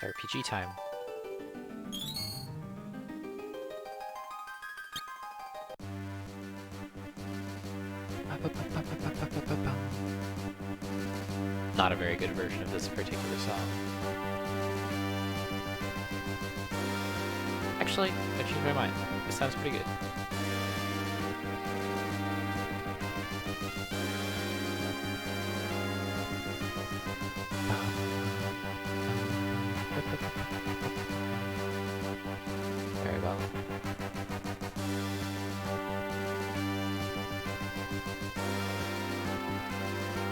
RPG time. Not a very good version of this particular song. Actually, I changed my mind. This sounds pretty good. Very well.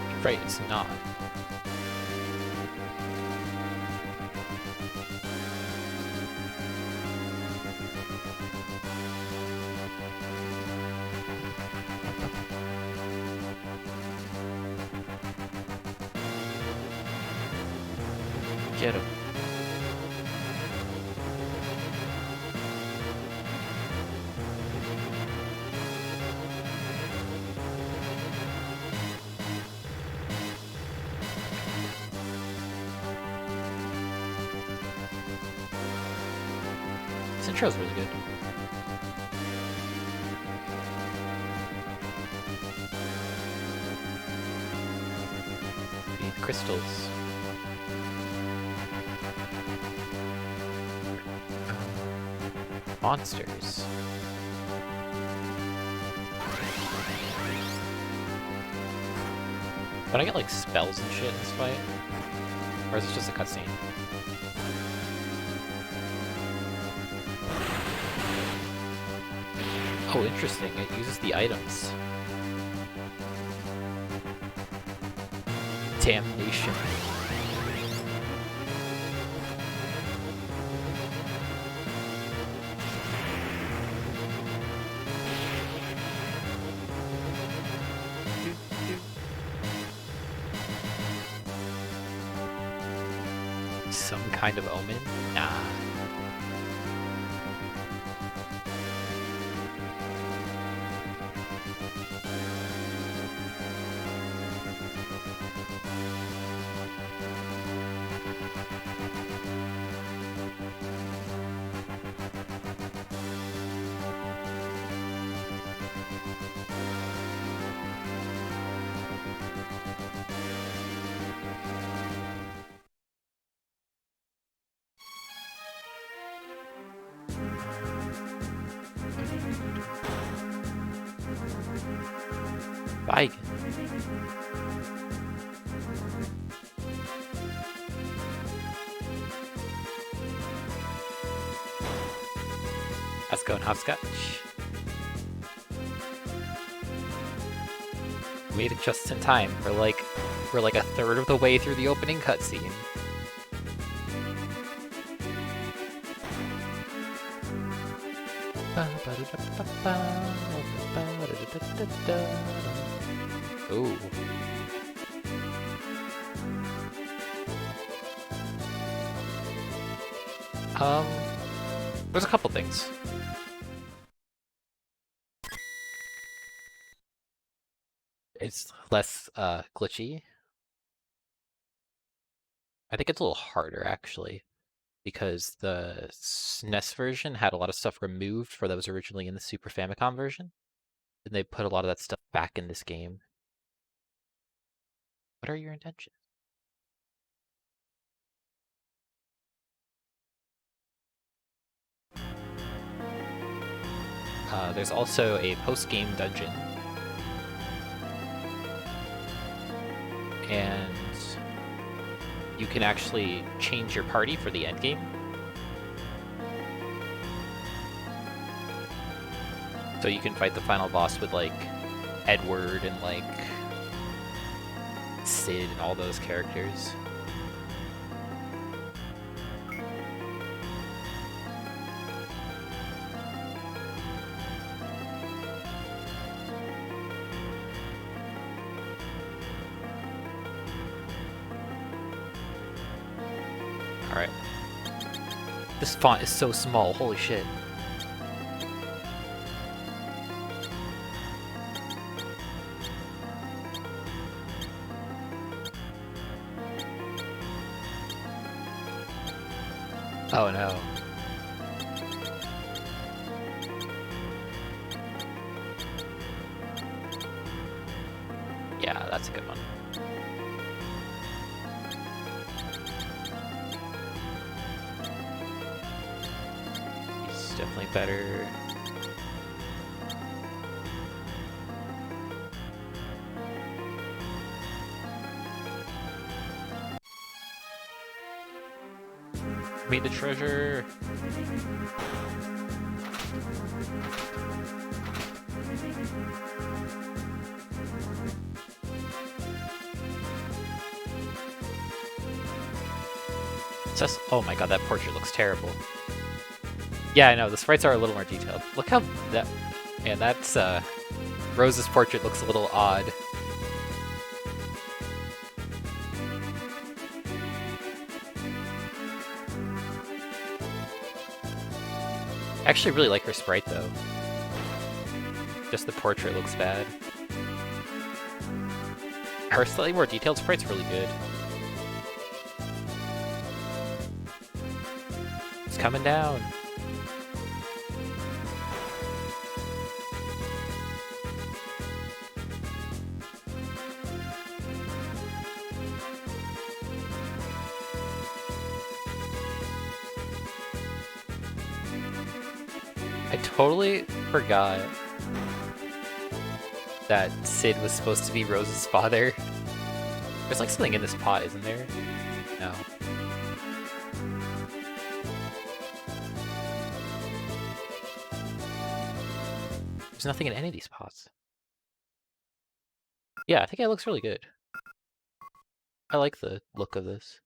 You're right, it's not. Get him. This intro's really good. Need crystals. Monsters. Don't I get like spells and shit in this fight? Or is this just a cutscene? Oh, interesting. It uses the items. Damnation. Some kind of omen? Nah. Bye. Let's go and hopscotch. Made it just in time. We're like a third of the way through the opening cutscene. Ooh. There's a couple things. It's less glitchy. I think it's a little harder actually, because the SNES version had a lot of stuff removed for that was originally in the Super Famicom version, and they put a lot of that stuff back in this game. What are your intentions? There's also a post-game dungeon, and you can actually change your party for the end game. So you can fight the final boss with like Edward and like Sid and all those characters. Alright. This font is so small, holy shit. Oh no. Yeah, that's a good one. He's definitely better. Meet the treasure. Oh my god, that portrait looks terrible. Yeah, I know, the sprites are a little more detailed. Look how that... Man, that's, Rose's portrait looks a little odd. I actually really like her sprite, though. Just the portrait looks bad. Her slightly more detailed sprite's really good. It's coming down. I totally forgot that Sid was supposed to be Rose's father. There's like something in this pot, isn't there? No. There's nothing in any of these pots. Yeah, I think it looks really good. I like the look of this.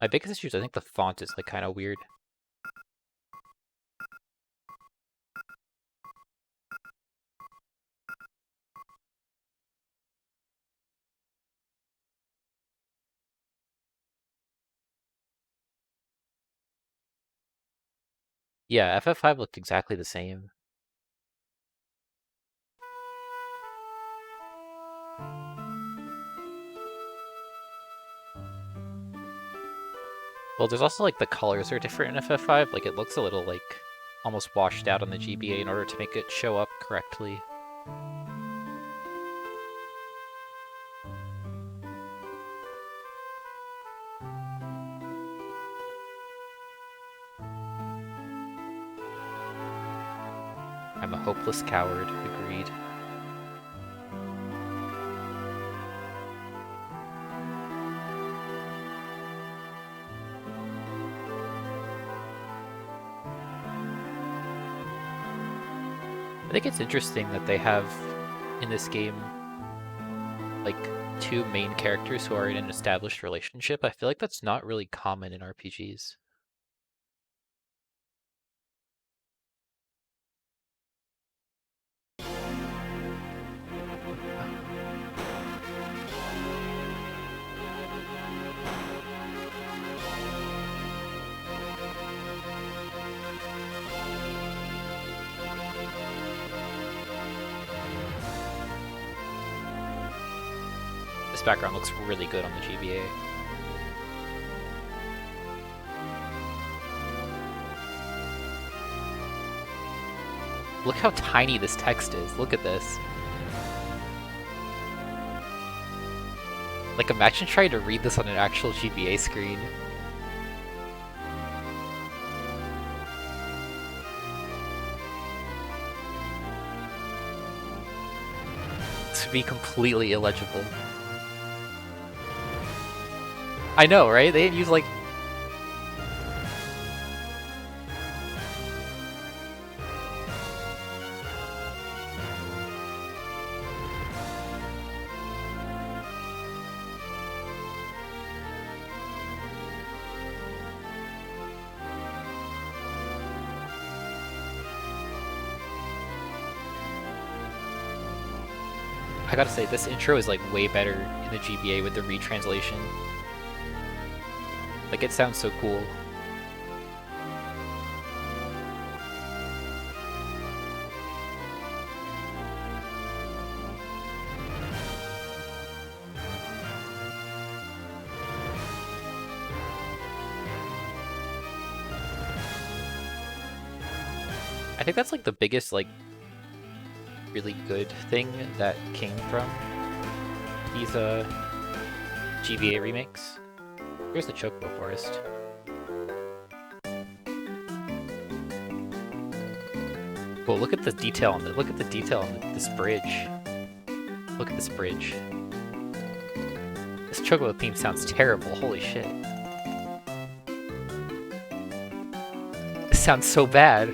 My biggest issue is I think the font is like kind of weird. Yeah, FF5 looked exactly the same. Well, there's also like the colors are different in FF5. Like it looks a little like almost washed out on the GBA in order to make it show up correctly. I'm a hopeless coward, agreed. I think it's interesting that they have, in this game, like, two main characters who are in an established relationship. I feel like that's not really common in RPGs. This background looks really good on the GBA. Look how tiny this text is. Look at this. Like, imagine trying to read this on an actual GBA screen. This would be completely illegible. I know, right? They didn't use, like... I gotta say, this intro is like way better in the GBA with the retranslation. Like, it sounds so cool. I think that's like the biggest, like, really good thing that came from these GBA remakes. Here's the Chocobo Forest. Whoa, look at the detail on this bridge. Look at this bridge. This Chocobo theme sounds terrible. Holy shit. This sounds so bad.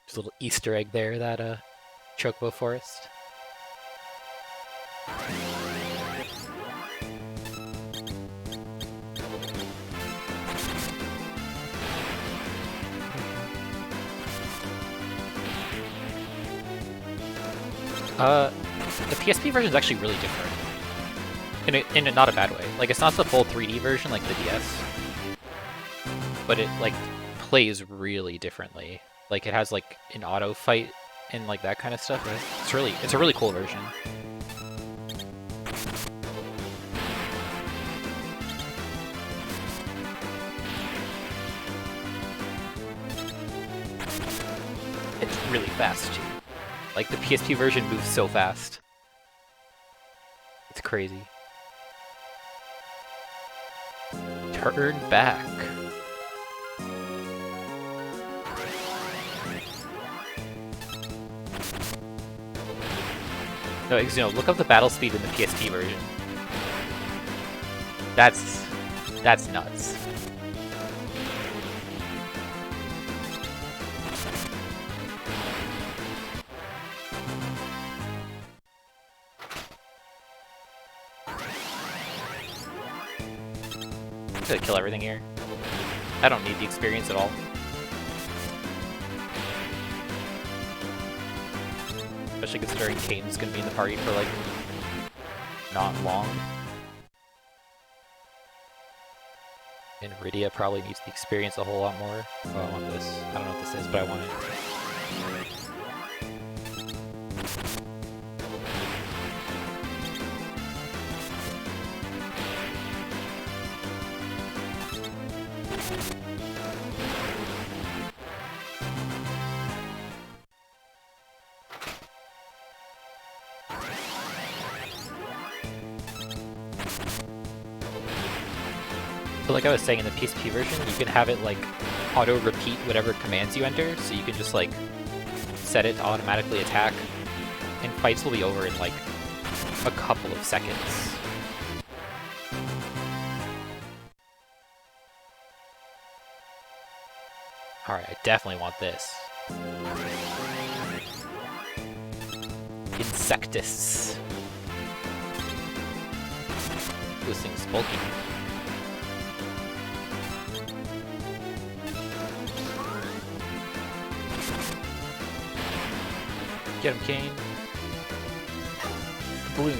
There's a little Easter egg there, that Chocobo Forest. The PSP version is actually really different. In a not a bad way. Like, it's not the full 3D version like the DS, but it, like, plays really differently. Like, it has, like, an auto fight and, like, that kind of stuff. It's a really cool version. It's really fast, too. Like, the PSP version moves so fast. It's crazy. Turn back. No, you know, look up the battle speed in the PSP version. That's nuts. I'm gonna kill everything here. I don't need the experience at all. Especially considering Kane's gonna be in the party for, like, not long. And Rydia probably needs the experience a whole lot more. Oh, I want this. I don't know what this is, but I want it. But like I was saying, in the PSP version, you can have it, like, auto-repeat whatever commands you enter, so you can just, like, set it to automatically attack, and fights will be over in, like, a couple of seconds. Alright, I definitely want this. Insectus. This thing's bulky. Get him, Kane. Bloom.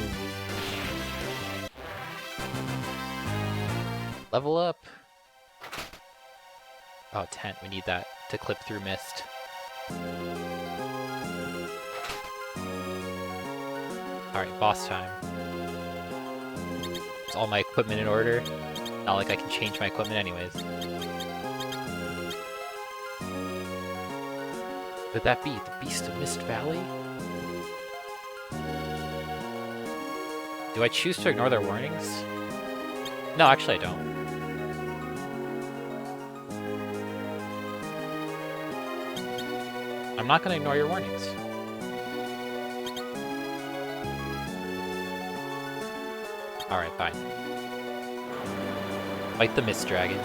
Level up. Oh, tent. We need that to clip through mist. Alright, boss time. Is all my equipment in order? Not like I can change my equipment anyways. Could that be the Beast of Mist Valley? Do I choose to ignore their warnings? No, actually I don't. I'm not gonna ignore your warnings. Alright, fine. Fight the Mist Dragon.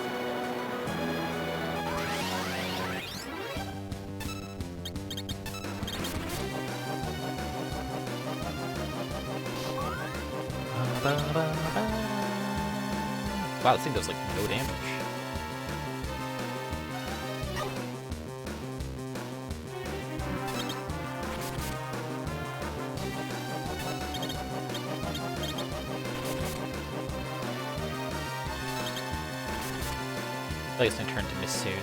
Wow, this thing does, like, no damage. I think it's gonna turn to mist soon.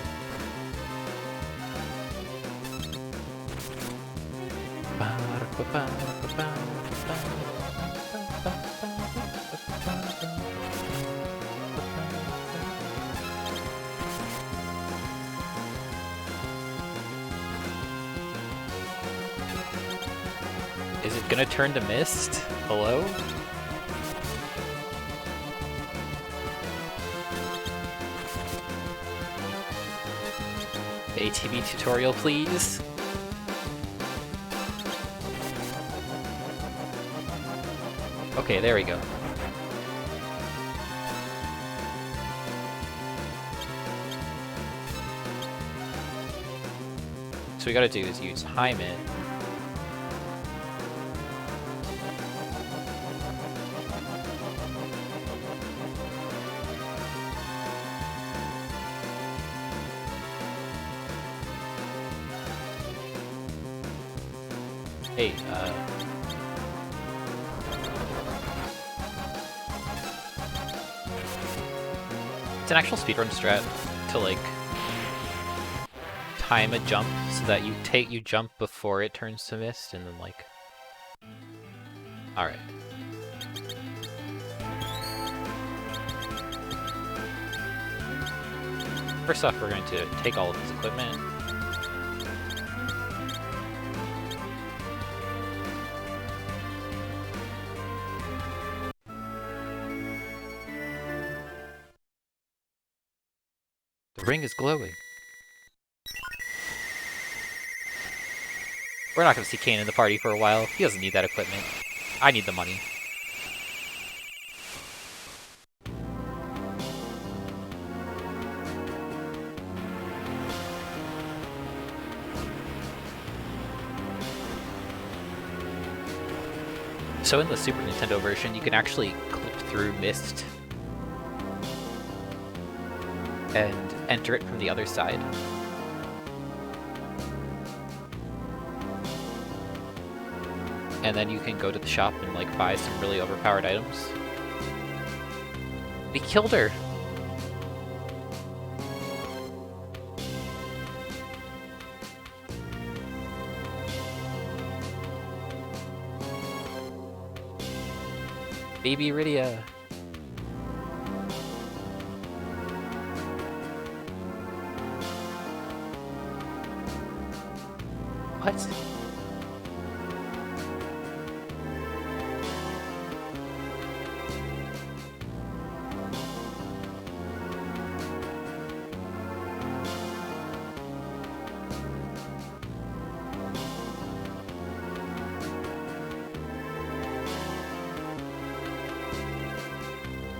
Is it gonna turn to mist? Hello? ATV tutorial, please. Okay, there we go. So we gotta do is use Hymen. Hey, it's an actual speedrun strat to like time a jump so that you jump before it turns to mist and then like. Alright. First off, we're going to take all of his equipment. The ring is glowing. We're not going to see Kane in the party for a while. He doesn't need that equipment. I need the money. So in the Super Nintendo version, you can actually clip through mist and enter it from the other side. And then you can go to the shop and like buy some really overpowered items. We killed her! Baby Rydia! What?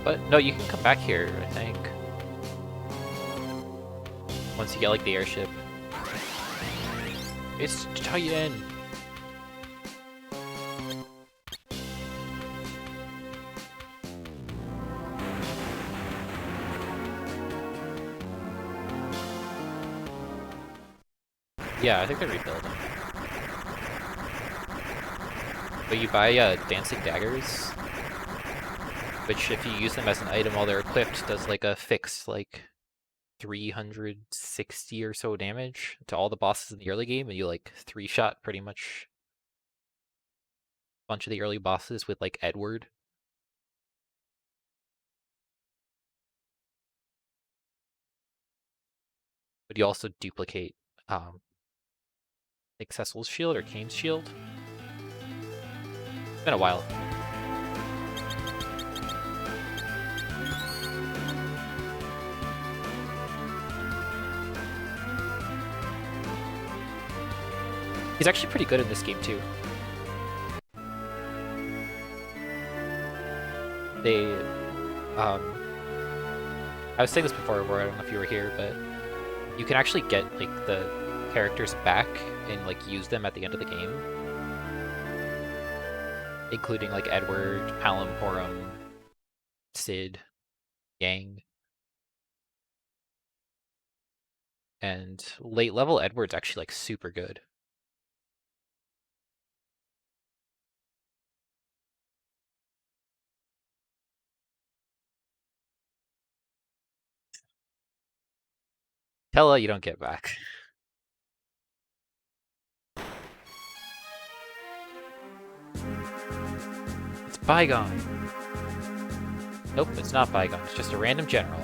But no, you can come back here, I think. Once you get like the airship. It's Titan! Yeah, I think they rebuild them. But you buy dancing daggers, which if you use them as an item while they're equipped, does like a fixed like 360 or so damage to all the bosses in the early game, and you like 3-shot pretty much a bunch of the early bosses with like Edward. But you also duplicate like Cecil's shield or Kane's shield. It's been a while. He's actually pretty good in this game too. They, I was saying this before, where I don't know if you were here, but you can actually get like the characters back and like use them at the end of the game, including like Edward, Palamporum, Sid, Yang, and late level Edward's actually like super good. Tella, you don't get back. Bygone! Nope, it's not Bygone, it's just a random general.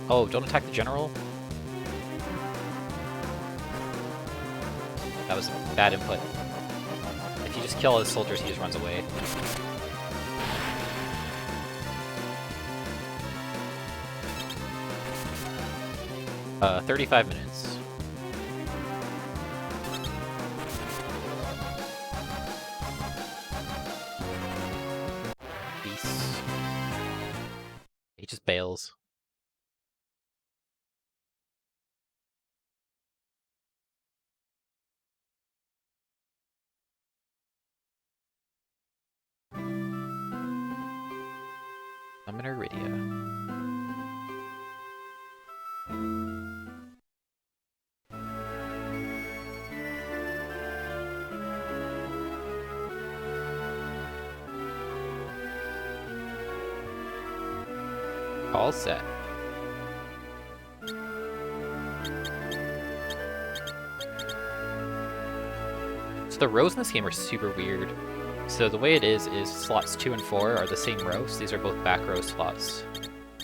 Oh, don't attack the general? That was bad input. If you just kill all his soldiers, he just runs away. Uh, 35 minutes. Peace. He just bails. Summoner Rydia. All set. So the rows in this game are super weird. So the way it is slots 2 and 4 are the same rows. These are both back row slots.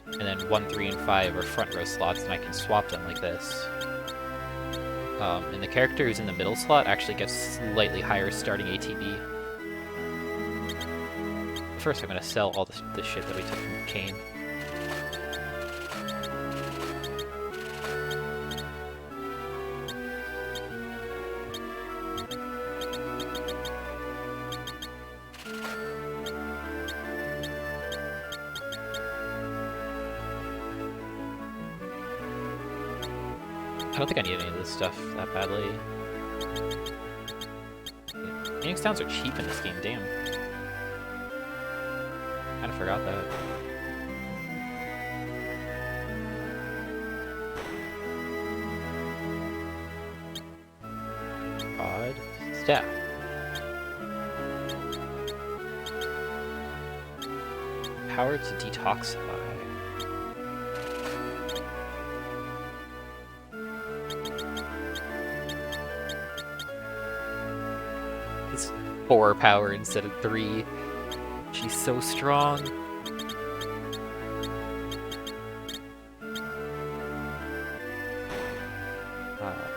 And then 1, 3, and 5 are front row slots, and I can swap them like this. And the character who's in the middle slot actually gets slightly higher starting ATB. First, I'm going to sell all the shit that we took from Kane. I don't think I need any of this stuff that badly. Phoenix Downs are cheap in this game, damn. Kinda forgot that. Odd. Staff. Power to detoxify. It's 4 power instead of 3. She's so strong.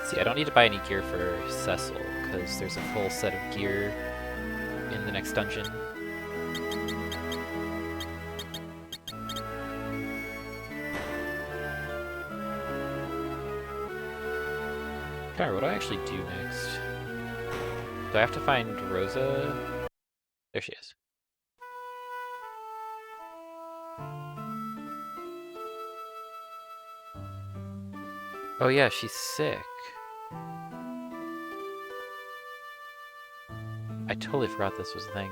See, I don't need to buy any gear for Cecil, because there's a full set of gear in the next dungeon. What do I actually do next? Do I have to find Rosa? There she is. Oh yeah, she's sick. I totally forgot this was a thing.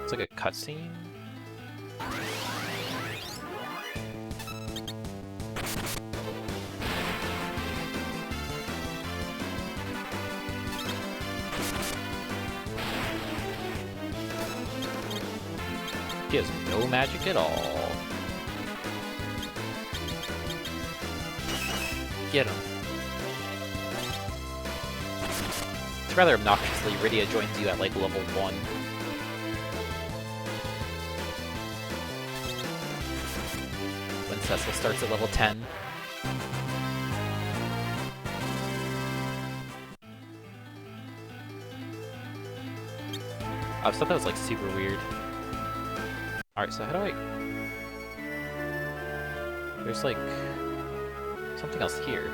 It's like a cutscene. He has no magic at all. Get him. It's rather obnoxiously, Rydia joins you at like level 1. When Cecil starts at level 10. I just thought that was like super weird. Alright, so how do I... There's like... something else here.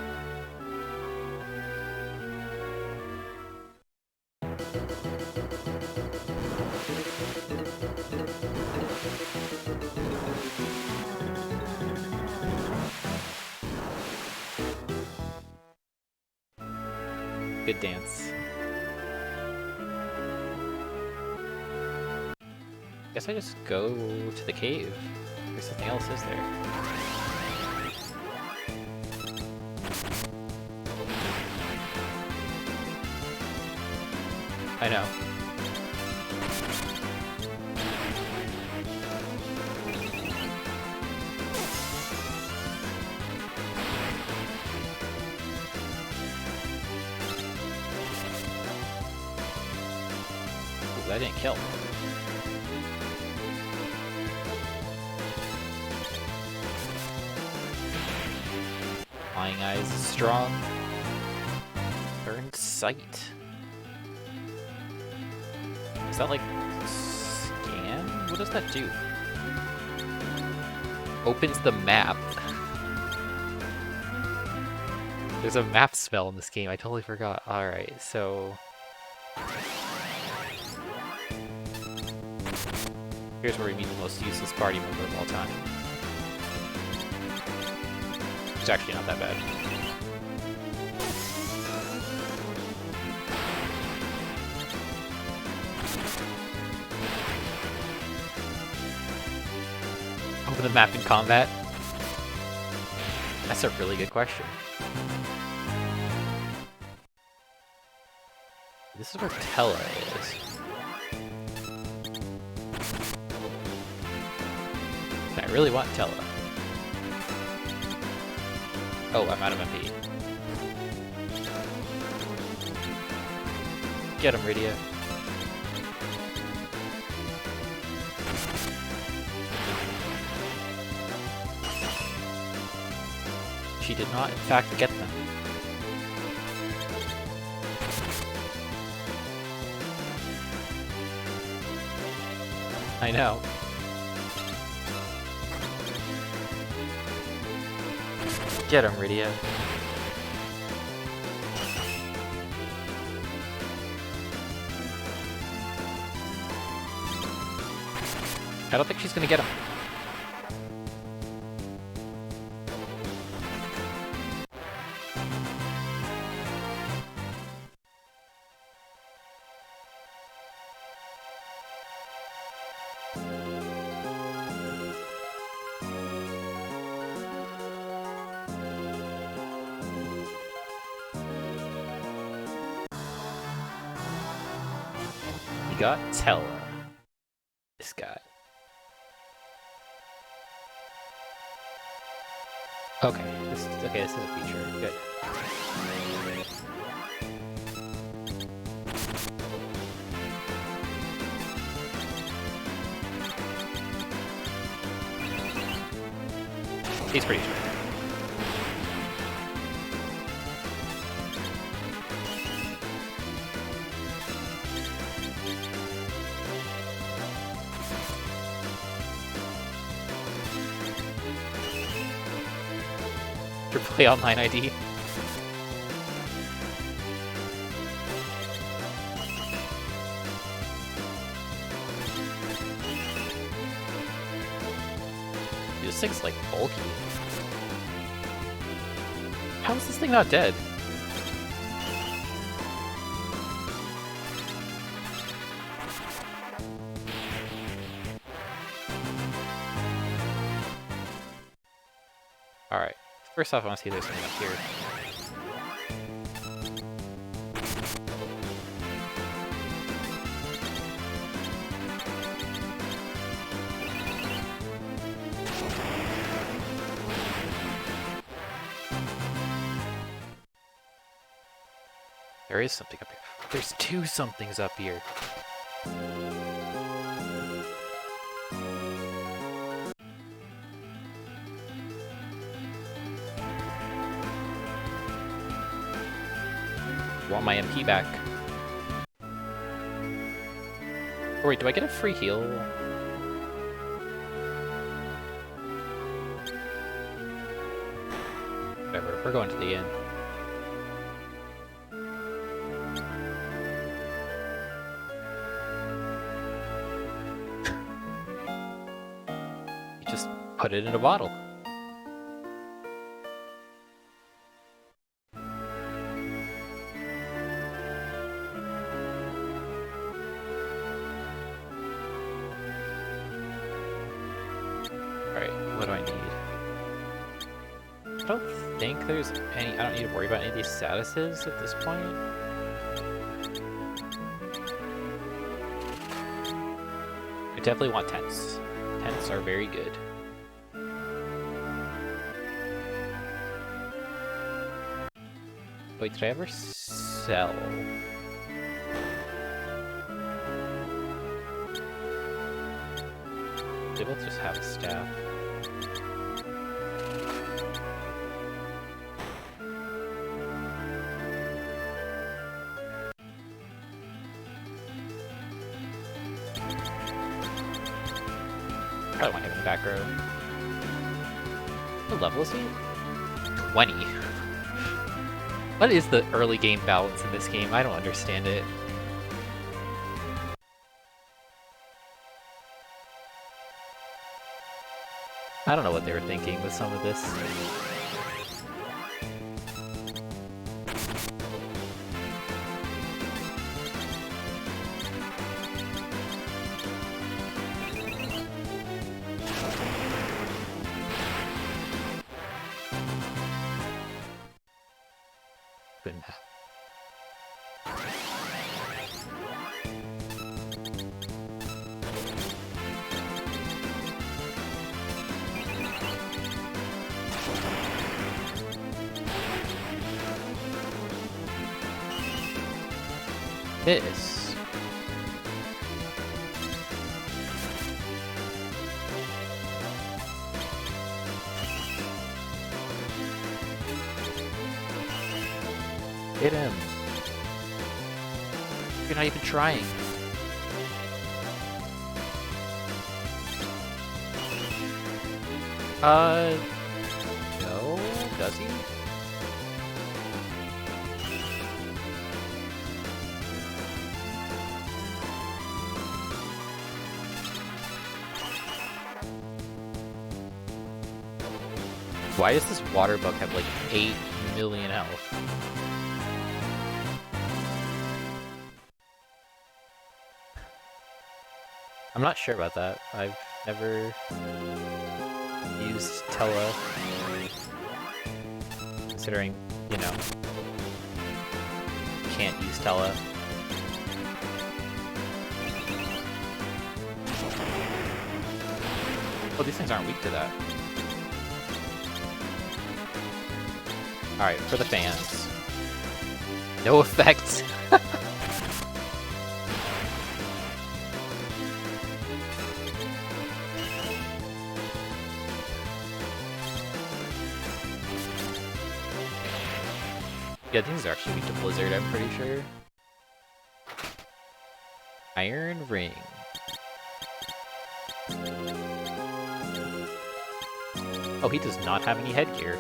Good dance. Guess I just go to the cave. There's something else, is there? I know. Ooh, that didn't kill. Flying Eyes is strong. Earned Sight. Is that like scan? What does that do? Opens the map. There's a map spell in this game. I totally forgot. Alright, so... here's where we meet the most useless party member of all time. It's actually not that bad. Open the map in combat? That's a really good question. This is where Tella is. I really want Tella. Oh, I'm out of MP. Get him, Rydia. She did not, in fact, get them. I know. Get him, Rydia. I don't think she's gonna get him. You got Tella. This guy. Okay, this is a feature. Good. He's pretty sure. Play online ID. Dude, this thing's like bulky. How is this thing not dead? Alright. First off, I want to see if there's something up here. There is something up here. There's two somethings up here. Want my MP back. Oh, wait, do I get a free heal? Whatever, we're going to the inn. You just put it in a bottle. What do I need? I don't think there's any... I don't need to worry about any of these statuses at this point. definitely want tents. Tents are very good. Wait, did I ever sell? They both just have a staff. Probably want him in the back row. What level is he? 20. What is the early game balance in this game? I don't understand it. I don't know what they were thinking with some of this. Good map. This. Hit him. You're not even trying. No, does he? Why does this water bug have like 8 million health? I'm not sure about that. I've never used Tella, considering, you know, can't use Tella. Oh, these things aren't weak to that. Alright, for the fans. No effect! Yeah, these are actually weak to Blizzard, I'm pretty sure. Iron Ring. Oh, he does not have any headgear.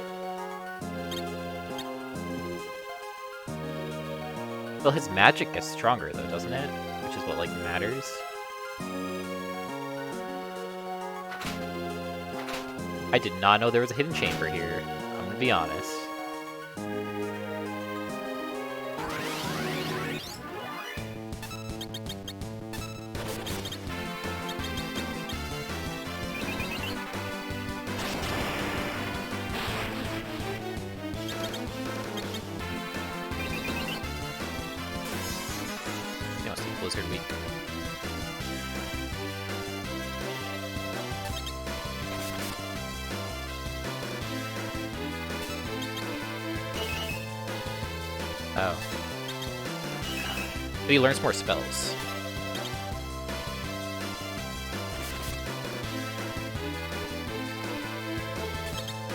Well, his magic gets stronger though, doesn't it? Which is what, like, matters. I did not know there was a hidden chamber here. I'm gonna be honest. Blizzard weak. Oh. But he learns more spells.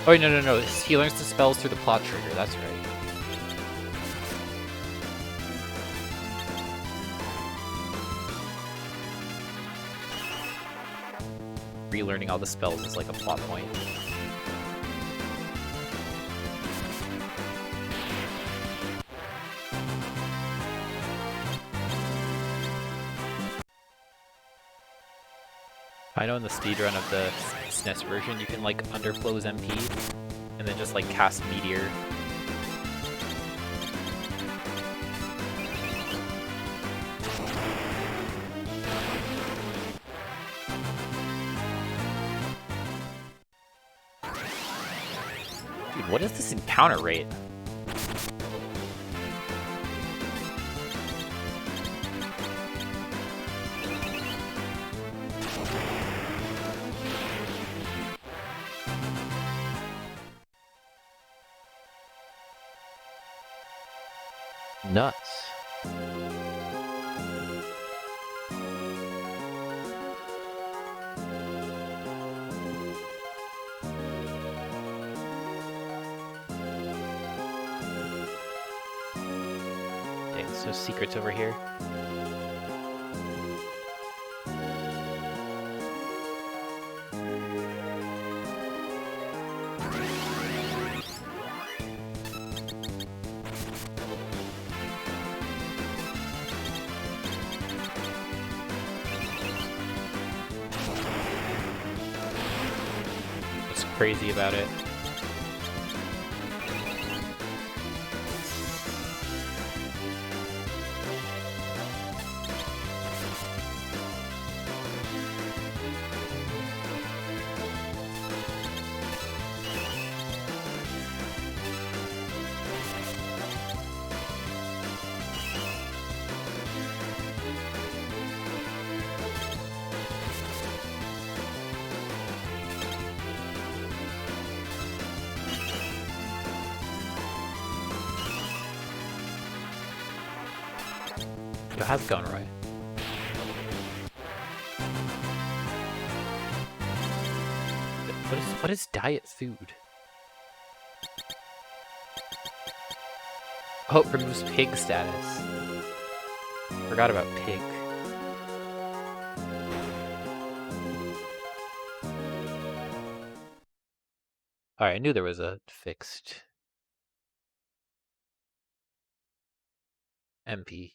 Oh, no. He learns the spells through the plot trigger, that's right. Relearning all the spells is like a plot point. I know in the speedrun of the SNES version, you can like underflow his MP, and then just like cast Meteor. Dude, what is this encounter rate? Nuts. Dang, there's no secrets over here. What's crazy about it? Yo, how's it going, Roy? What is diet food? Oh, it removes pig status. Forgot about pig. Alright, I knew there was a fixed MP.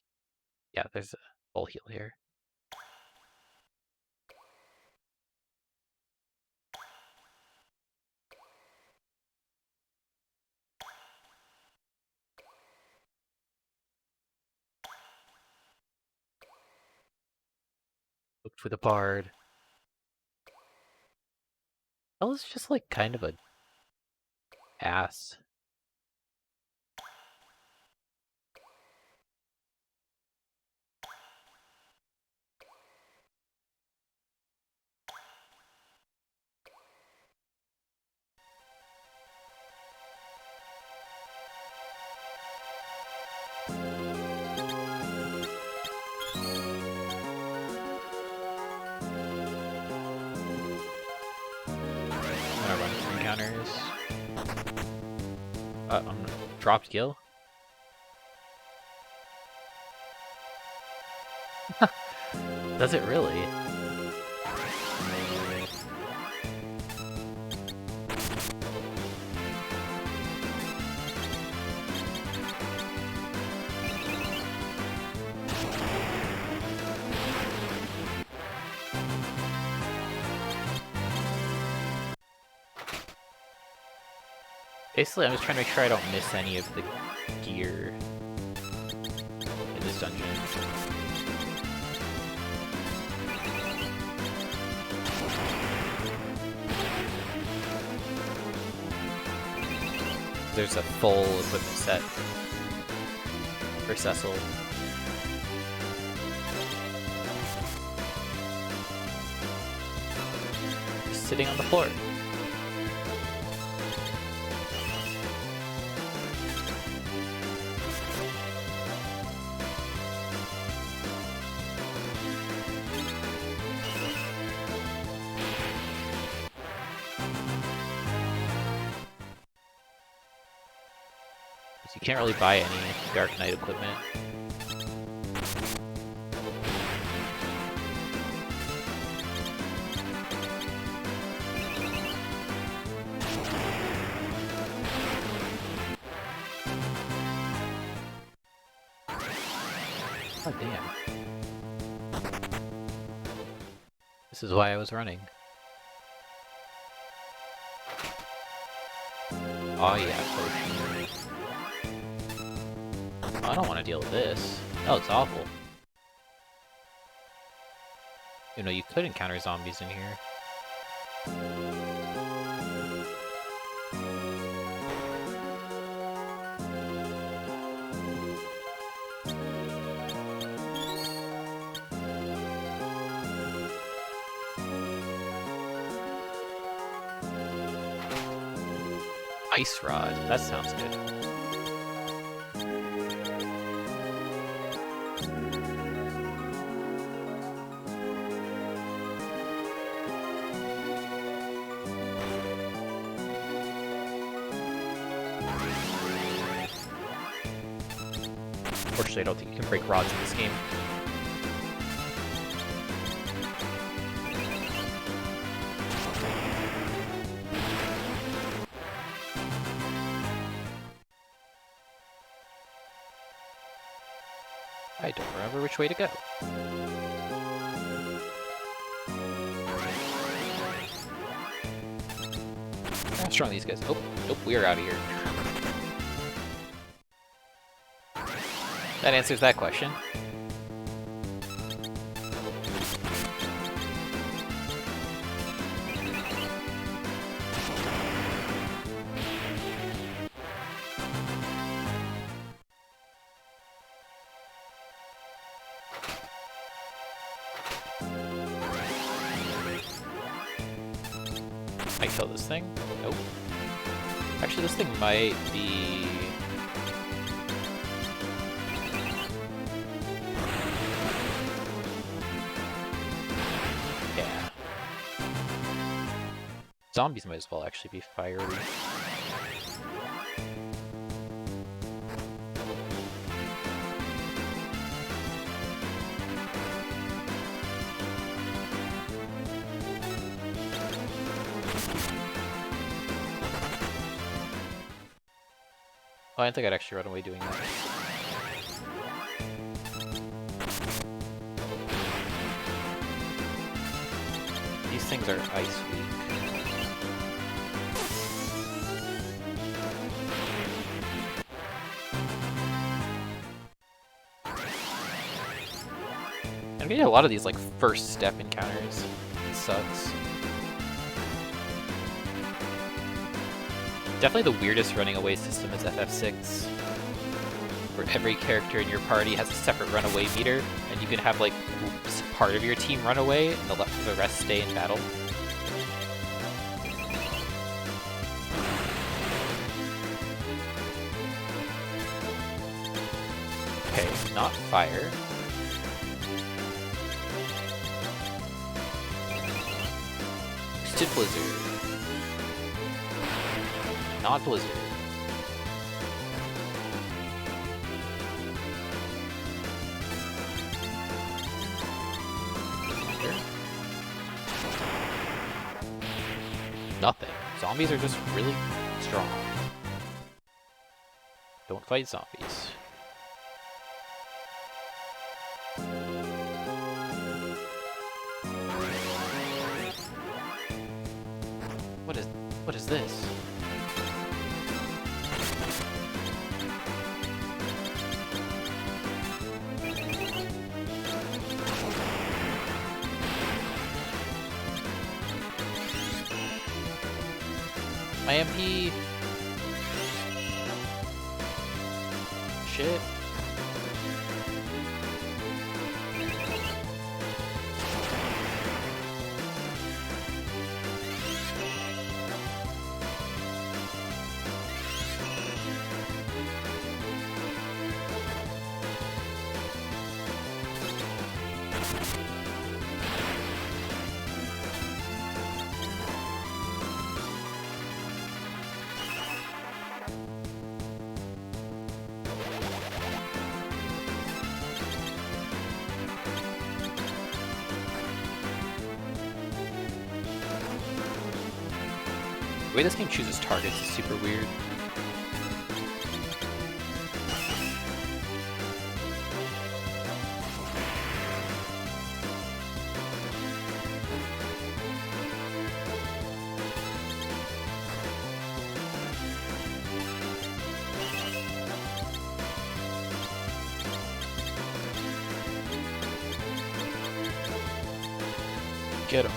Yeah, there's a full heal here. Looked with a bard. Ella's just like kind of a ass. I'm gonna run some encounters. I'm dropped kill. Does it really? Basically, I'm just trying to make sure I don't miss any of the gear in this dungeon. There's a full equipment set for Cecil. Just sitting on the floor. You can't really buy any Dark Knight equipment. Oh damn. This is why I was running. Oh yeah, potion. I don't want to deal with this. Oh, it's awful. You know, you could encounter zombies in here. Ice rod. That sounds good. Unfortunately, I don't think you can break rods in this game. I don't remember which way to go. How strong are these guys? Oh, nope, we're out of here. That answers that question. Might kill this thing. Nope. Actually, this thing might be... yeah. Zombies might as well actually be fiery. Oh, I didn't think I'd actually run away doing that. These things are ice weak. I'm getting a lot of these like first step encounters. It sucks. Definitely the weirdest running away system is FF6, where every character in your party has a separate runaway meter, and you can have like part of your team run away and the rest stay in battle. Okay, not fire. Boosted Blizzard. Not Blizzard. Nothing. Zombies are just really strong. Don't fight zombies. What is this? My MP. Shit. The way this game chooses targets is super weird. Get him.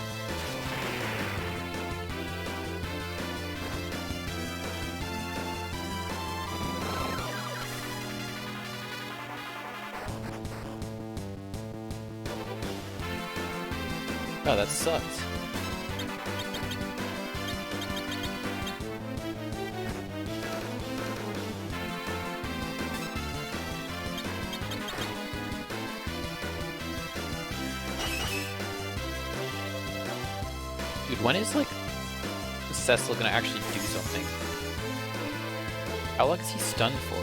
Oh, that sucked. Dude, when is like Cecil gonna actually do something? How long is he stunned for?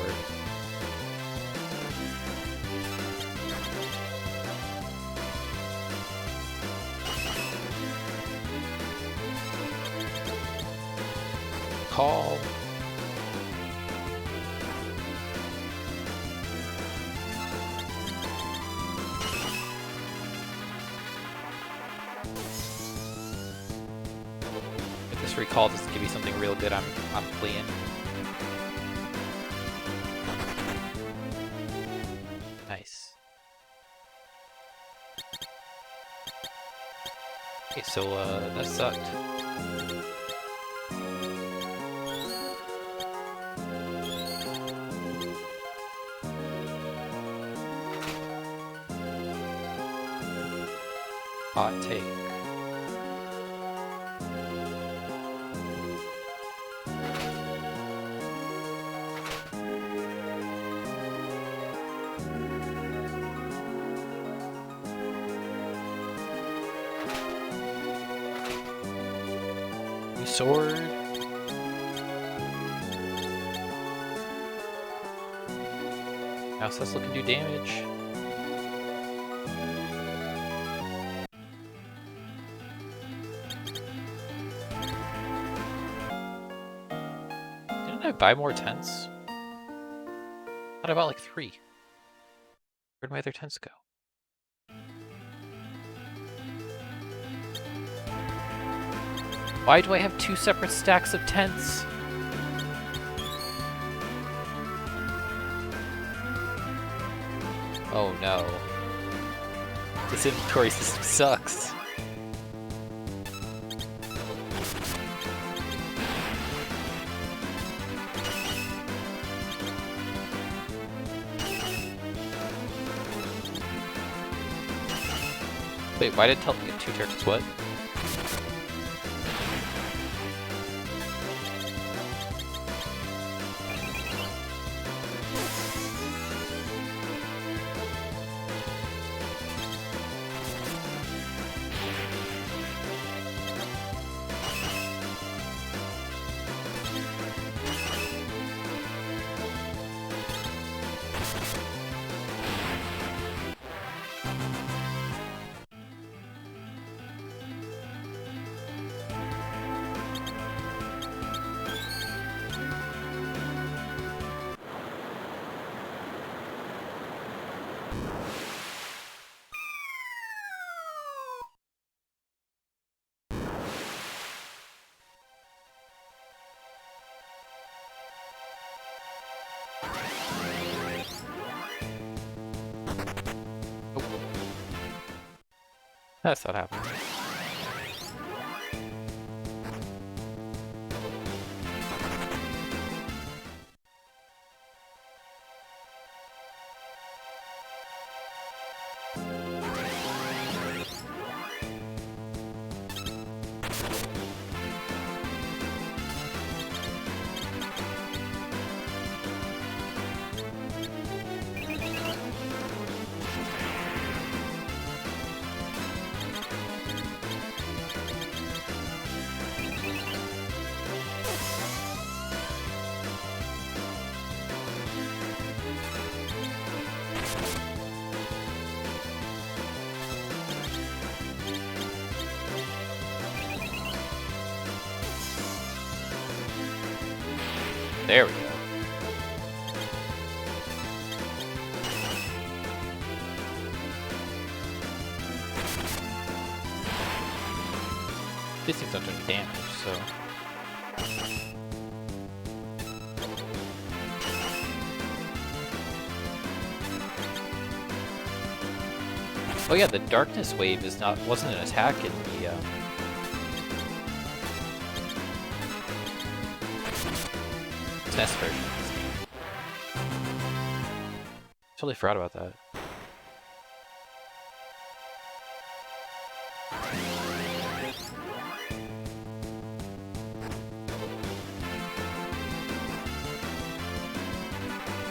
call. If this recall doesn't give you something real good, I'm fleeing. Nice. Okay, so that sucked. Hot take. New sword. Mouse Tesla can do damage. Didn't I buy more tents? I thought I bought like 3. Where'd my other tents go? Why do I have 2 separate stacks of tents? Oh no. This inventory system sucks. Wait, why did it tell me to get 2 turrets? What? That's what happened. There we go. These things don't do any damage, so... Oh yeah, the darkness wave wasn't an attack in the SNES version of this game. Totally forgot about that.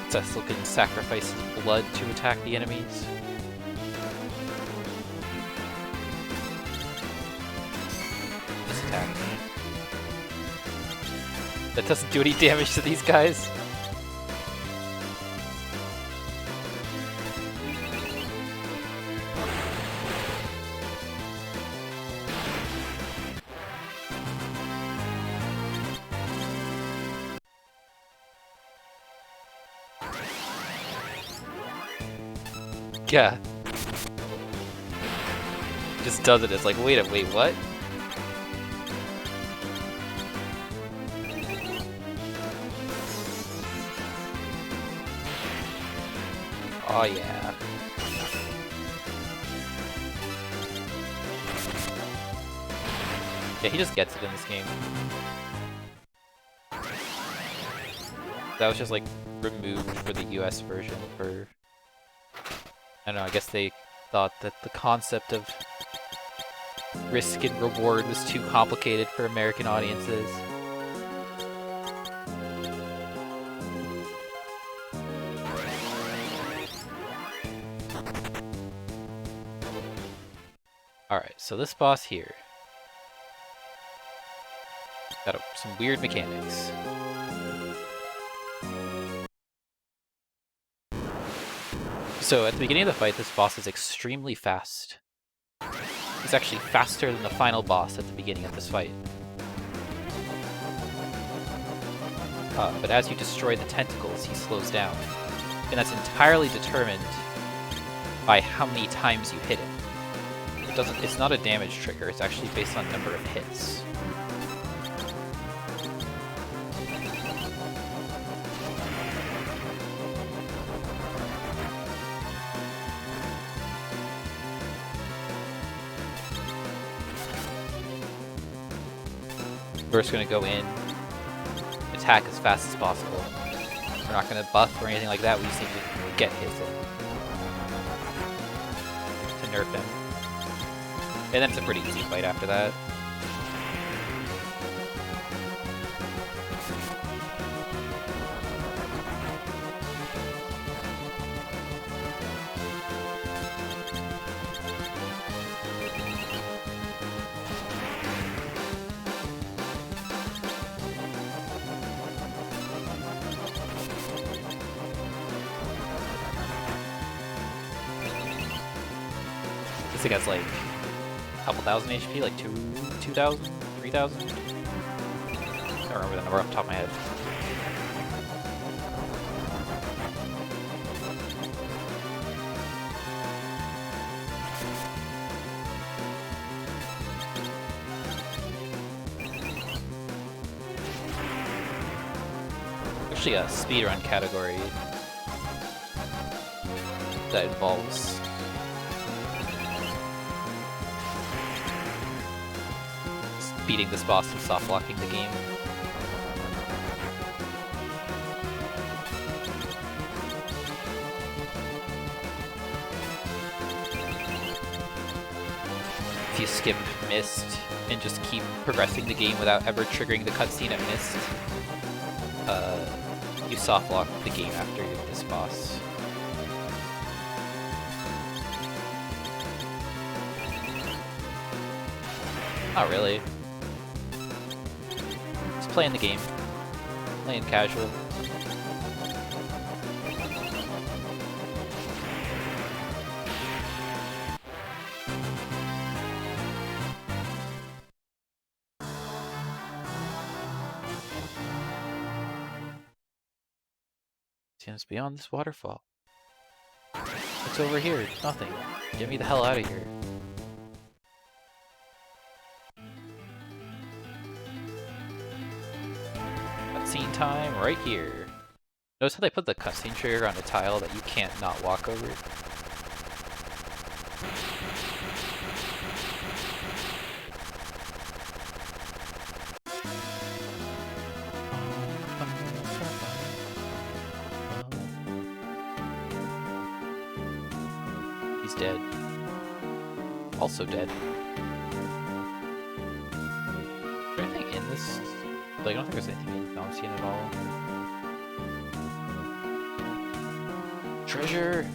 Cecil can sacrifice his blood to attack the enemies. This attack. That doesn't do any damage to these guys. Yeah. Just does it. It's like, wait, what? Oh yeah. Yeah, he just gets it in this game. That was just like removed for the US version for... I don't know, I guess they thought that the concept of risk and reward was too complicated for American audiences. Alright, so this boss here got some weird mechanics. So at the beginning of the fight, this boss is extremely fast. He's actually faster than the final boss at the beginning of this fight. But as you destroy the tentacles, he slows down. And that's entirely determined by how many times you hit him. It's not a damage trigger, it's actually based on number of hits. We're just gonna go in, attack as fast as possible. We're not gonna buff or anything like that, we just need to get his in. To nerf him. And then it's a pretty easy fight after that. This thing has like a couple thousand HP, like 2,000, 3,000? I don't remember the number off the top of my head. Actually a speedrun category that involves beating this boss and soft locking the game. If you skip Mist and just keep progressing the game without ever triggering the cutscene at Mist, you soft lock the game after this boss. Not really. Just playing the game. Playing casual. Seems beyond this waterfall. What's over here? Nothing. Get me the hell out of here. Cutscene time right here. Notice how they put the cutscene trigger on a tile that you can't not walk over? He's dead. Also dead. Is there anything in this? Like, I don't think there's anything in Bouncy at all. Treasure!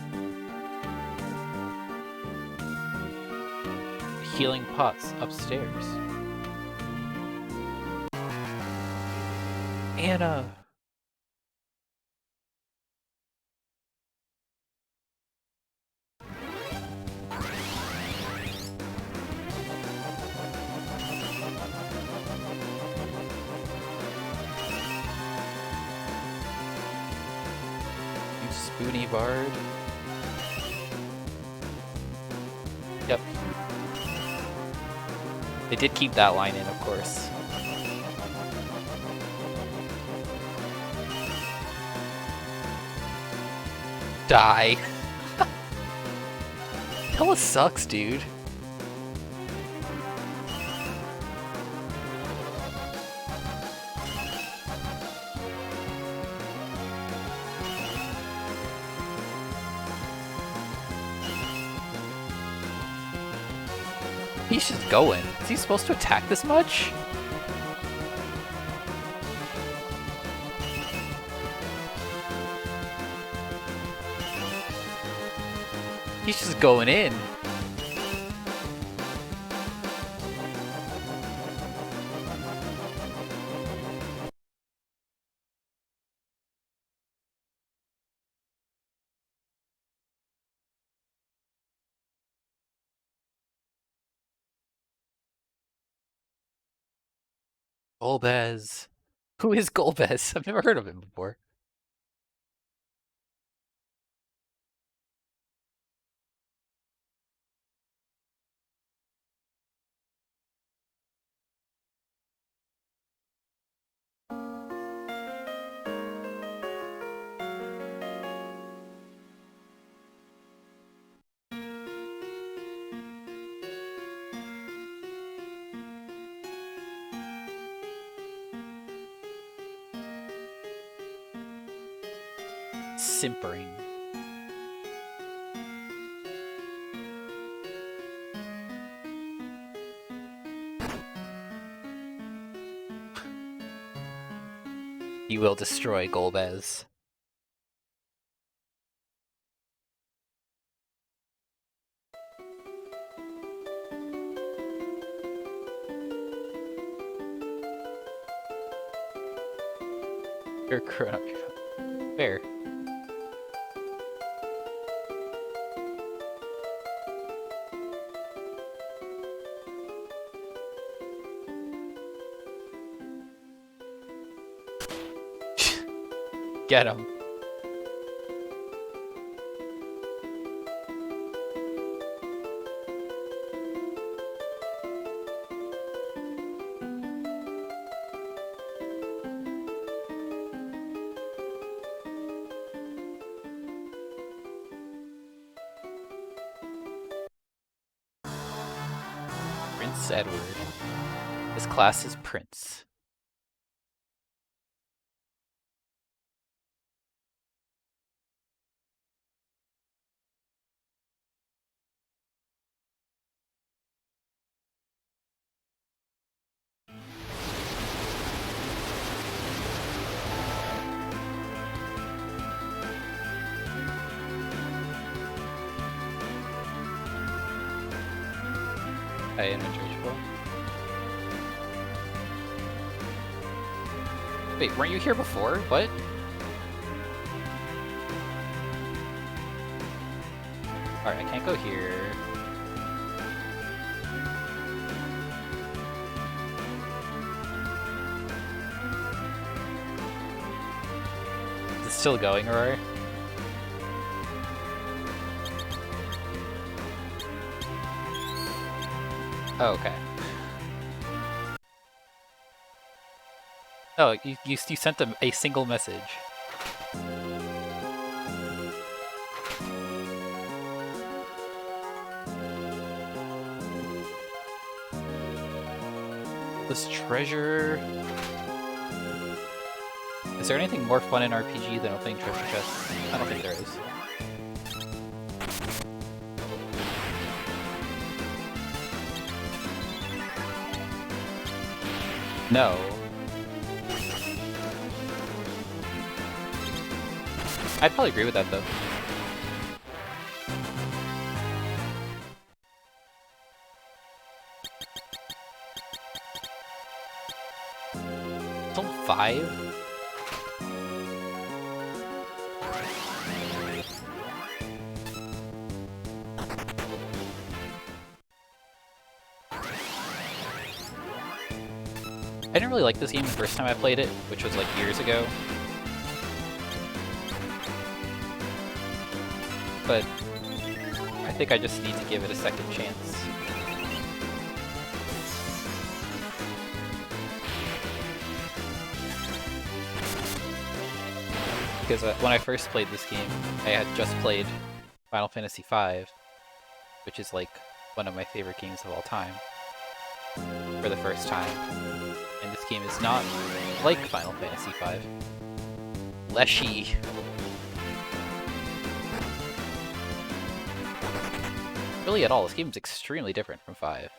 Healing pots upstairs. Anna! Spoony Bard. They did keep that line in, of course. Die. Hella sucks, dude. He's just going. Is he supposed to attack this much? He's just going in. Golbez. Who is Golbez? I've never heard of him before. Simpering. You will destroy Golbez. You're correct. Fair. Get him. Prince Edward. This class is Prince. I unreachable. Wait, weren't you here before? What? Alright, I can't go here. Is it still going, Aurora? Oh, okay. Oh, you sent them a single message. This treasure... Is there anything more fun in RPG than opening treasure chests? I don't think there is. No. I'd probably agree with that, though. Still 5? I didn't really like this game the first time I played it, which was like years ago. But I think I just need to give it a second chance. Because when I first played this game, I had just played Final Fantasy V, which is like one of my favorite games of all time, for the first time. And this game is not like Final Fantasy V. Leshy. Really at all, this game is extremely different from 5.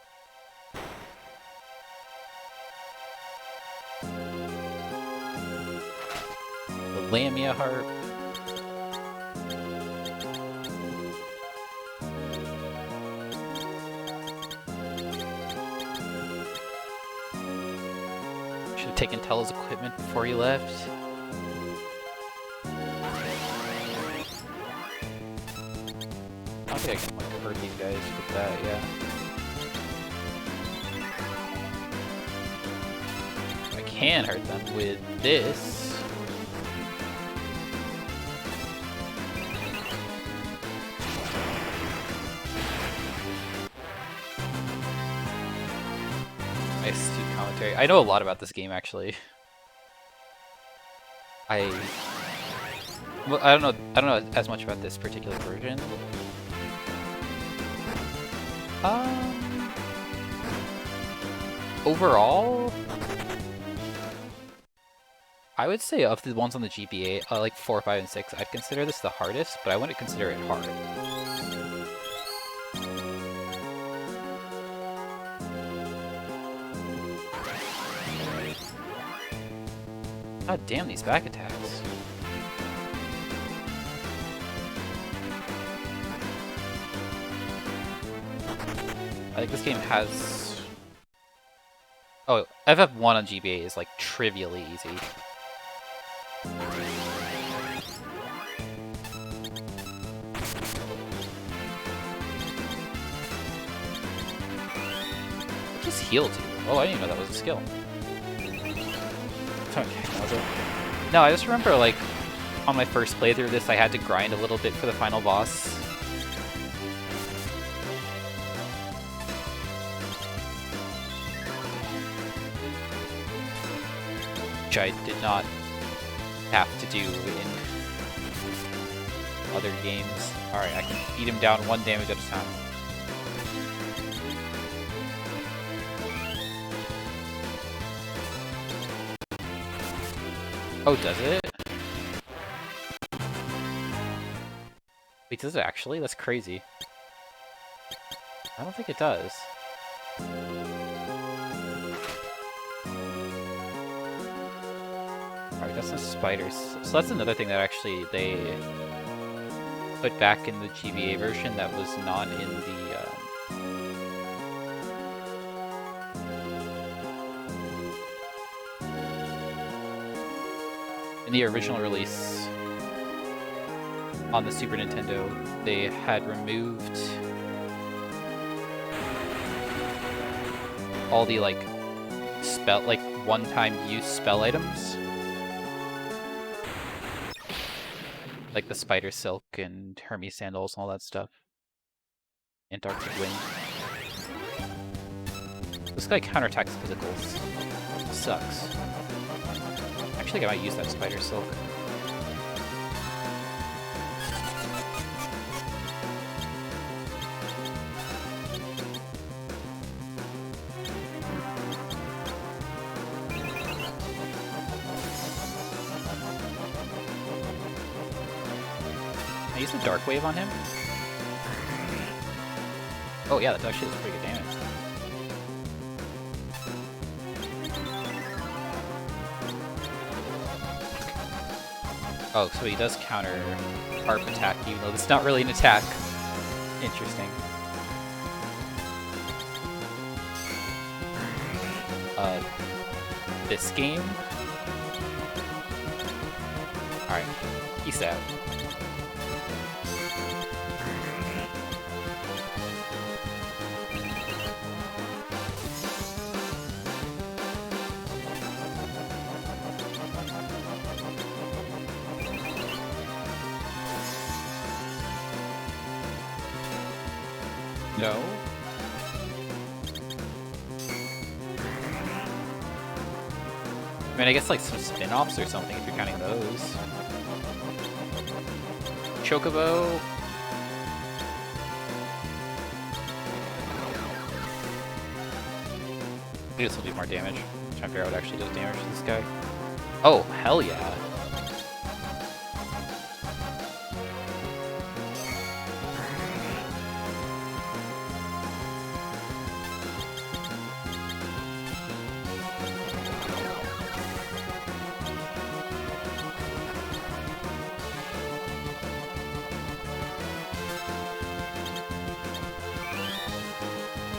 The Lamia harp. Should have taken Tella's equipment before he left. I don't think I can like hurt these guys with that, yeah. I can hurt them with this. Nice commentary. I know a lot about this game actually. Well, I don't know as much about this particular version. Overall, I would say of the ones on the GBA, like 4, 5, and 6, I'd consider this the hardest, but I wouldn't consider it hard. God damn these back attacks. I think this game has... Oh, FF1 on GBA is like trivially easy. It just healed you. Oh, I didn't even know that was a skill. Okay, was it? No, I just remember like on my first playthrough of this I had to grind a little bit for the final boss. Which I did not have to do in other games. Alright, I can beat him down 1 damage at a time. Oh, does it? Wait, does it actually? That's crazy. I don't think it does. Alright, got some spiders. So that's another thing that actually they put back in the GBA version that was not in the original release on the Super Nintendo. They had removed all the like one-time use spell items, like the spider silk and Hermes sandals and all that stuff. Antarctic wind. This guy counterattacks physicals. Sucks. Actually, I might use that spider silk. I use the dark wave on him. Oh yeah, that actually does pretty good damage. Oh, so he does counter harp attack, even though it's not really an attack. Interesting. This game? Alright, peace out. No. I mean, I guess like some spin-offs or something if you're counting those. Chocobo. This will do more damage. I'm trying to figure out what actually does damage to this guy. Oh, hell yeah.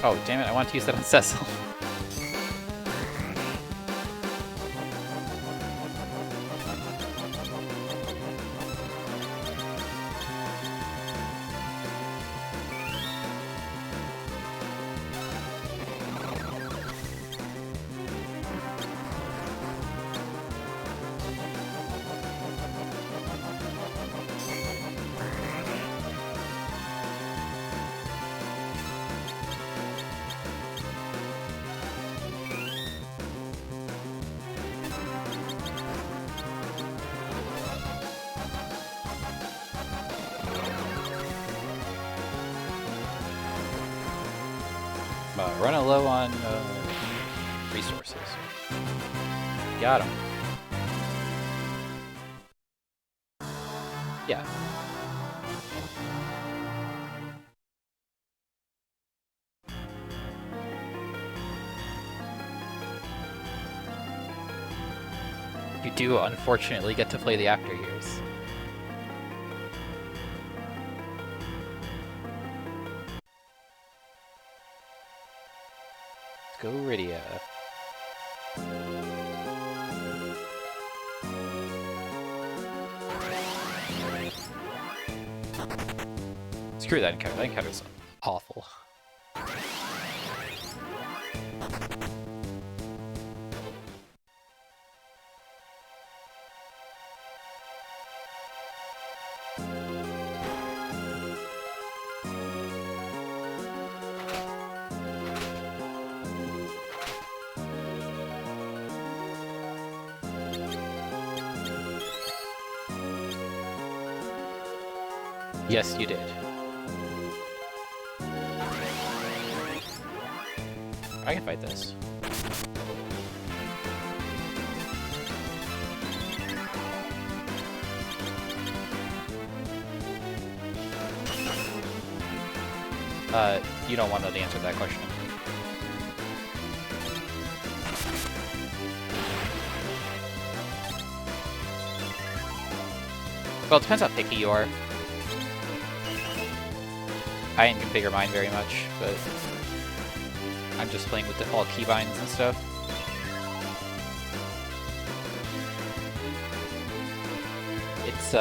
Oh, damn it, I want to use that on Cecil. Running low on resources. Got him. Yeah. You do unfortunately get to play the after years. Go Rydia. Screw that encounter. That encounter's awful. Yes, you did. I can fight this. You don't want to know the answer to that question. Well, it depends how picky you are. I didn't configure mine very much, but I'm just playing with the all keybinds and stuff. It's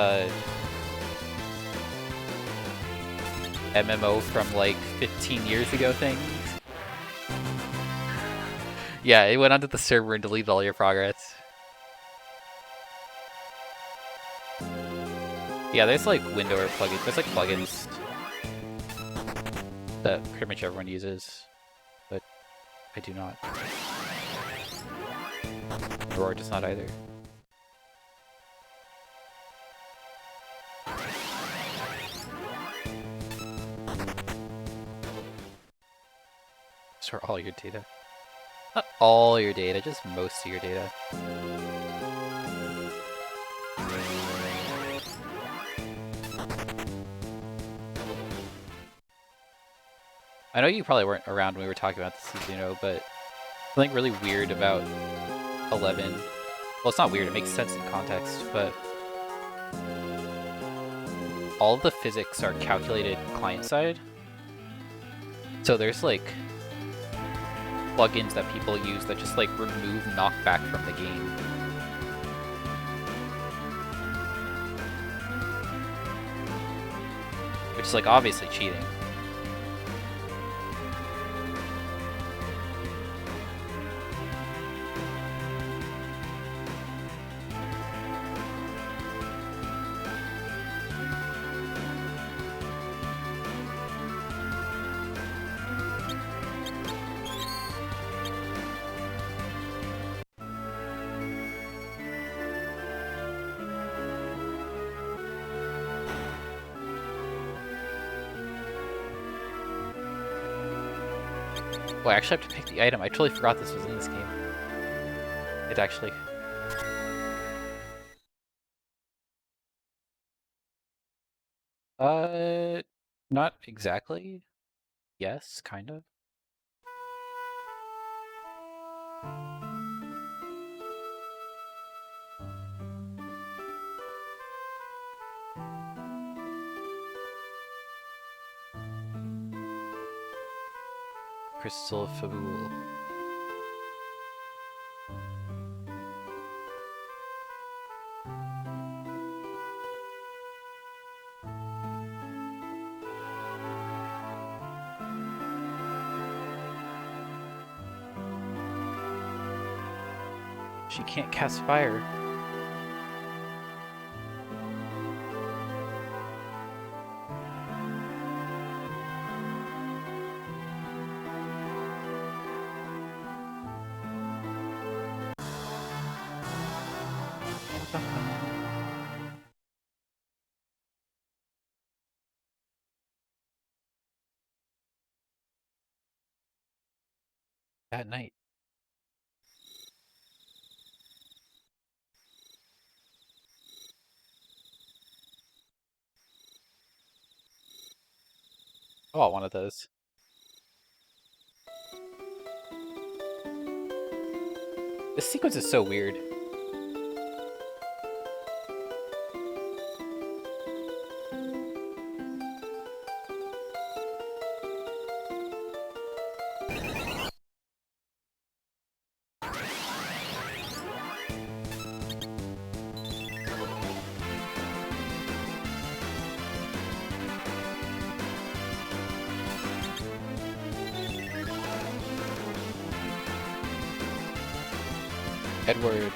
MMO from like 15 years ago thing. Yeah, it went onto the server and deleted all your progress. Yeah, there's like window or plugins. There's like plugins that pretty much everyone uses, but I do not. Aurora does not either. Store all your data. Not all your data, just most of your data. I know you probably weren't around when we were talking about this, but something really weird about 11. Well, it's not weird, it makes sense in context, but all of the physics are calculated client-side. So there's like plugins that people use that just like remove knockback from the game. Which is like obviously cheating. Oh, I actually have to pick the item. I totally forgot this was in this game. It actually... Not exactly. Yes, kind of. Crystal of Fabul. She can't cast fire. At night. Oh, one of those. This sequence is so weird. Edward.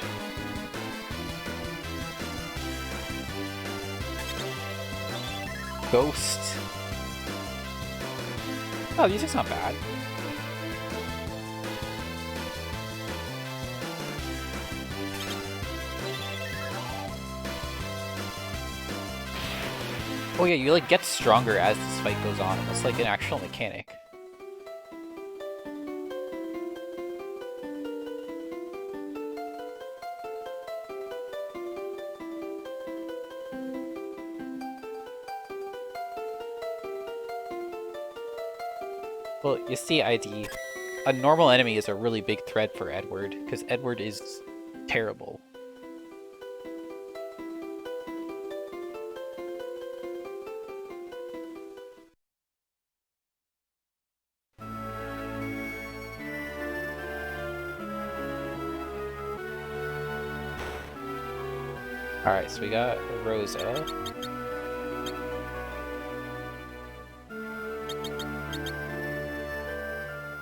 Ghost. Oh, the music's not bad. Oh yeah, you like get stronger as this fight goes on, almost like an actual mechanic. Well, you see, ID, a normal enemy is a really big threat for Edward, because Edward is terrible. Alright, so we got Rosa.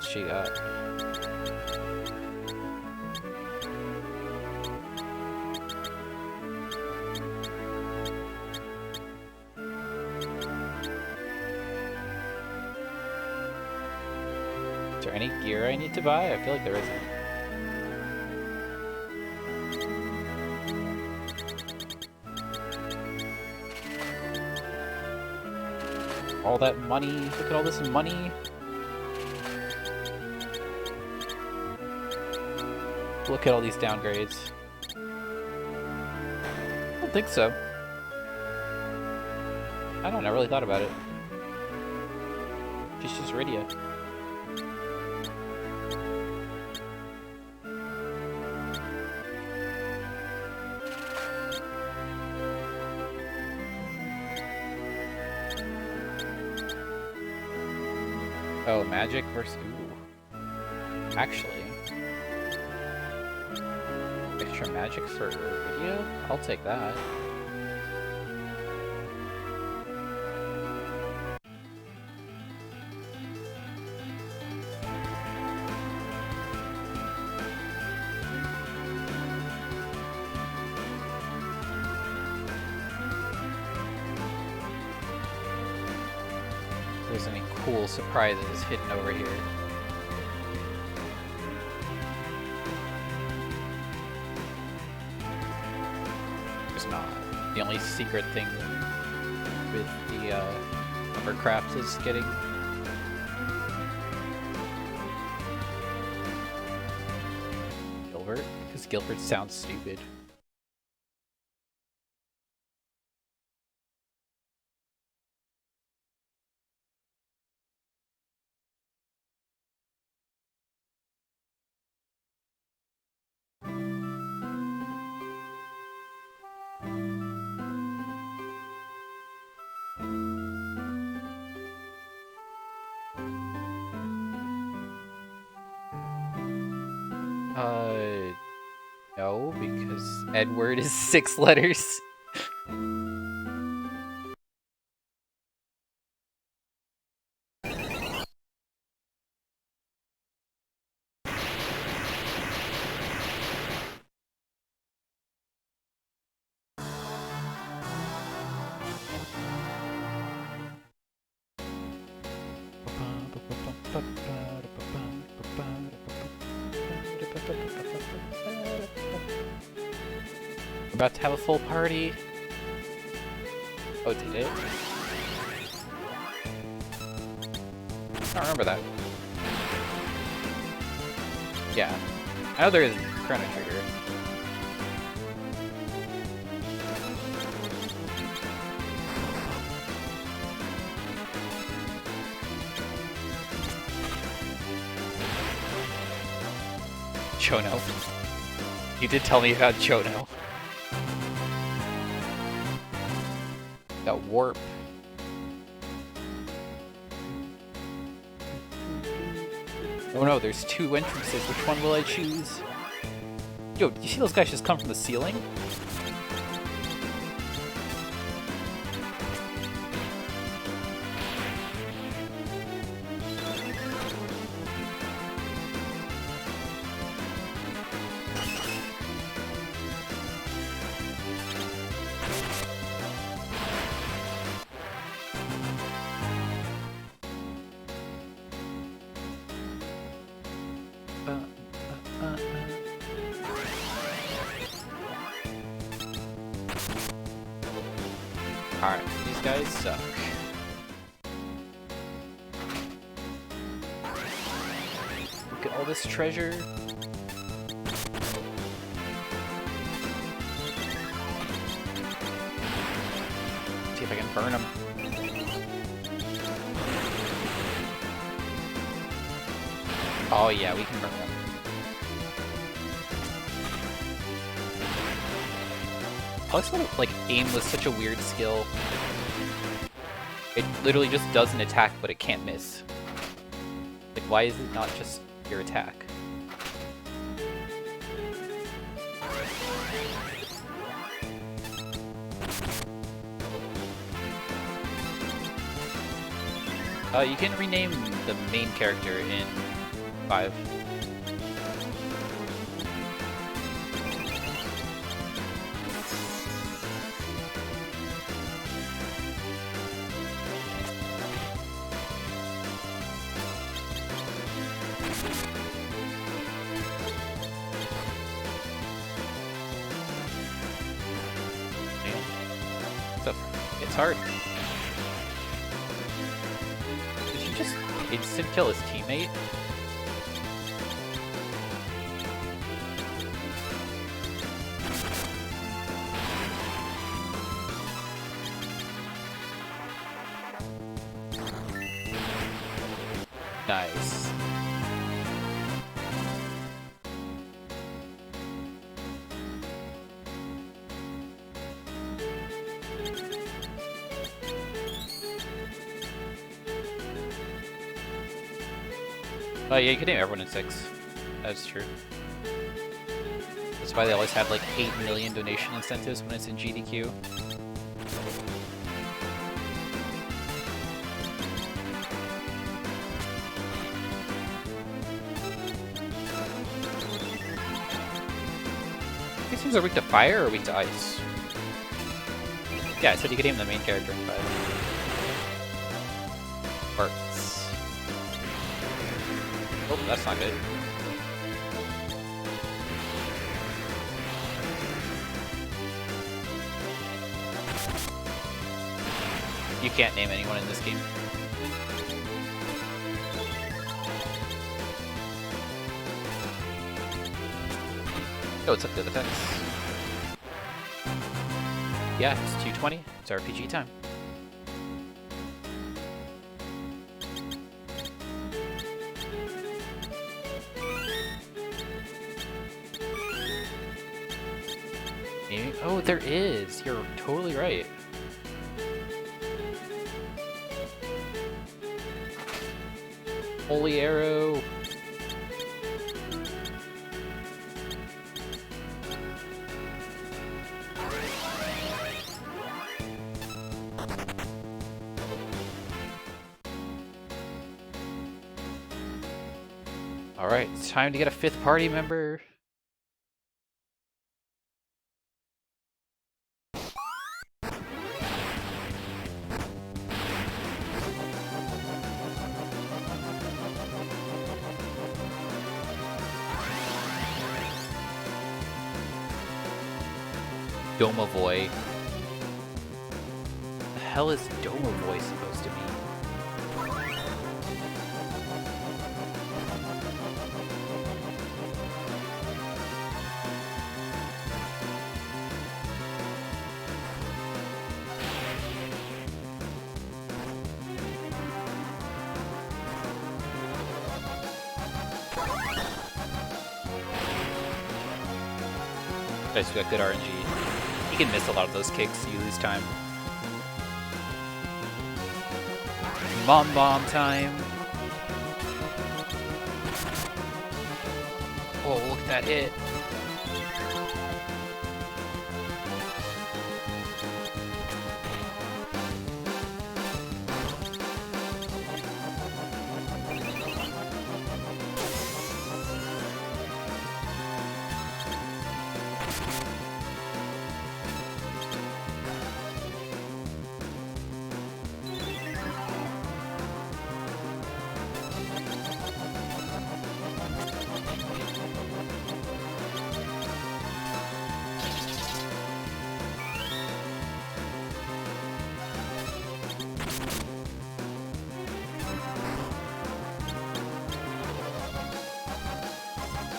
She got... Is there any gear I need to buy? I feel like there isn't. All that money, look at all this money. Look at all these downgrades. I don't think so. I don't know, I really thought about it. She's just Rydia. Oh, magic versus... Ooh. Actually... Extra magic for Rydia? I'll take that. If there's any cool surprises hidden over here. The only secret thing with the Hovercraft is getting Guilford sounds stupid. No, because Edward is 6 letters. We're about to have a full party. Oh, did it? I don't remember that. Yeah. I know there is Chrono Trigger. Chono. You did tell me about Chono. That warp. Oh no, there's 2 entrances. Which one will I choose? Yo, do you see those guys just come from the ceiling? Alright, these guys suck. Look at all this treasure. See if I can burn them. Oh yeah, we can burn them. I always thought like aim was such a weird skill. It literally just does an attack, but it can't miss. Like, why is it not just your attack? You can rename the main character in 5. It's hard. Did you just instant kill his teammate? Nice. Oh yeah, you can name everyone in 6. That's true. That's why they always have like 8 million donation incentives when it's in GDQ. These things are weak to fire or weak to ice? Yeah, I said you could name the main character in 5. Arts. Oh, that's not good. You can't name anyone in this game. Oh, it's up to the text. Yeah, it's 2:20. It's RPG time. Oh, there is. You're totally right. Holy arrow. Alright, it's time to get a 5th party member. Domavoy. The hell is Domavoy supposed to be? Nice, we got good RNG. You can miss a lot of those kicks, you lose time. Bomb time. Oh, look at that hit.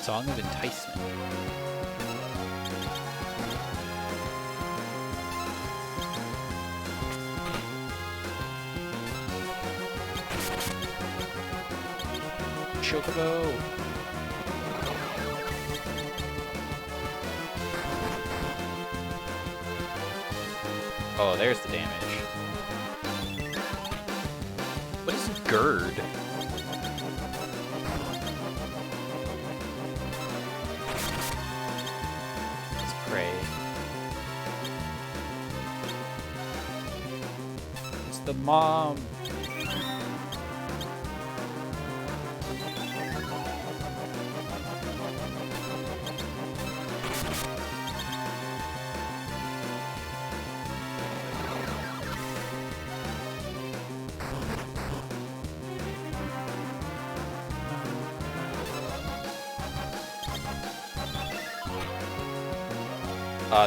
Song of Enticement. Chocobo. Oh, there's the damage. What is Gird? It's the mom.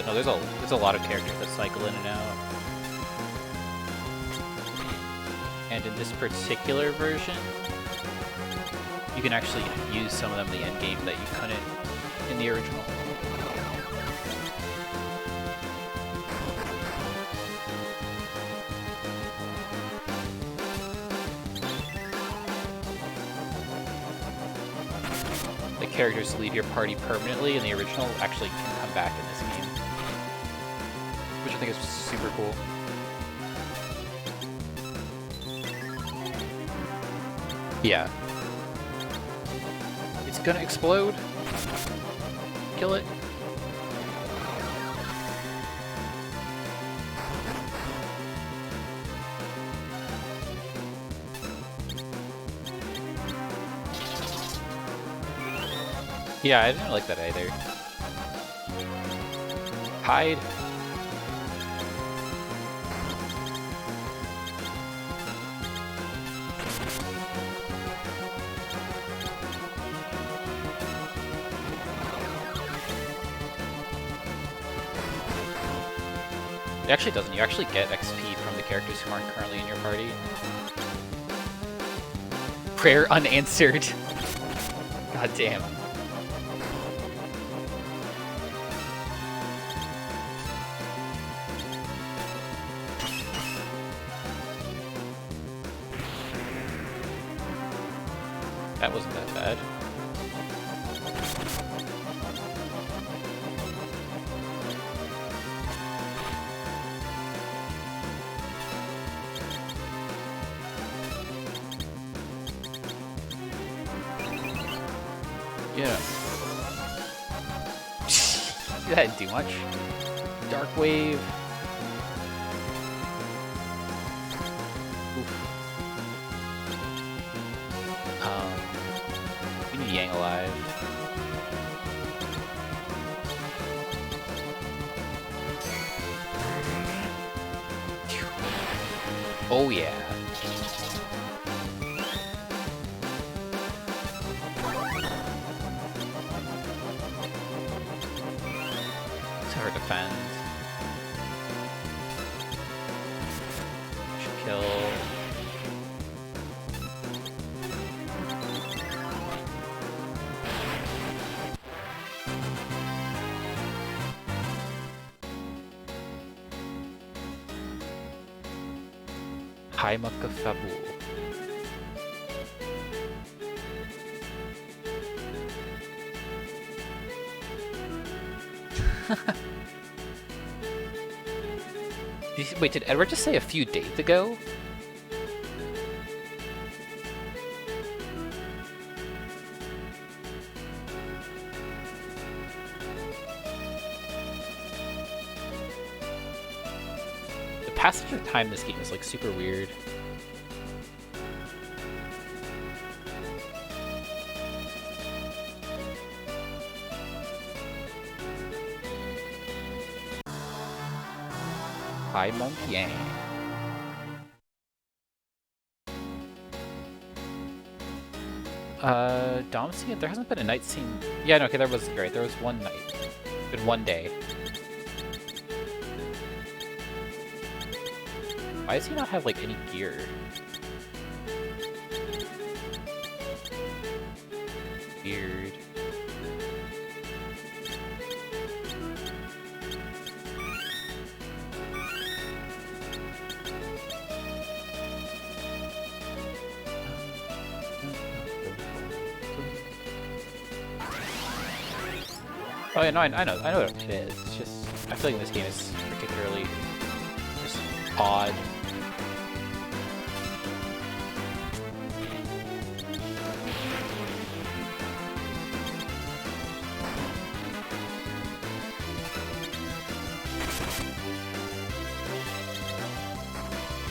No, there's a lot of characters that cycle in and out. And in this particular version, you can actually use some of them in the end game that you couldn't in the original. The characters who leave your party permanently in the original actually can come back in this game, which I think is super cool. Yeah. It's gonna explode. Kill it. Yeah, I didn't like that either. Hide. It actually doesn't. You actually get XP from the characters who aren't currently in your party. Prayer unanswered. God damn. That wasn't that bad. Yeah. That didn't do much. Dark Wave. Oof. We need Yang alive. Oh yeah. Tower defend. Should kill. Haimaka Fabu. Wait, did Edward just say a few days ago? The passage of time in this game is like super weird. Hi, Monk Yang. Domicile? There hasn't been a night scene. Yeah, no, okay, there was, right, there was one night. In one day. Why does he not have, like, any gear? Weird. Oh yeah, no, I know what it is. It's just, I feel like this game is particularly just odd.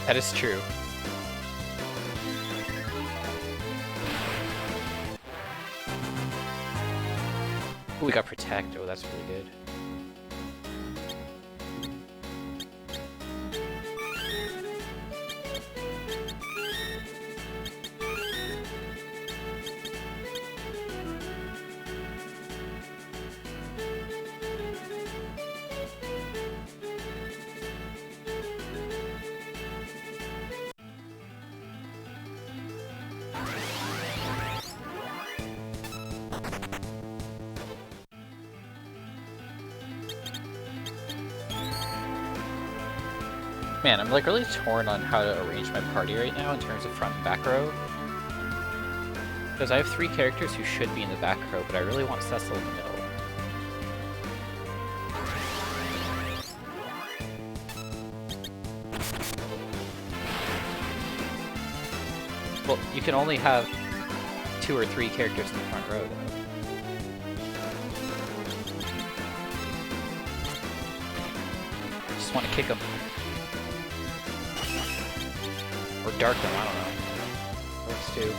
That is true. Ooh, we got Protect. Oh, that's really good. Man, I'm like really torn on how to arrange my party right now in terms of front and back row. Because I have 3 characters who should be in the back row, but I really want Cecil in the middle. Well, you can only have 2 or 3 characters in the front row, though. I just want to kick them. Or dark them, I don't know. Works too.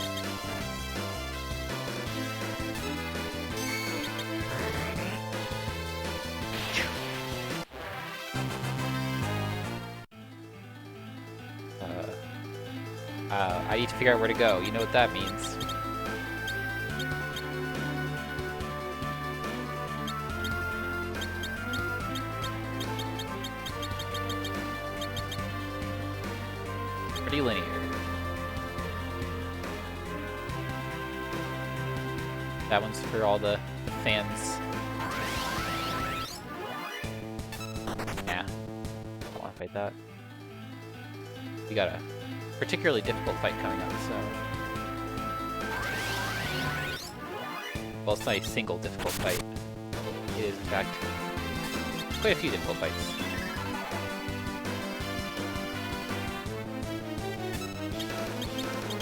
I need to figure out where to go. You know what that means. Pretty linear. That one's for all the fans. Yeah. Don't want to fight that. You got a particularly difficult fight coming up, so... Well, it's not a single difficult fight. It is, in fact, quite a few difficult fights.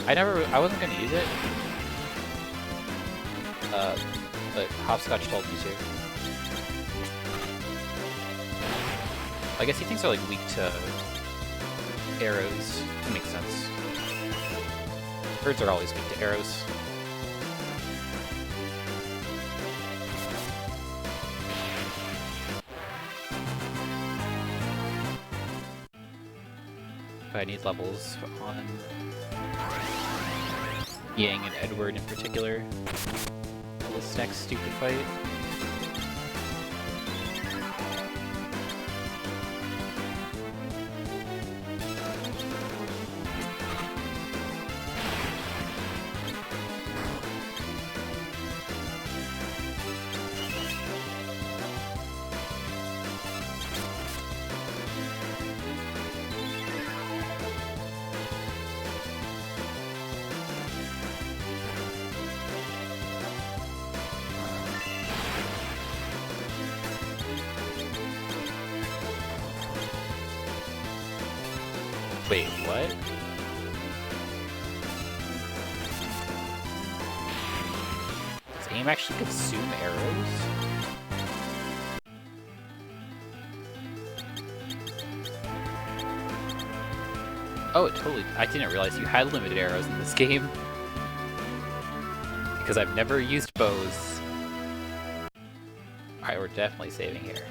I wasn't gonna use it, but Hopscotch told me to. I guess he thinks they're like weak to arrows. That makes sense. Birds are always weak to arrows. I need levels on Yang and Edward in particular. This next stupid fight. Wait, what? Does aim actually consume arrows? Oh, it totally... I didn't realize you had limited arrows in this game. Because I've never used bows. Alright, we're definitely saving here.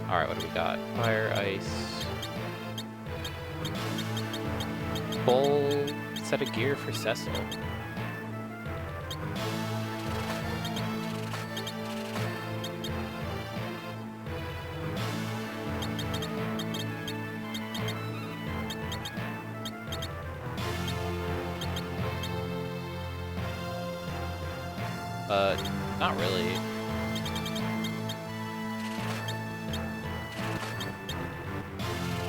Alright, what do we got? Fire, ice... Full set of gear for Cecil. Not really.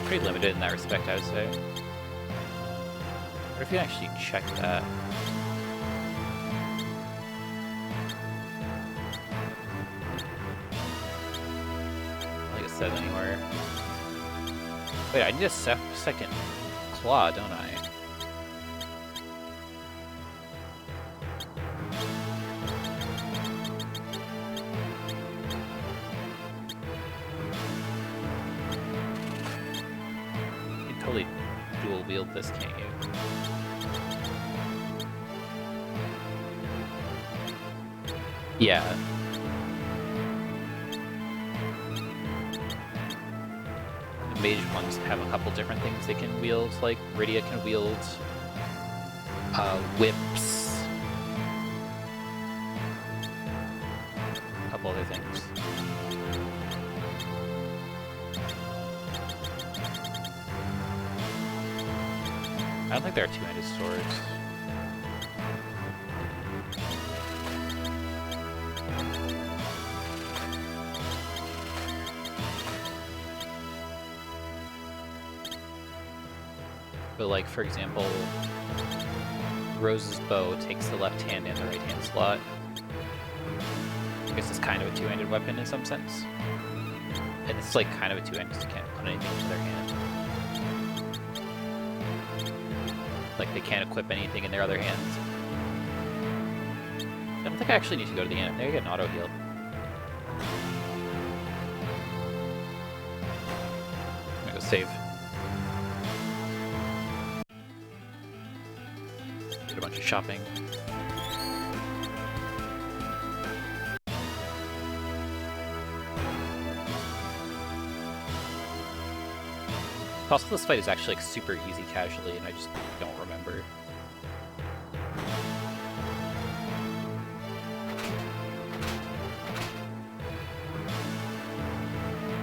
Pretty limited in that respect, I would say. What if you actually check that? I think it says anywhere. Wait, I need a second claw, don't I? You can totally dual wield this, can't you? Yeah. The mage ones have a couple different things they can wield, like Rydia can wield whips. A couple other things. I don't think there are two-handed swords. But like, for example, Rose's bow takes the left hand and the right hand slot. I guess it's kind of a two-handed weapon in some sense. And it's like kind of a two-handed because you can't put anything in their hand. Like they can't equip anything in their other hands. I don't think I actually need to go to the end. There you get an auto heal. I'm gonna go save. Did a bunch of shopping. Also, this fight is actually like super easy casually, and I just don't remember.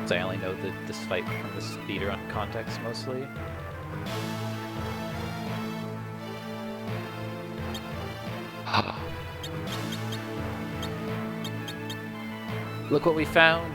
So I only know this fight from the speedrun context mostly. Look what we found!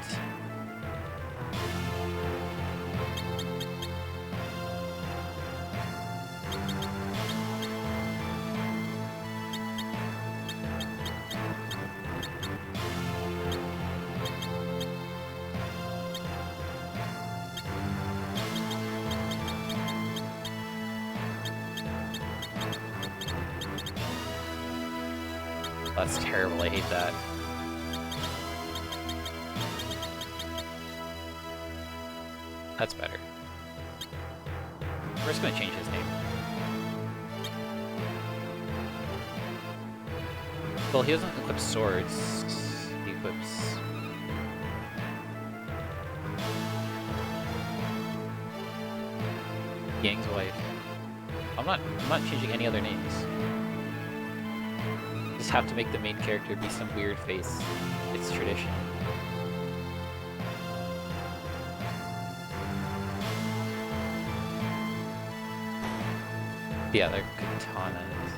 That's terrible, I hate that. That's better. We're just gonna change his name. Well, he doesn't equip swords. He equips... Yang's wife. I'm not changing any other names. Just have to make the main character be some weird face. It's tradition. Yeah, they're katanas.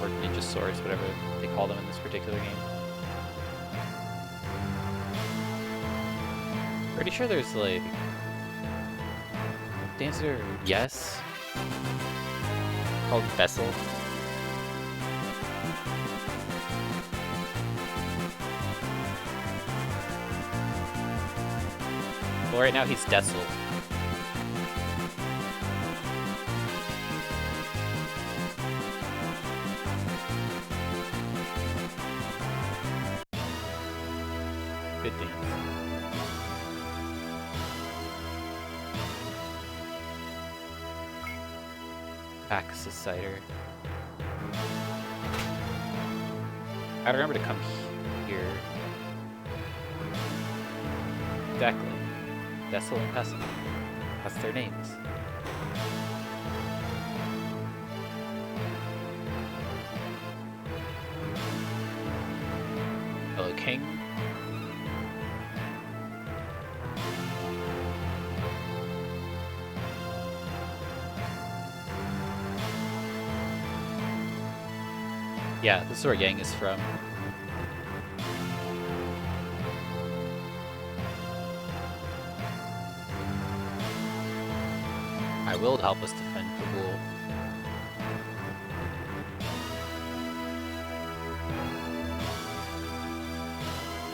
Or ninja swords, whatever they call them in this particular game. Pretty sure there's like... Dancer, yes? Called Vessel. Well, right now he's Dessel. Good things. Axis Cider. I remember to come here. Exactly. Dessel and Pessim. That's their names. Hello, King. Yeah, this is where Yang is from. I will help us defend Kabul.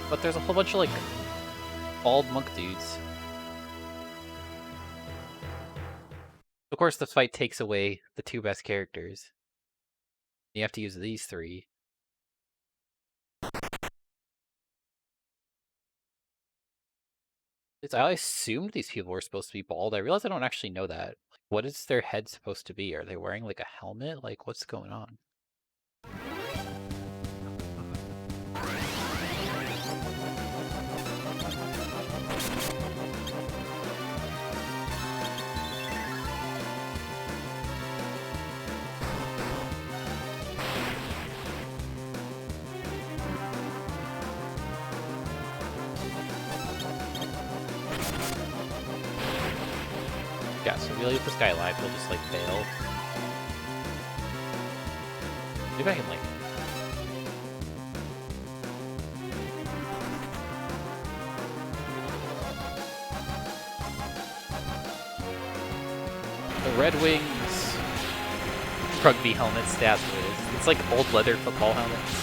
But there's a whole bunch of like bald monk dudes. Of course, the fight takes away the two best characters. You have to use these three. I assumed these people were supposed to be bald. I realized I don't actually know that. Like, what is their head supposed to be? Are they wearing like a helmet? Like, what's going on? Yeah, so we leave this guy alive, he'll just like fail. Maybe I can like... The Red Wings rugby helmets, that's what it is. It's like old leather football helmets.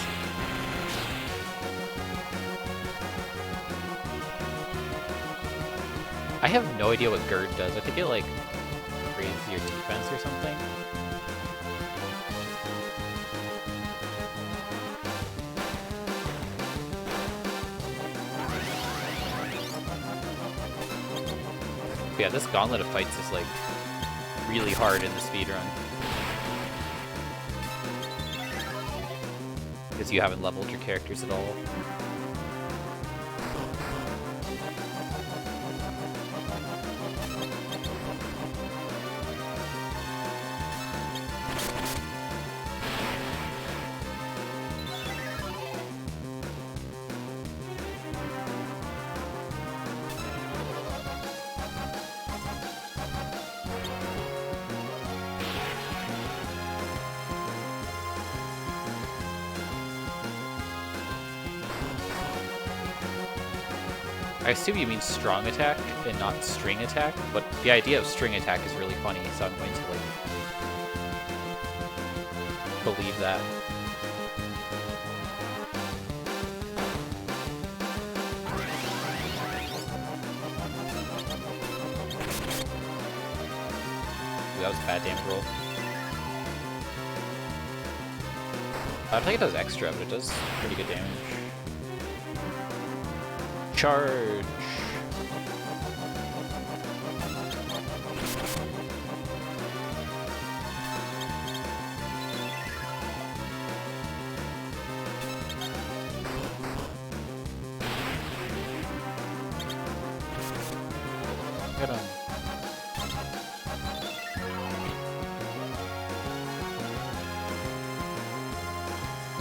I have no idea what Gird does. I think it like raises your defense or something. But yeah, this gauntlet of fights is like really hard in the speedrun. Because you haven't leveled your characters at all. I assume you mean strong attack and not string attack, but the idea of string attack is really funny, so I'm going to like believe that. Ooh, that was a bad damage roll. I don't think it does extra, but it does pretty good damage. Charge! Get him.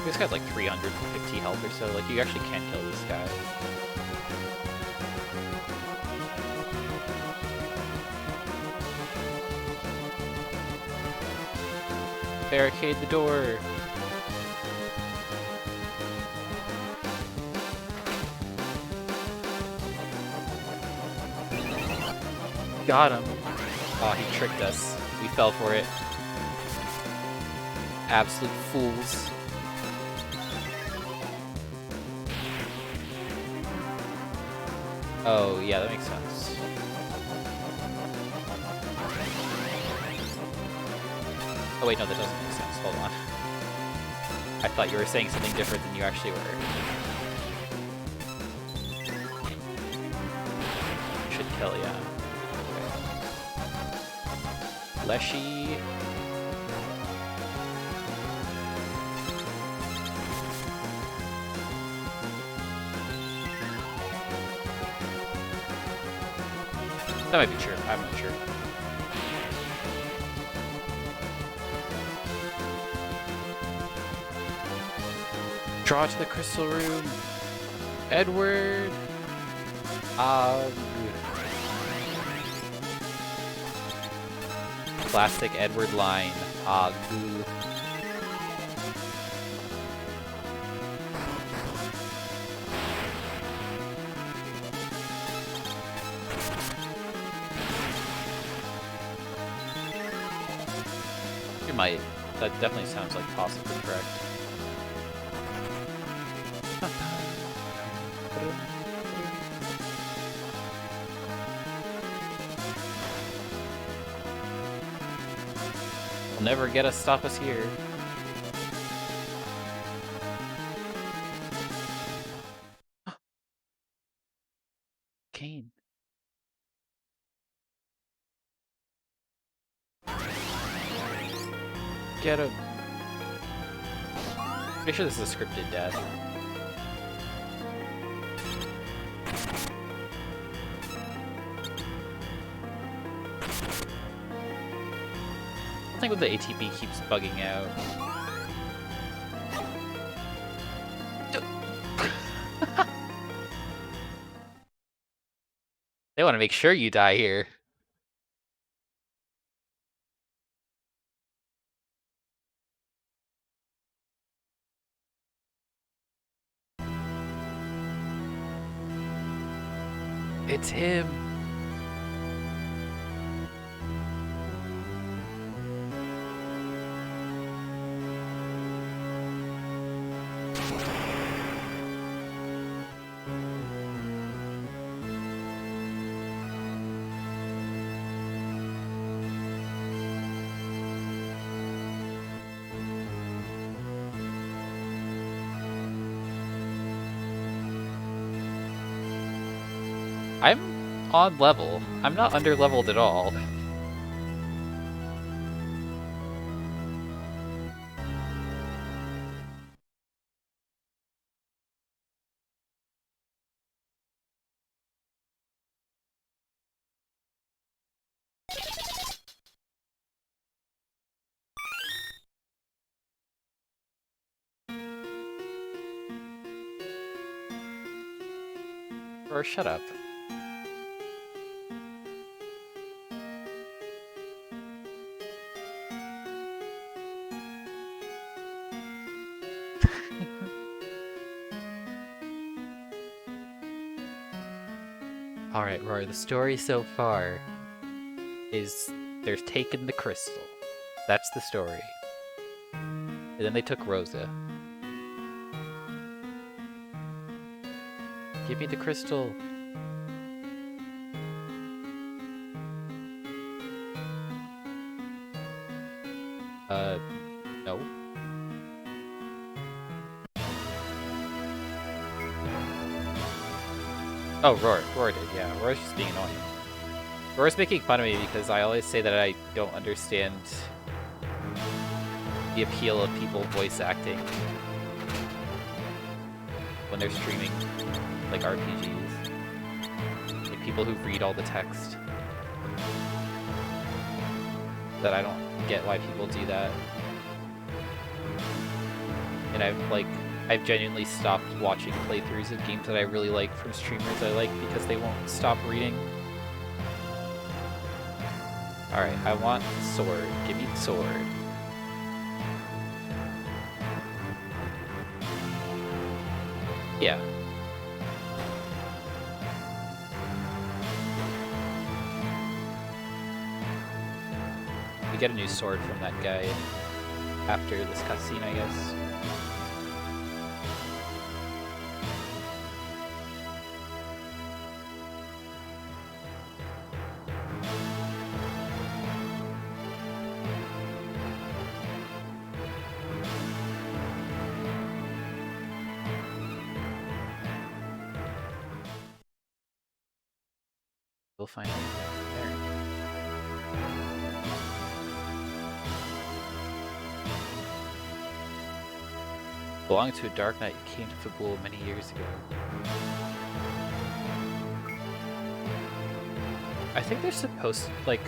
This guy's like 350 health or so, like you actually can't kill this guy. Barricade the door! Got him! Oh, he tricked us. We fell for it. Absolute fools. Oh, yeah, that makes sense. Oh wait, no, that doesn't make sense. Hold on. I thought you were saying something different than you actually were. Should kill, yeah. Okay. Leshy. That might be true. I'm not sure. Draw to the crystal room. Edward. Classic Edward line. Goo. You might. That definitely sounds like possibly correct. Will never get us, stop us here. Kane. Get him. Pretty sure this is a scripted death. I think with the ATB keeps bugging out. They want to make sure you die here. It's him. I'm on level. I'm not under leveled at all. Or shut up. Alright, Rory, the story so far is they're taking the crystal. That's the story. And then they took Rosa. Give me the crystal. No. Oh, Roar did, yeah. Roar's just being annoying. Roar's making fun of me because I always say that I don't understand the appeal of people voice acting when they're streaming, like, RPGs. Like, people who read all the text. That I don't get why people do that. And I've genuinely stopped watching playthroughs of games that I really like from streamers I like because they won't stop reading. Alright, I want the sword. Give me the sword. Yeah. We get a new sword from that guy after this cutscene, I guess. We'll find it there. Belonging to a Dark Knight came to Fabul many years ago. I think they're supposed to, like...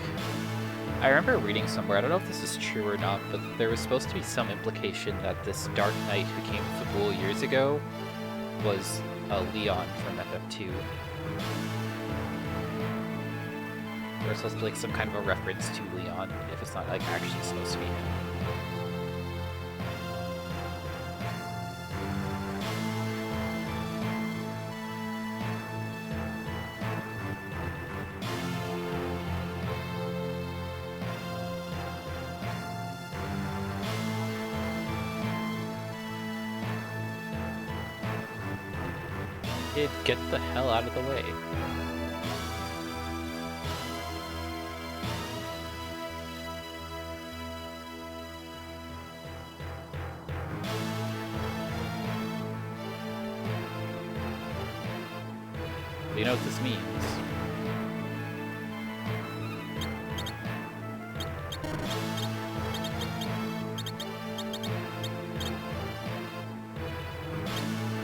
I remember reading somewhere, I don't know if this is true or not, but there was supposed to be some implication that this Dark Knight who came to Fabul years ago was Leon from FF2. Or supposed to be like some kind of a reference to Leon, if it's not like actually supposed to be him. Kid, get the hell out of the way. You know what this means.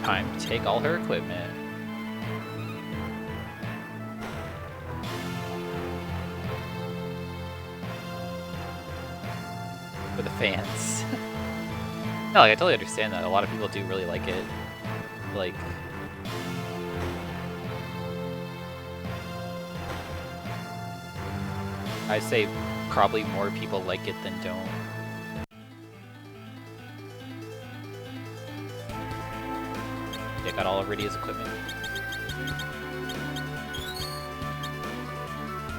Time to take all her equipment. For the fans. No, like, I totally understand that. A lot of people do really like it. Like... I'd say probably more people like it than don't. Yeah, got all of Rydia's equipment.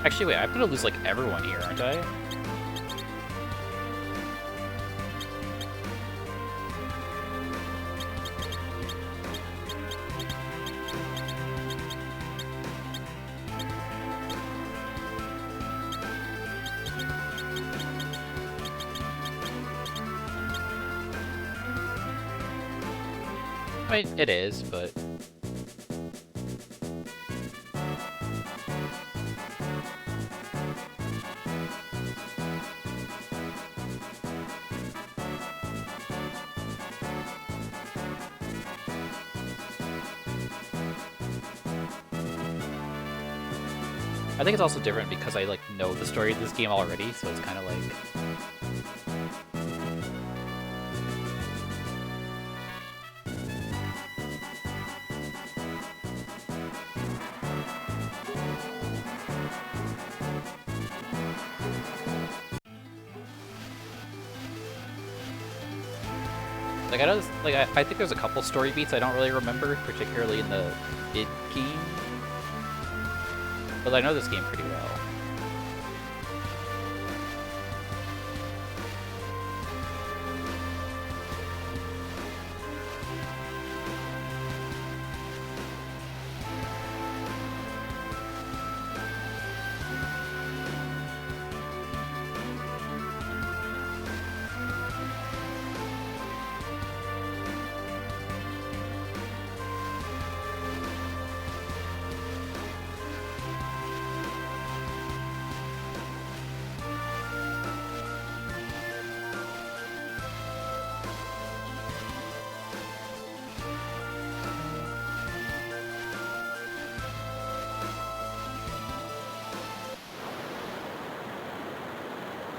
Actually, wait, I'm gonna lose like everyone here, aren't I? I mean, it is, but... I think it's also different because I, like, know the story of this game already, so it's kind of like... Like, I know, like, I think there's a couple story beats I don't really remember, particularly in the id game. But I know this game pretty well.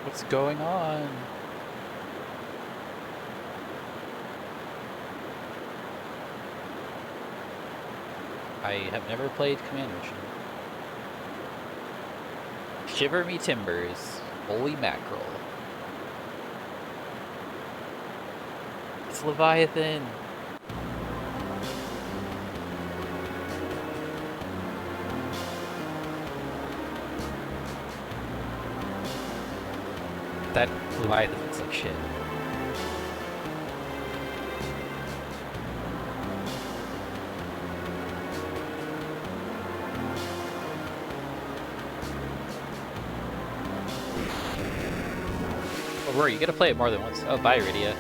What's going on? I have never played Command Mission. Shiver me timbers. Holy mackerel. It's Leviathan! That Leviathan looks like shit. Oh, Rory, you gotta play it more than once. Oh, bye, Rydia.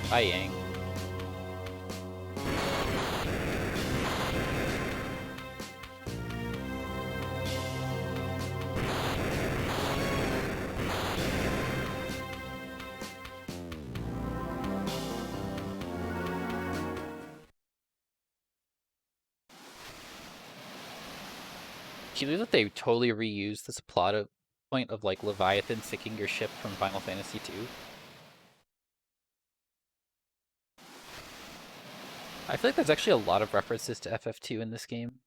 Bye, Yang. Can you believe that they totally reused this point of like Leviathan sinking your ship from Final Fantasy II? I feel like there's actually a lot of references to FF2 in this game.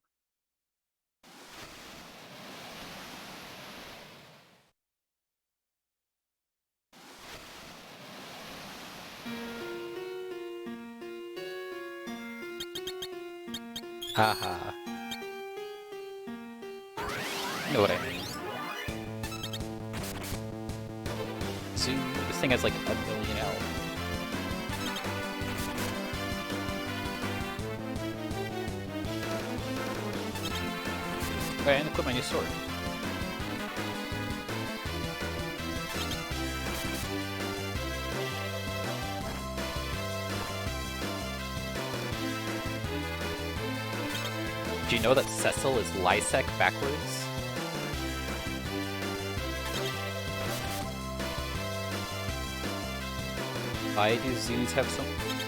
Haha. You know what I mean. Zoom. This thing has like 1,000,000 L. Okay, and equip my new sword. Do you know that Cecil is Lysec backwards? Why do zoos have some...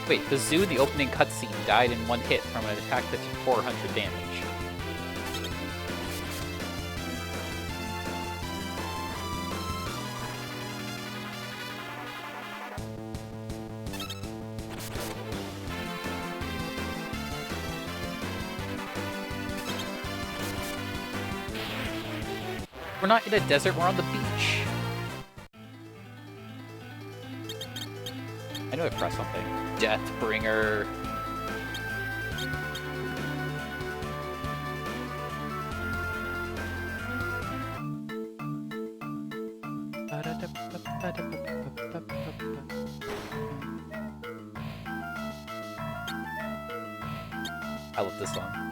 Wait, the zoo in the opening cutscene died in one hit from an attack that did 400 damage. We're not in a desert, we're on the beach. I know I pressed something. Deathbringer. I love this song.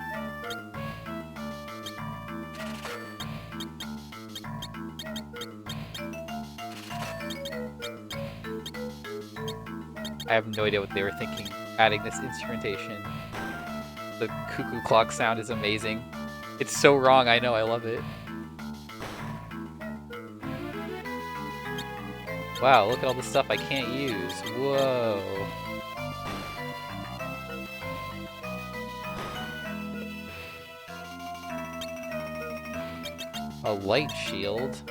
I have no idea what they were thinking, adding this instrumentation. The cuckoo clock sound is amazing. It's so wrong, I know, I love it. Wow, look at all the stuff I can't use. Whoa. A light shield?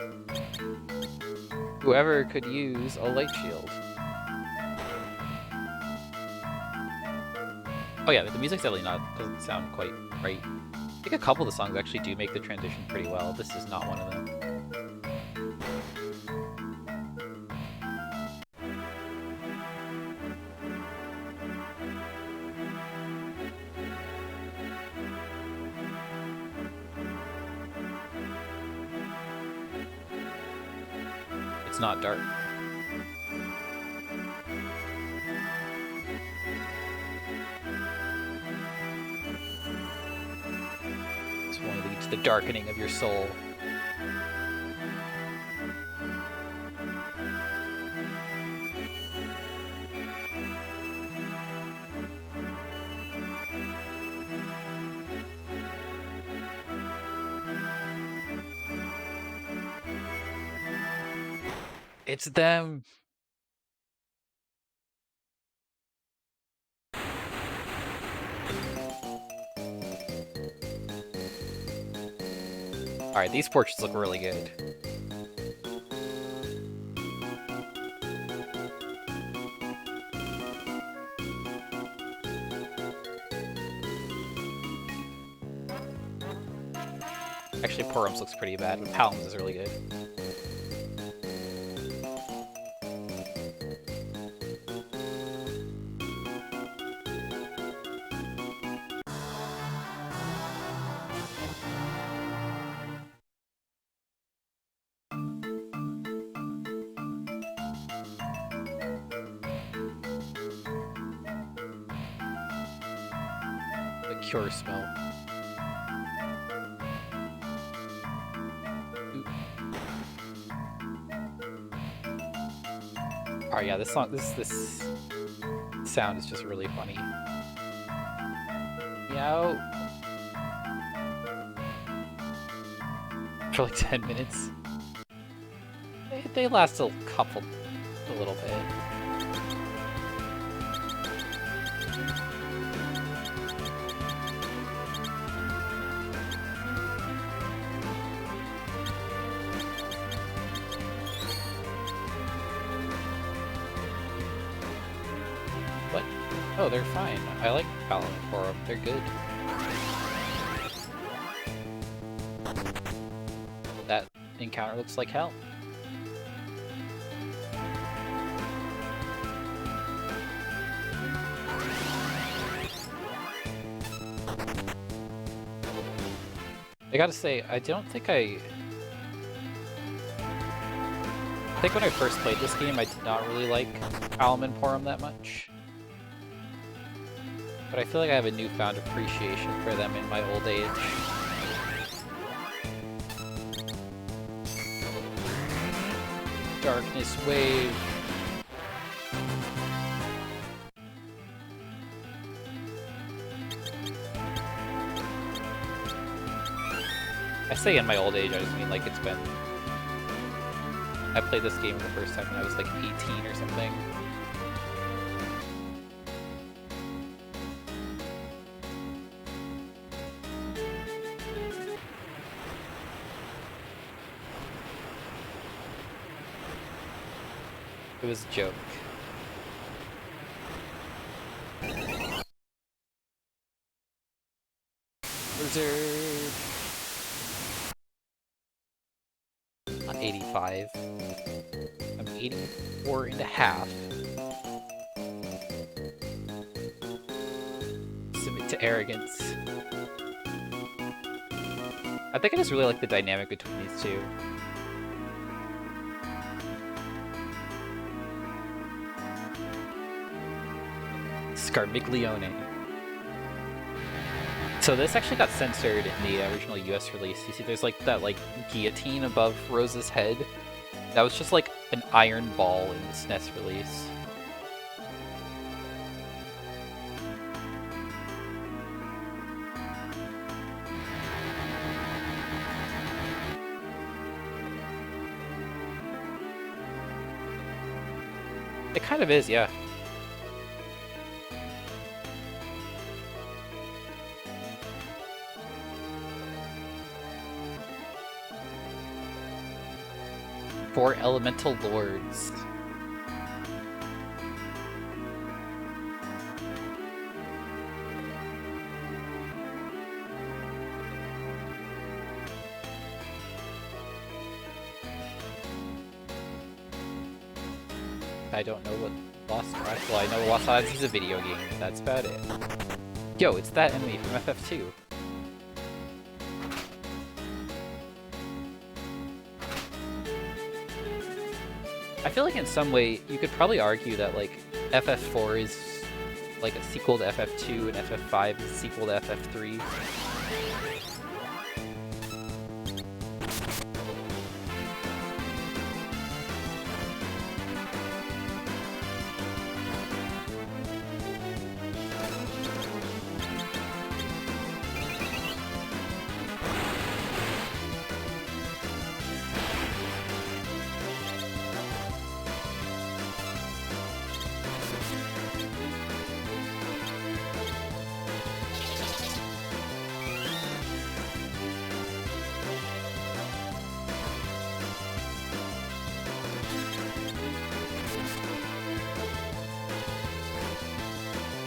Whoever could use a light shield. Oh yeah, the music's definitely doesn't sound quite right. I think a couple of the songs actually do make the transition pretty well. This is not one of them. It's not dark. This will only lead to the darkening of your soul. It's them! Alright, these portraits look really good. Actually, Porum's looks pretty bad, but Palom's is really good. The cure spell. Oh yeah, this song, this sound is just really funny. Meow. For like 10 minutes. They last a little bit. What? Oh, they're fine. I like Palom and Porum. They're good. That encounter looks like hell. I gotta say, I think when I first played this game, I did not really like Palom and Porum that much. But I feel like I have a newfound appreciation for them in my old age. Darkness wave. I say in my old age, I just mean like it's been... I played this game the first time when I was like 18 or something. It was a joke. Reserve. 85. I'm 84 and a half. Submit to arrogance. I think I just really like the dynamic between these two. Scarmiglione. So this actually got censored in the original US release. You see there's like that like guillotine above Rose's head. That was just like an iron ball in the SNES release. It kind of is, yeah. Four elemental lords. I don't know what Lost Odyssey. Well, I know Lost Odyssey is a video game, but that's about it. Yo, it's that enemy from FF2. I feel like in some way you could probably argue that like FF4 is like a sequel to FF2 and FF5 is a sequel to FF3.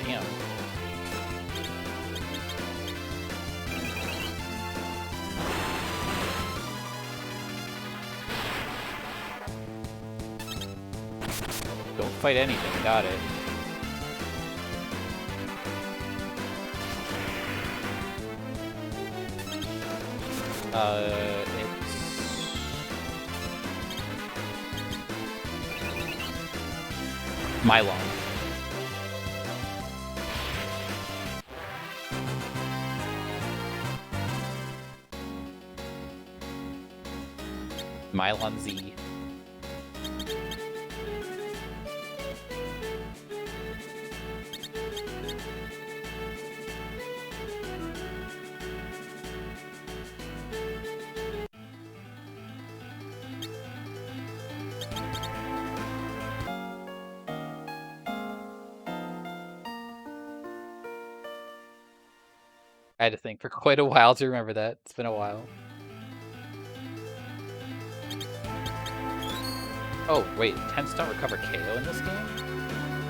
Damn. Don't fight anything, got it. It's... Mylon. Mylon Z. I had to think for quite a while to remember that. It's been a while. Oh, wait, tents don't recover KO in this game?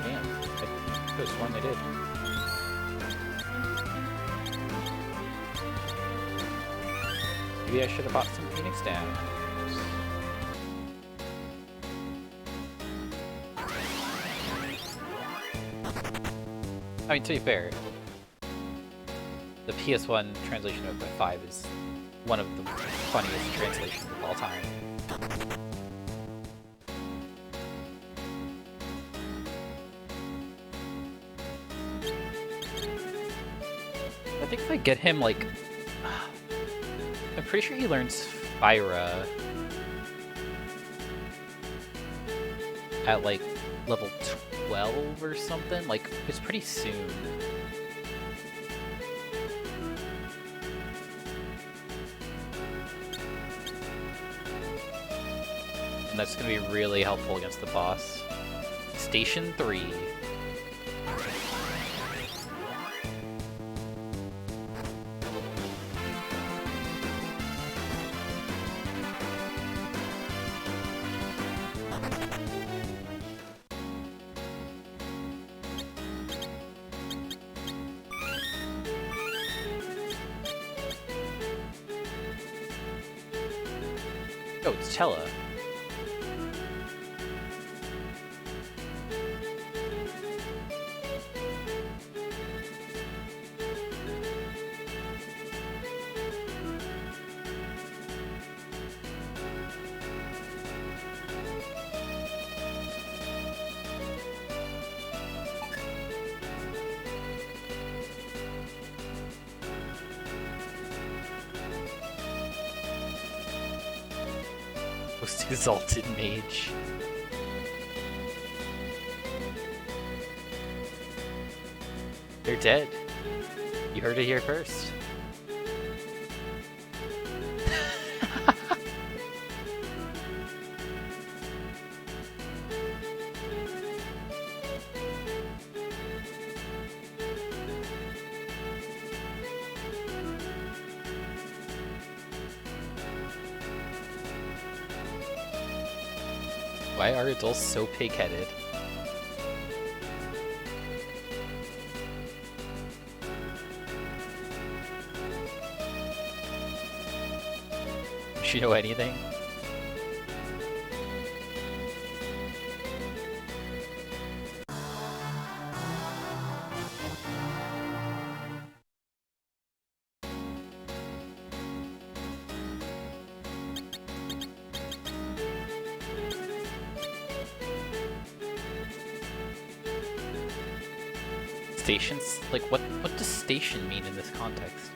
Damn, I could have sworn they did. Maybe I should have bought some Phoenix Down. I mean, to be fair, the PS1 translation of F5 is one of the funniest translations of all time. I think if I get him, like... I'm pretty sure he learns Fyra at, like, level 12 or something. Like, it's pretty soon. And that's going to be really helpful against the boss. Station 3. Oh, it's Tella. Most exalted mage. They're dead. You heard it here first. Why are adults so pig-headed? Does she know anything? Stations? Like, what does station mean in this context?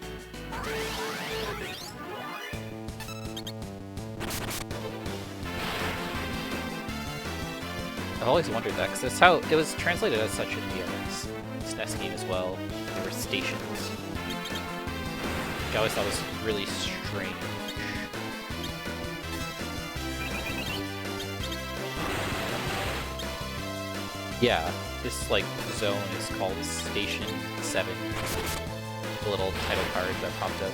I've always wondered that, because that's how it was translated as such in the SNES game as well. There were stations. Which I always thought was really strange. Yeah, this like zone is called Station 7. The little title card that popped up.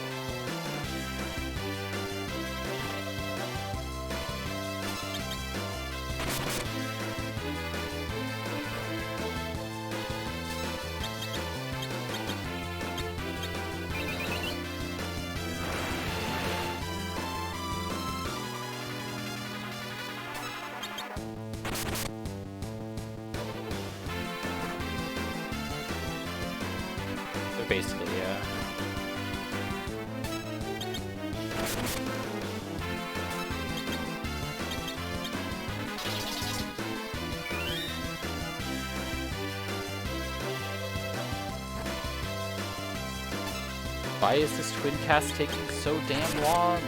Basically, yeah. Why is this twin cast taking so damn long?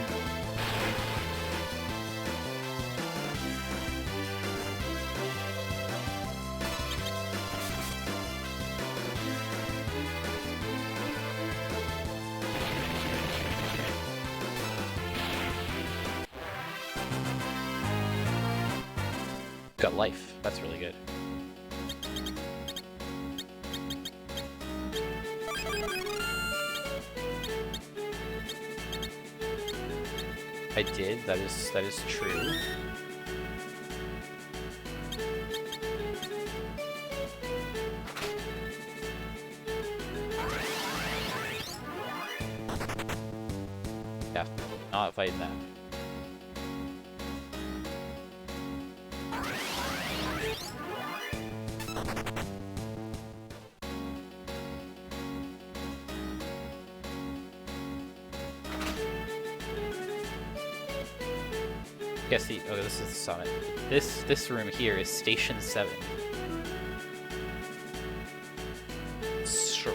Got life. That's really good. I did. That is true. Yeah, not fighting that. Yeah, see, oh, this is the summit. This room here is Station 7. Sure.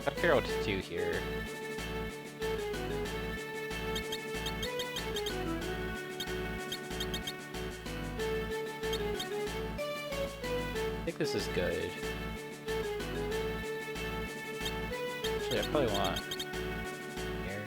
Gotta figure out what to do here. I think this is good. Actually, I probably want here.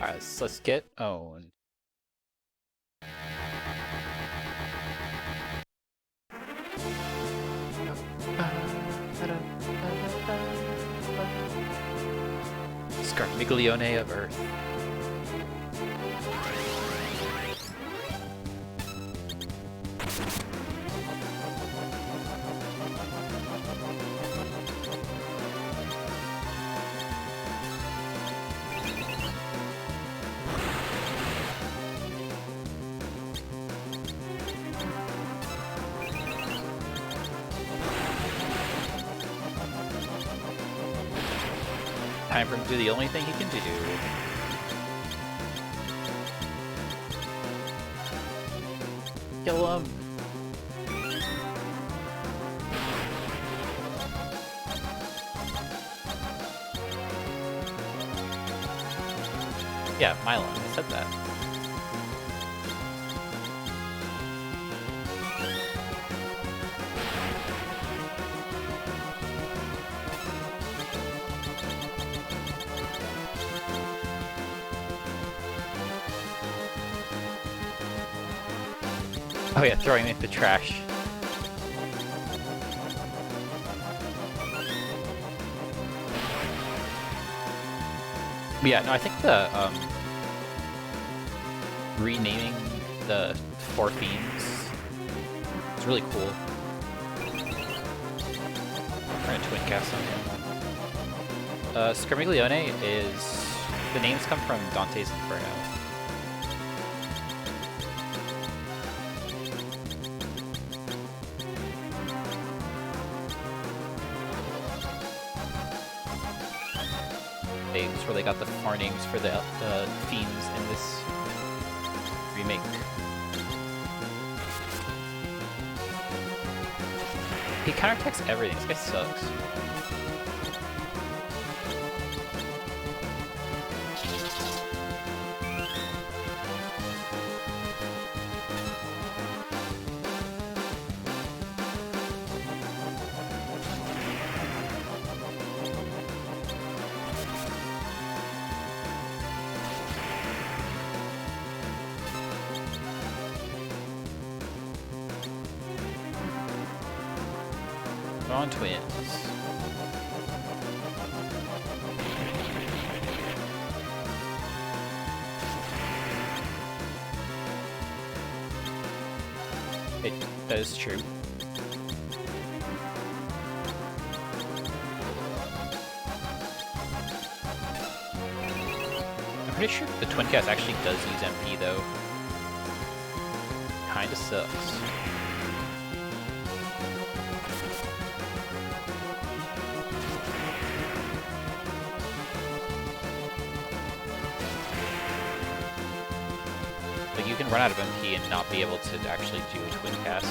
Alright, let's get owned. Scarmiglione of Earth. Time for him to do the only thing he can do. Kill him! Yeah, Mylon, I said that. Oh yeah, throwing it in the trash. But yeah, no, I think the renaming the 4 fiends is really cool. Trying to twin cast on him. Scarmiglione is... the names come from Dante's Inferno. Names where they got the 4 names for the fiends in this remake. He counterattacks everything. This guy sucks. On twins. That is true. I'm pretty sure the twin cast actually does use MP though. Kinda sucks. You can run out of MP and not be able to actually do a twin cast.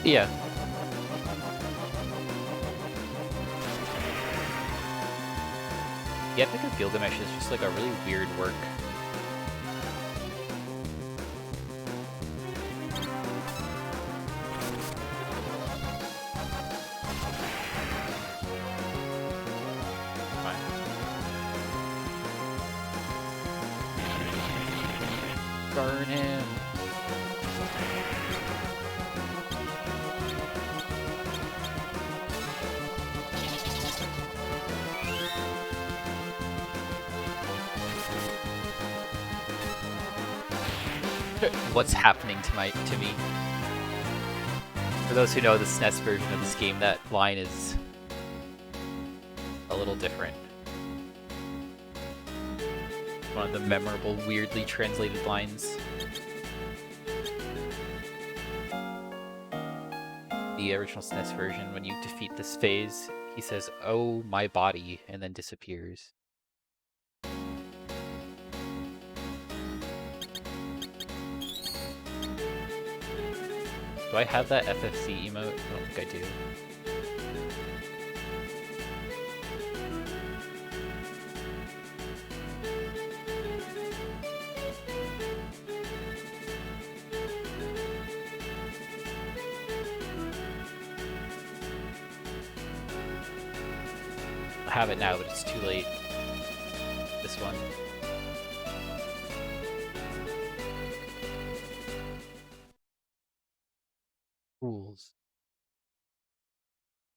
Yeah. The Epic of Gilgamesh is just like a really weird work. Fine. Burn him. What's happening to me? For those who know the SNES version of this game, that line is a little different. One of the memorable, weirdly translated lines. The original SNES version, when you defeat this phase, he says, "Oh, my body," and then disappears. Do I have that FFC emote? I don't think I do. I have it now, but it's too late. This one. Fools.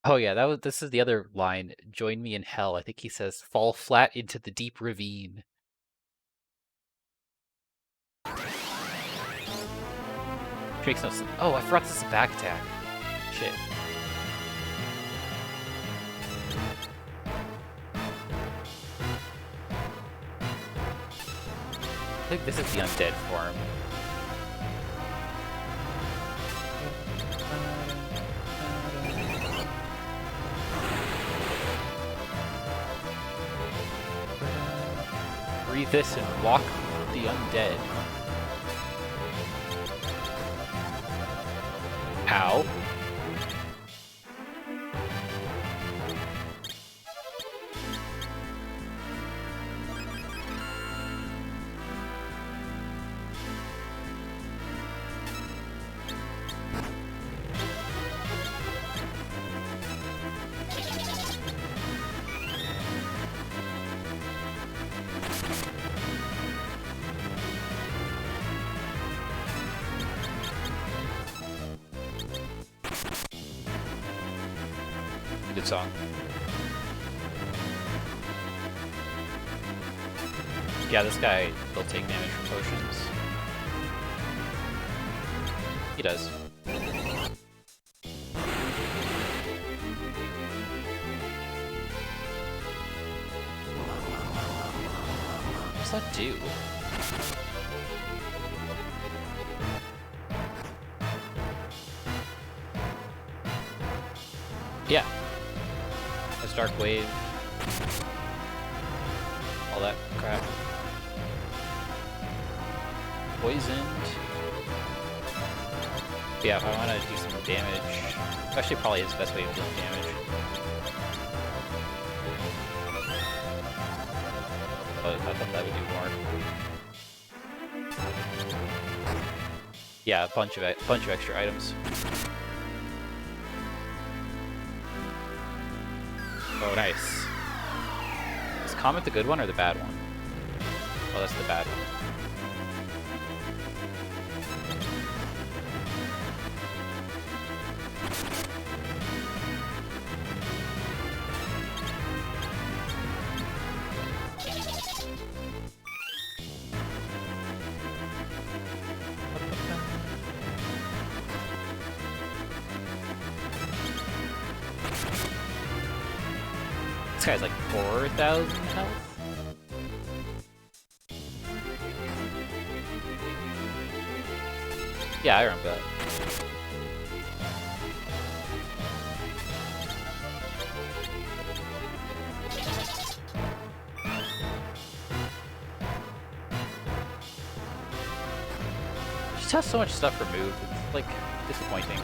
Oh yeah, this is the other line. Join me in hell. I think he says, "Fall flat into the deep ravine." Which makes no sense. Oh, I forgot this is a back attack. Shit. I think this is the undead form. Breathe this and walk the undead. Ow. Good song. Yeah, this guy will take damage from potions. He does. What does that do? Yeah. That's Dark Wave. All that crap. Poisoned. Yeah, if I want to do some damage, actually probably is the best way of dealing damage. But I thought that would do more. Yeah, a bunch of extra items. Oh, nice. Is Comet the good one or the bad one? Oh, that's the bad one. This guy's like 4,000 health? Yeah, I remember that. Just has so much stuff removed, it's like disappointing.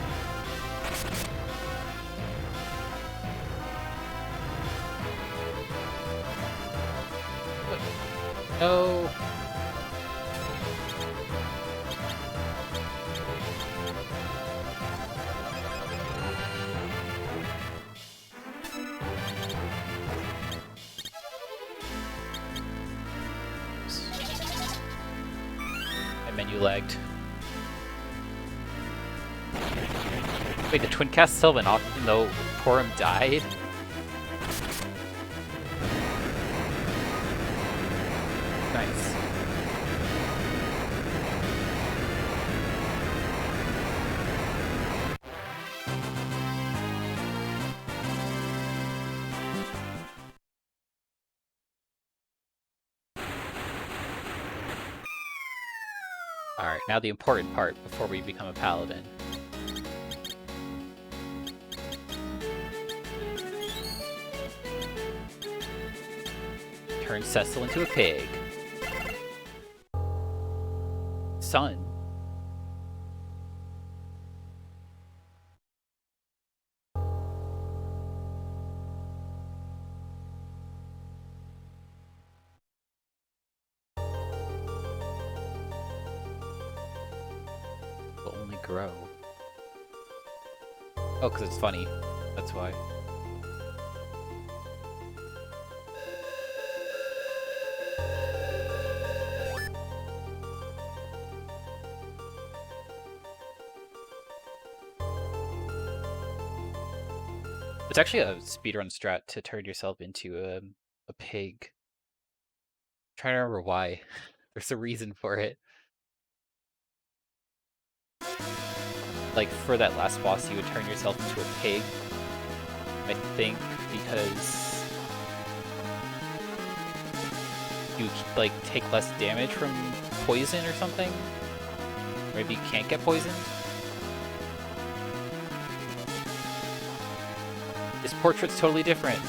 No. My menu lagged. Wait, the twin cast still went off even though Porum died? Nice. Alright, now the important part before we become a paladin. Turn Cecil into a pig. Son. Will only grow. Oh, because it's funny. That's why. It's actually a speedrun strat to turn yourself into a pig. I'm trying to remember why. There's a reason for it. Like, for that last boss, you would turn yourself into a pig. I think because you, like, take less damage from poison or something? Or maybe you can't get poisoned? This portrait's totally different.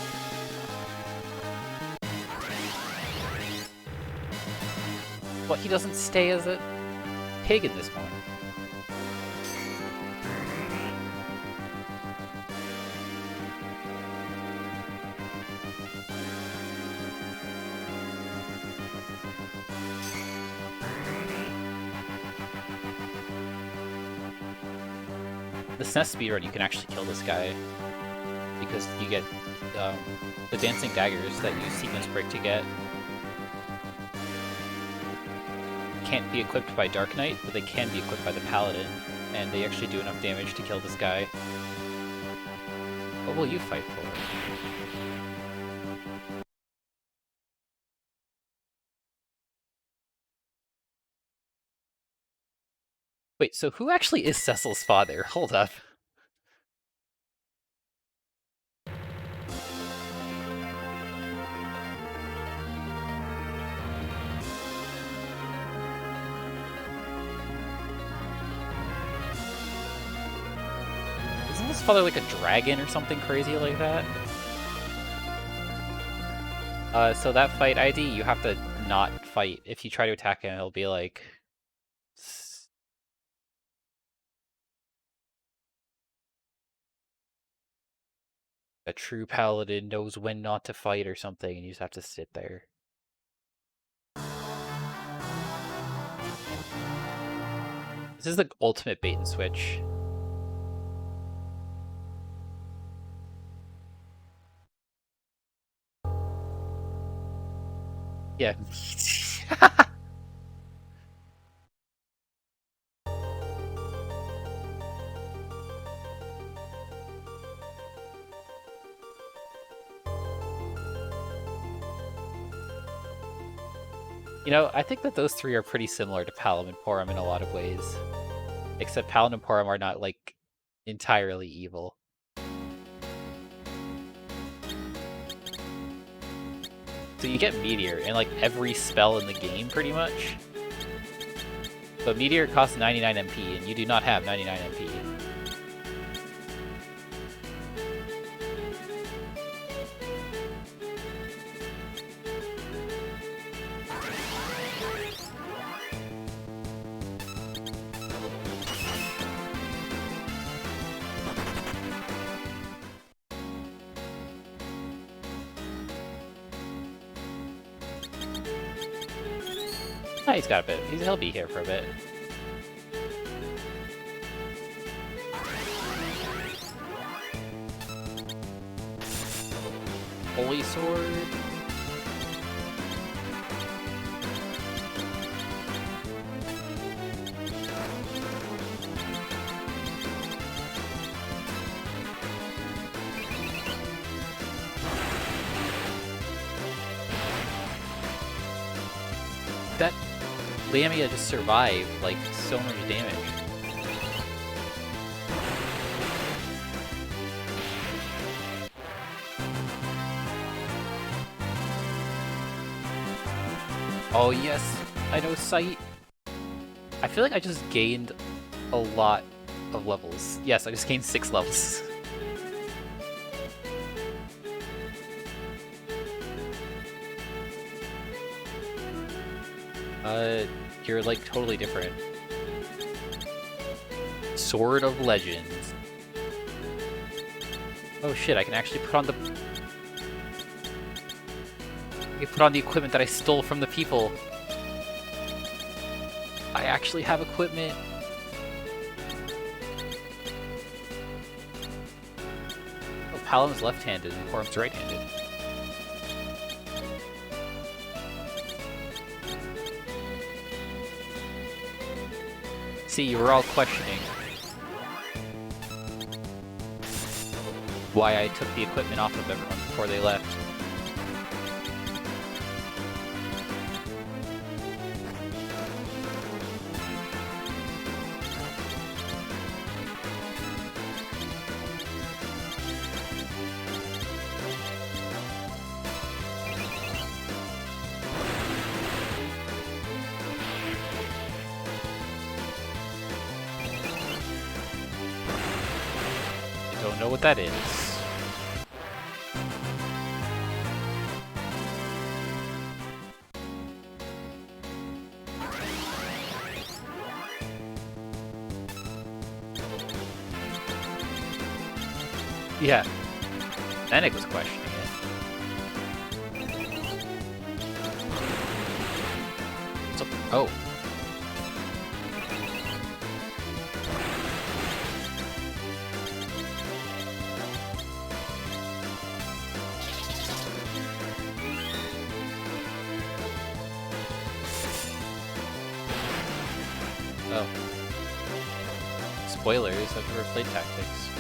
What, he doesn't stay as a pig in this one? The SNES speedrun, you can actually kill this guy because you get the dancing daggers that you sequence break to get. Can't be equipped by Dark Knight, but they can be equipped by the Paladin, and they actually do enough damage to kill this guy. What will you fight for? Wait, so who actually is Cecil's father? Hold up. Isn't his father like a dragon or something crazy like that? So that fight ID, you have to not fight. If you try to attack him, he'll be like... A true paladin knows when not to fight or something, and you just have to sit there. This is the ultimate bait and switch. Yeah. You know, I think that those three are pretty similar to Palom and Porom in a lot of ways. Except Palom and Porom are not, like, entirely evil. So you get Meteor in, like, every spell in the game, pretty much. But Meteor costs 99 MP, and you do not have 99 MP. Ah, he's got a bit. He'll be here for a bit. Holy Sword. That Lamia just survived, like, so much damage. Oh yes, I know Sight. I feel like I just gained a lot of levels. Yes, I just gained 6 levels. You're like totally different. Sword of Legends. Oh shit, I can actually put on the... I can put on the equipment that I stole from the people. I actually have equipment. Oh, Palom's left-handed and Porum's right-handed. See, you were all questioning why I took the equipment off of everyone before they left. Don't know what that is. Yeah, Fennec was questioning it. So, oh. Oh. Spoilers, I've never played Tactics.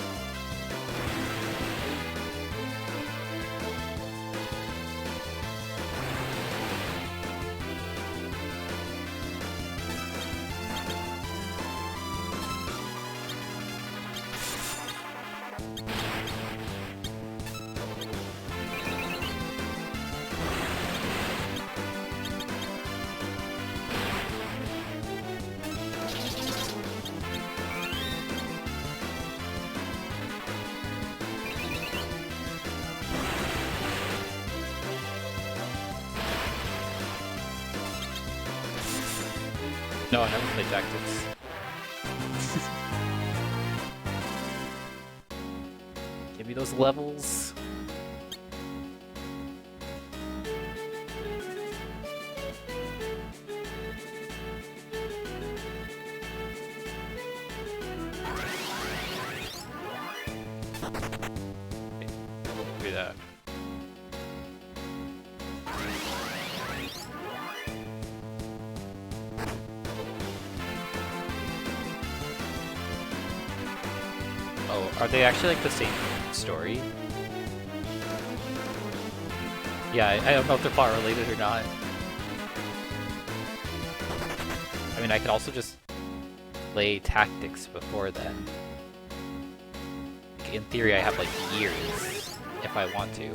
No, I never played Tactics. Give me those levels. Do that. Oh, are they actually like the same story? Yeah, I don't know if they're plot related or not. I mean, I could also just play Tactics before then. In theory, I have like years if I want to.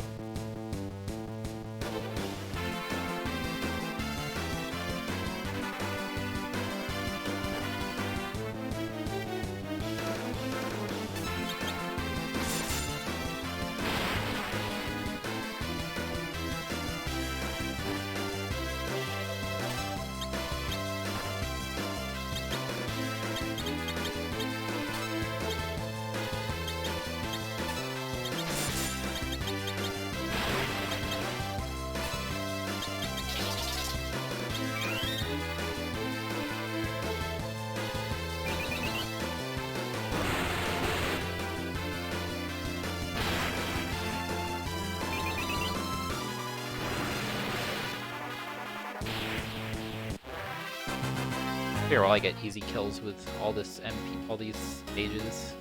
Here, while I get easy kills with all this MP, all these mages,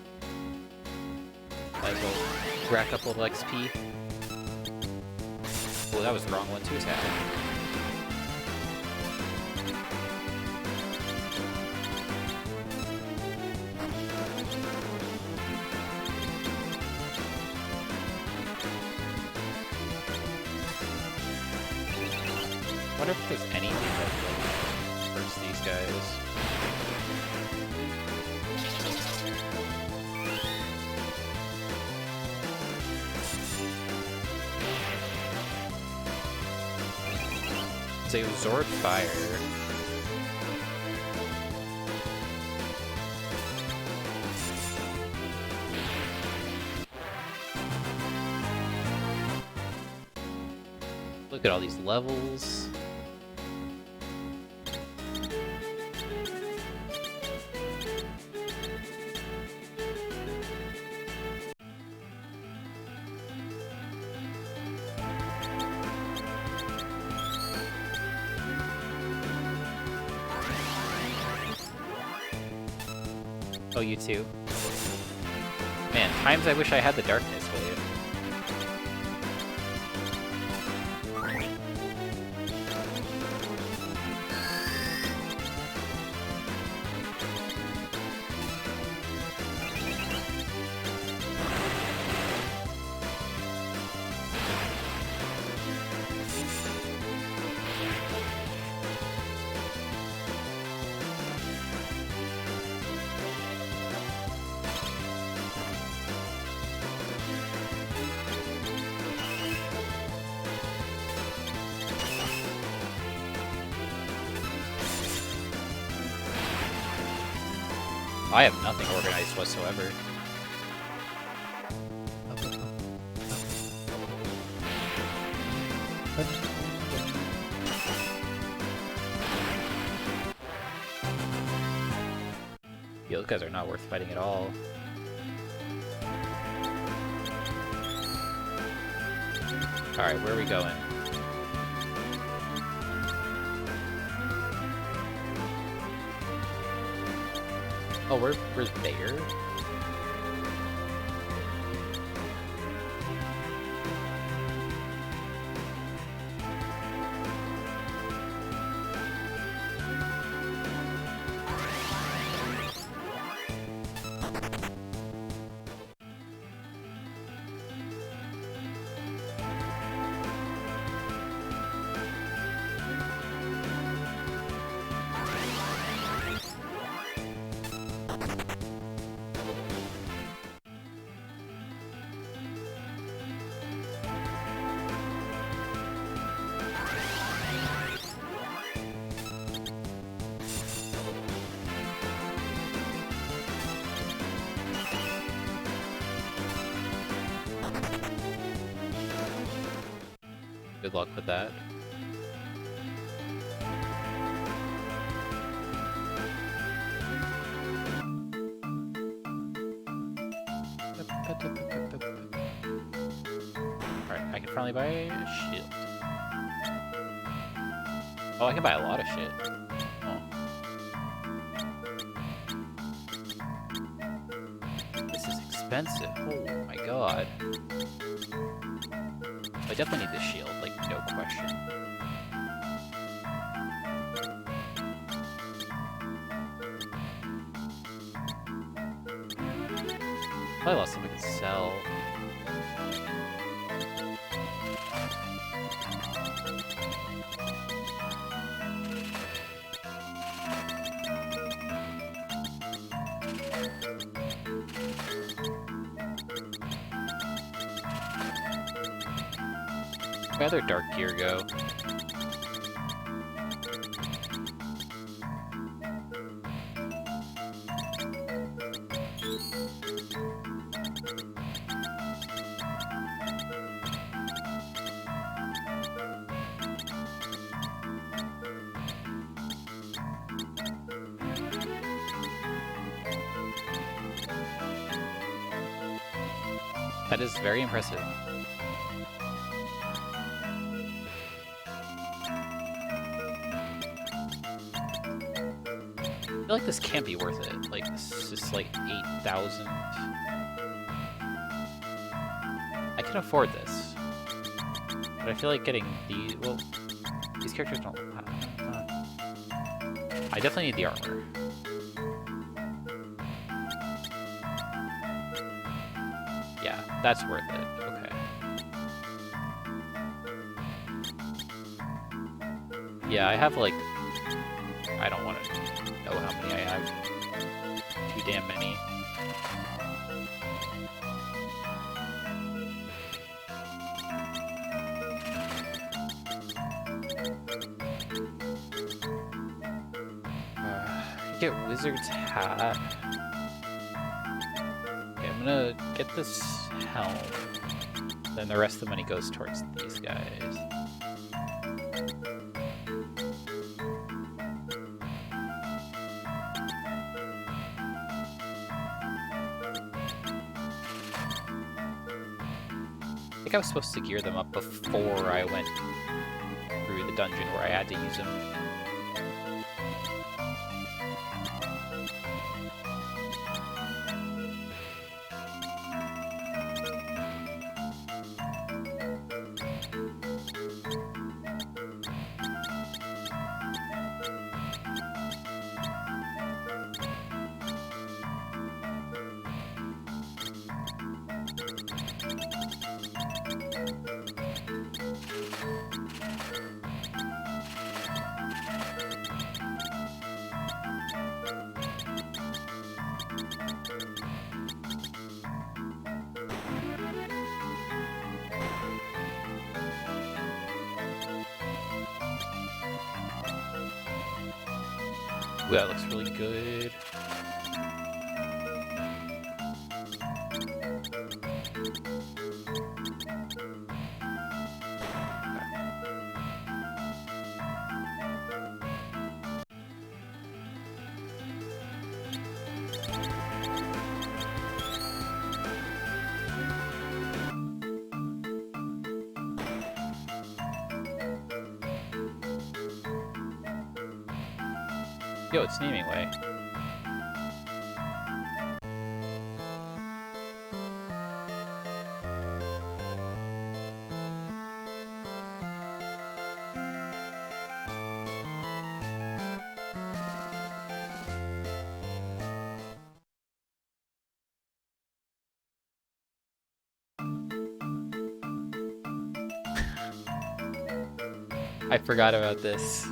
I will rack up a little XP. Oh, that was the wrong one to attack. I wonder if there's anything that like hurts these guys. They absorb fire. Look at all these levels. Oh, you too? Man, times I wish I had the darkness wave. I have nothing organized whatsoever. Yeah, those guys are not worth fighting at all. Alright, where are we going? Oh, we're there? Good luck with that. Alright, I can finally buy a shield. Oh, I can buy a lot of shit. Oh. This is expensive. Oh my god. I definitely need this shield, like, no question. Probably lost stuff I could sell. Where'd other dark gear go? That is very impressive. I feel like this can't be worth it. Like, this is just like 8,000. I can afford this. But I feel like getting the... Well, these characters don't... I definitely need the armor. Yeah, that's worth it. Okay. Yeah, I have like... I don't want to know how many I have. Too damn many. Get Wizard's Hat. Okay, I'm gonna get this helm. Then the rest of the money goes towards these guys. I think I was supposed to gear them up before I went through the dungeon where I had to use them. Ooh, that looks really good. Yo, it's naming way. I forgot about this.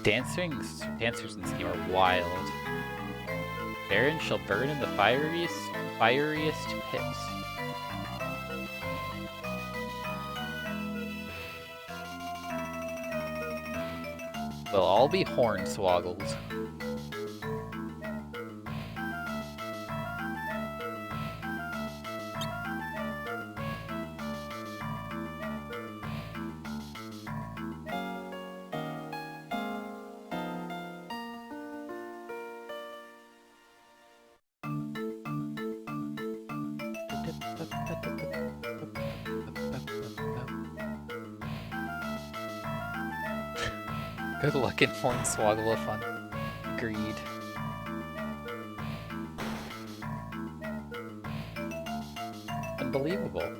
Dancers in this game are wild. Baron shall burn in the fieriest pits. They'll all be hornswoggles. Good luck in Hornswoggle fun. Agreed. Unbelievable.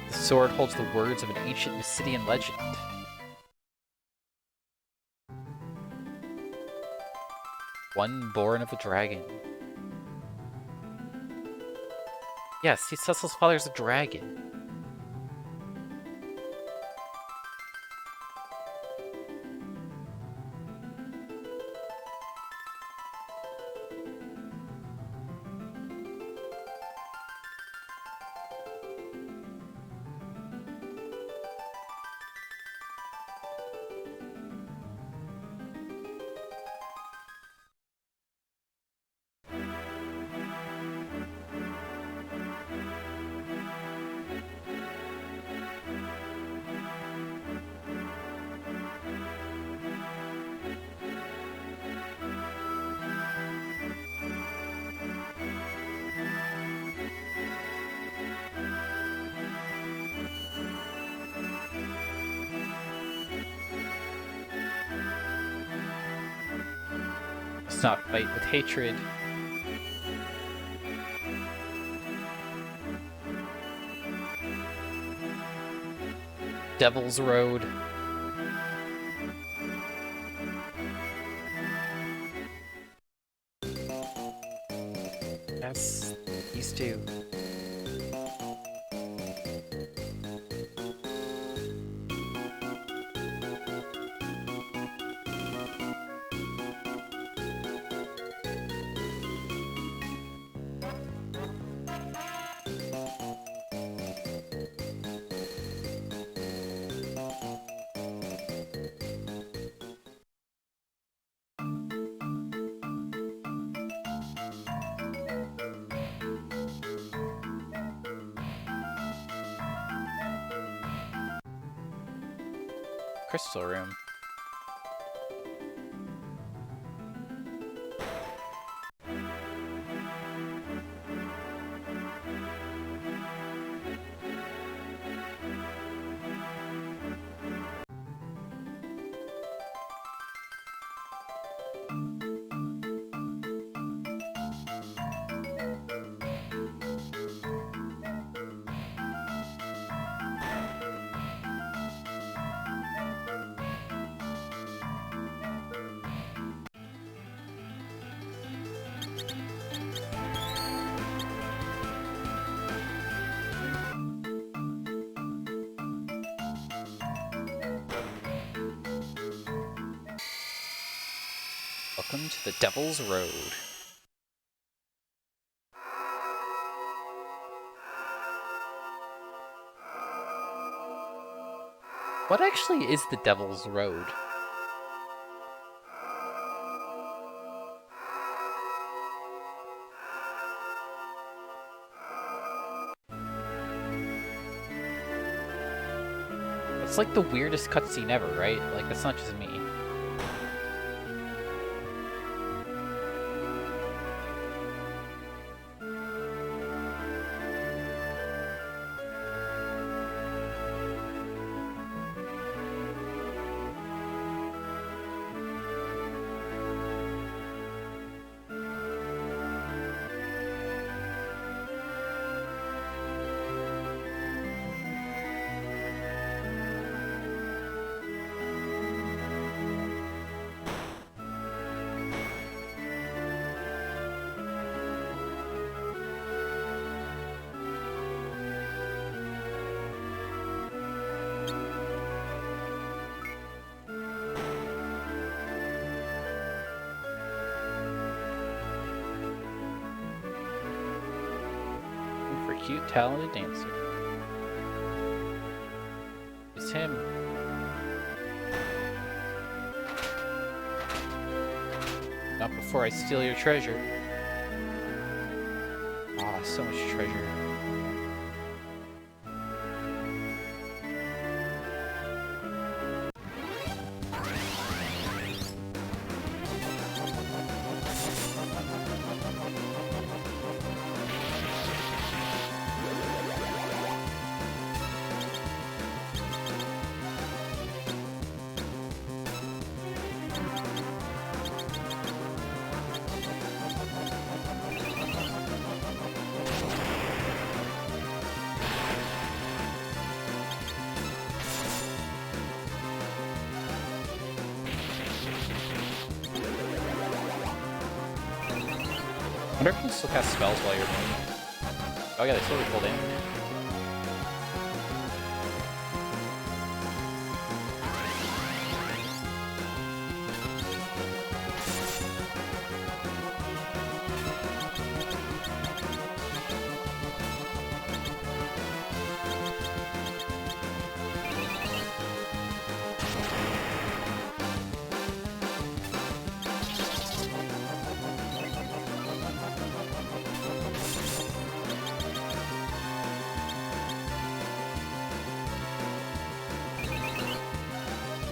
The sword holds the words of an ancient Mysidian legend. One born of a dragon. Yes, Cecil's father's a dragon. Must not fight with hatred. Devil's Road. Yes, these two. Crystal Room. Welcome to the Devil's Road. What actually is the Devil's Road? It's like the weirdest cutscene ever, right? Like, that's not just me. talented dancer. It's him. Not before I steal your treasure. Ah, so much treasure. I wonder if you can still cast spells while you're moving. Oh yeah, they totally pulled in.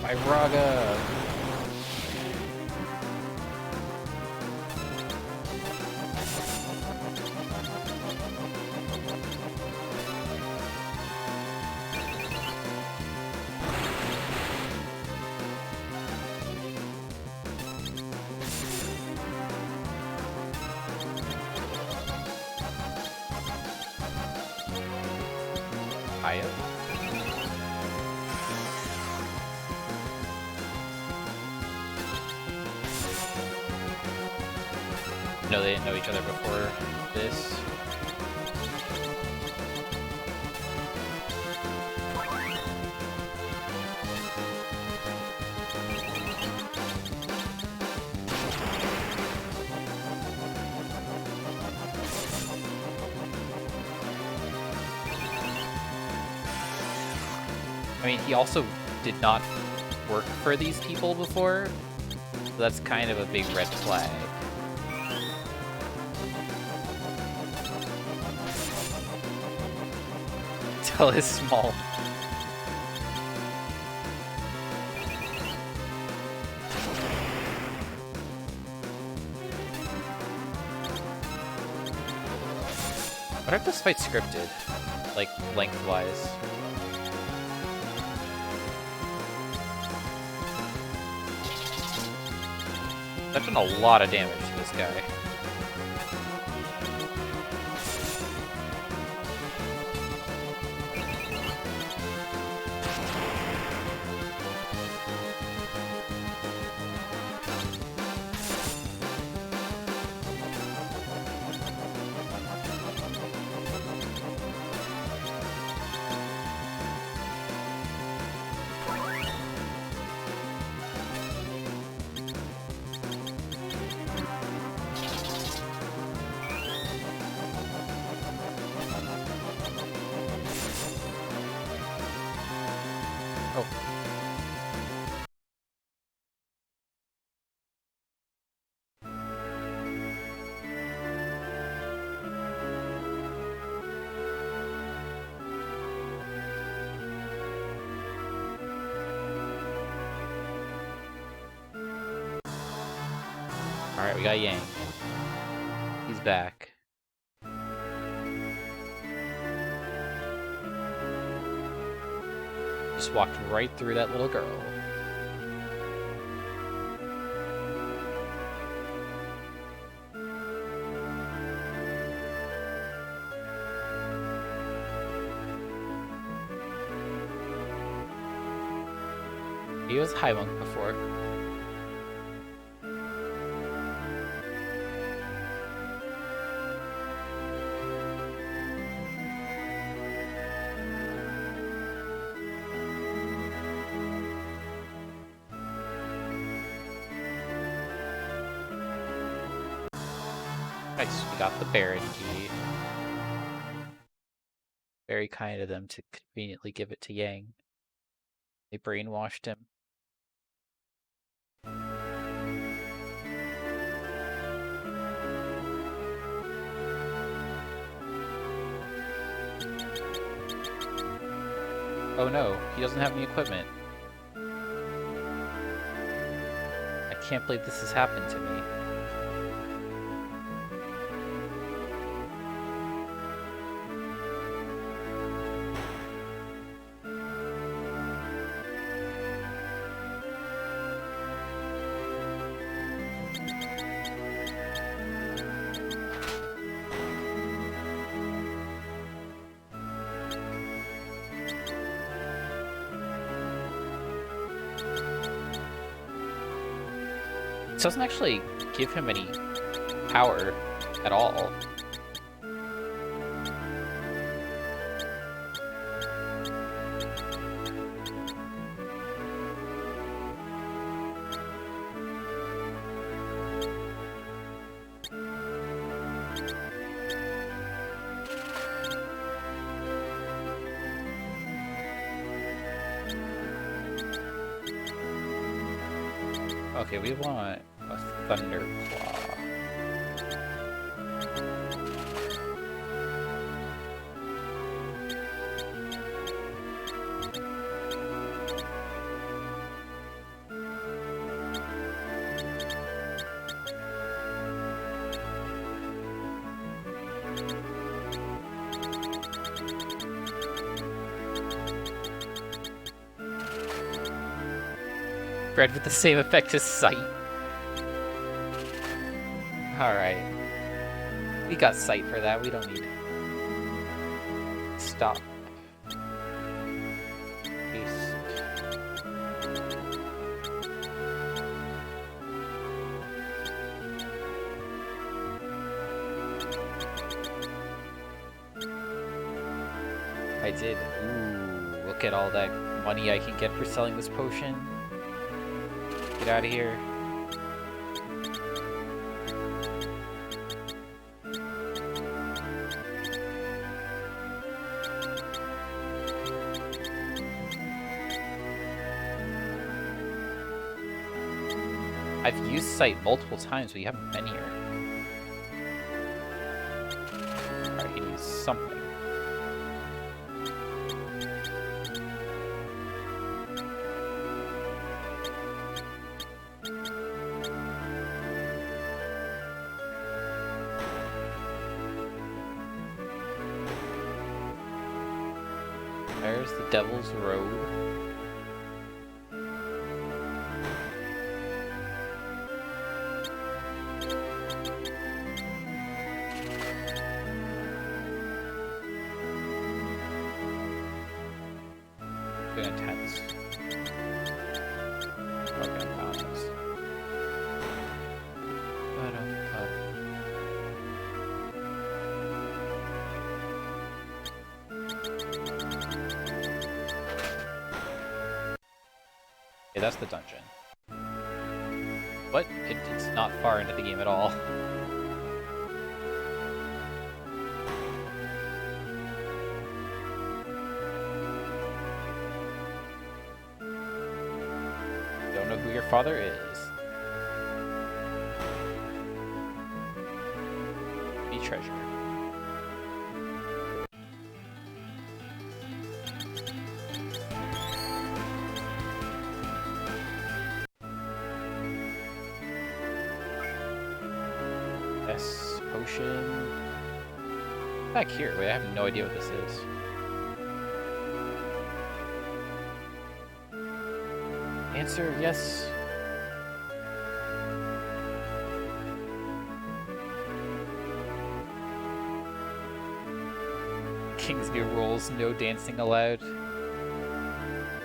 My Raga! Aya? No, they didn't know each other before this. I mean, he also did not work for these people before, so that's kind of a big red flag. Tell is small. I wonder if this fight's scripted, like lengthwise. I've done a lot of damage to this guy. Oh. Alright, we got Yang. He's back. Just walked right through that little girl. He was High Monk before. Nice, we got the Baron key. very kind of them to conveniently give it to Yang. They brainwashed him. Oh no, he doesn't have any equipment. I can't believe this has happened to me. This doesn't actually give him any power at all. Okay, we want a Thunder Claw. Bred with the same effect as Sight. Alright. We got Sight for that, we don't need Stop. Peace. I did. Ooh, look at all that money I can get for selling this potion. Get out of here. I've used Sight multiple times, but you haven't been here. Alright, he needs something. There's the Devil's Road. Intense. Okay, balance. Okay, that's the dungeon. But it's not far into the game at all. Don't know who your father is. Be treasure. S potion. Back here. Wait, I have no idea what this is. Answer yes. King's new rules, no dancing allowed.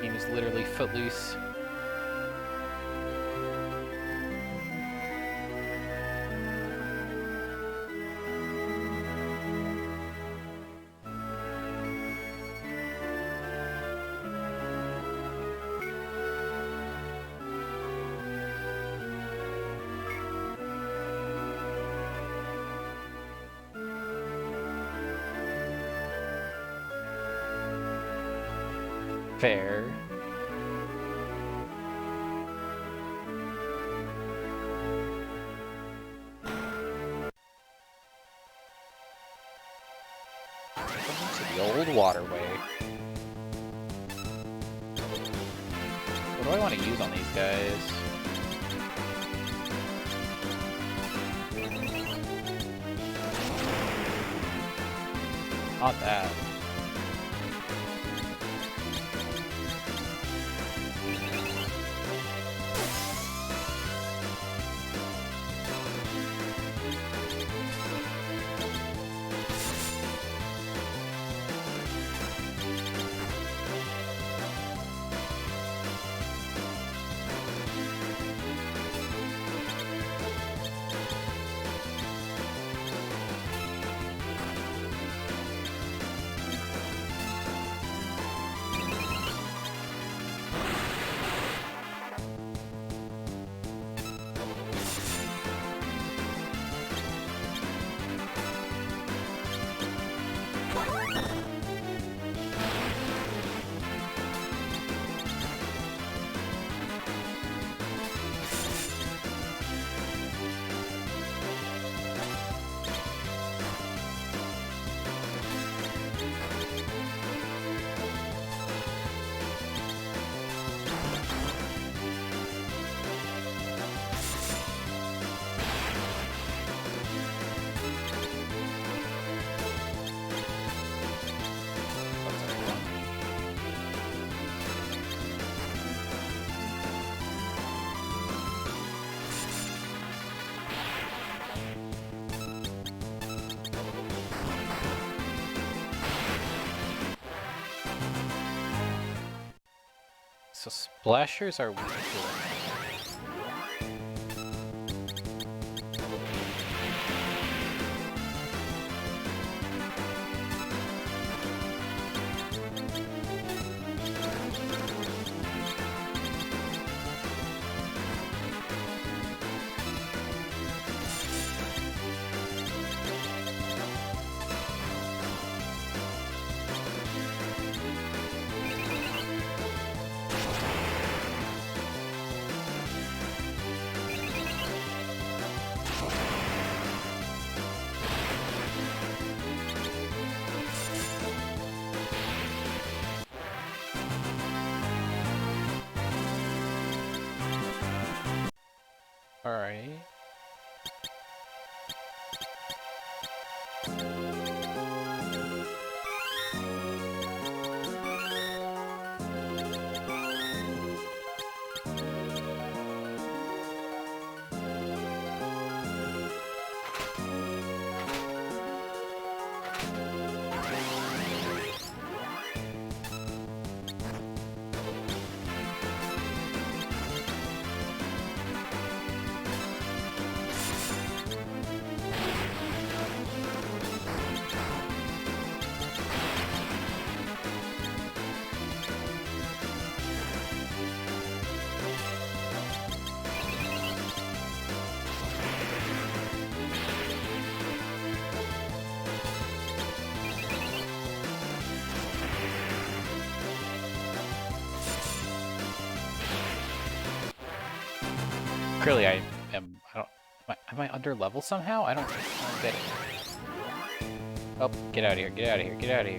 Game is literally footloose. Fair. Welcome to the old waterway. What do I want to use on these guys? Not that. So splashers are weak to it. Alright. Clearly I don't, am I under level somehow? I don't get it. Oh, get out of here, get out of here, get out of here.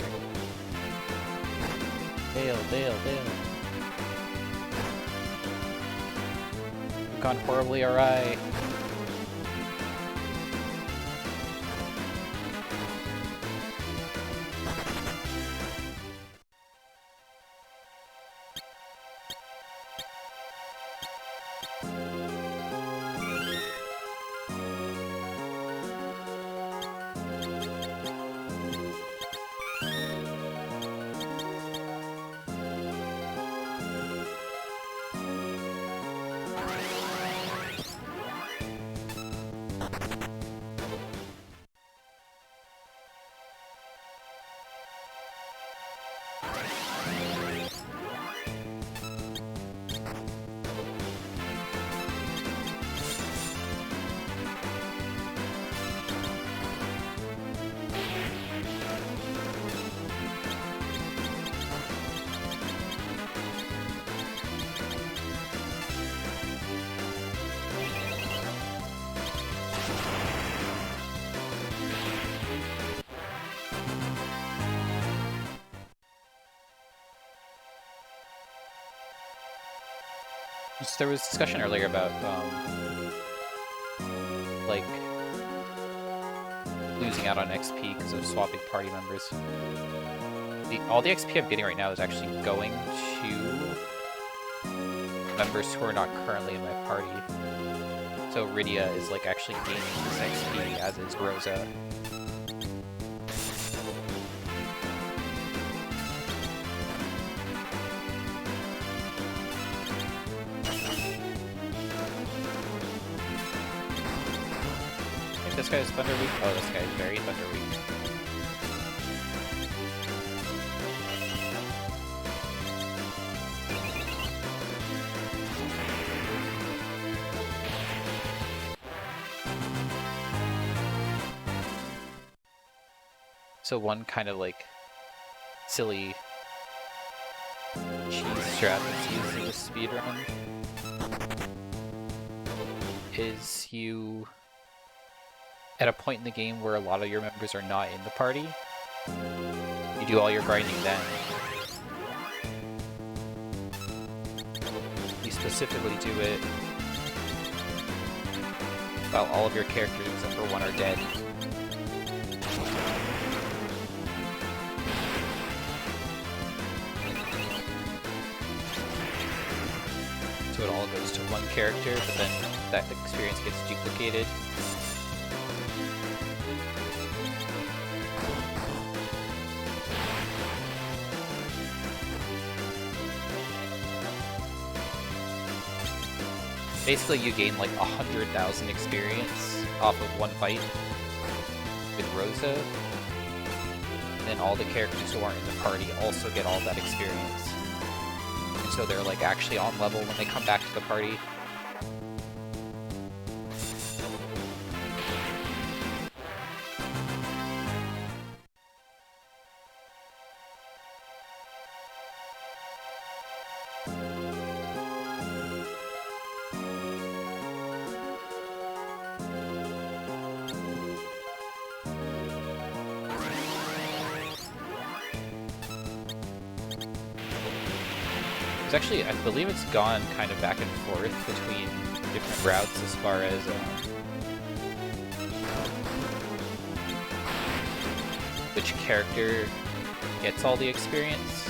Dale, Dale, Dale. We've gone horribly awry. There was discussion earlier about like losing out on XP because of swapping party members. All the XP I'm getting right now is actually going to members who are not currently in my party. So Rydia is like actually gaining this XP, as is Rosa. I think this guy's Thunder Weak. Oh, this guy's very Thunder Weak. So one kind of like silly cheese strat that's used in this speedrun is you, at a point in the game where a lot of your members are not in the party, you do all your grinding then. You specifically do it while all of your characters except for one are dead. So it all goes to one character, but then that experience gets duplicated. Basically, you gain like 100,000 experience off of one fight with Rosa, and then all the characters who aren't in the party also get all that experience. So they're like actually on level when they come back to the party. Actually, I believe it's gone kind of back and forth between different routes as far as which character gets all the experience.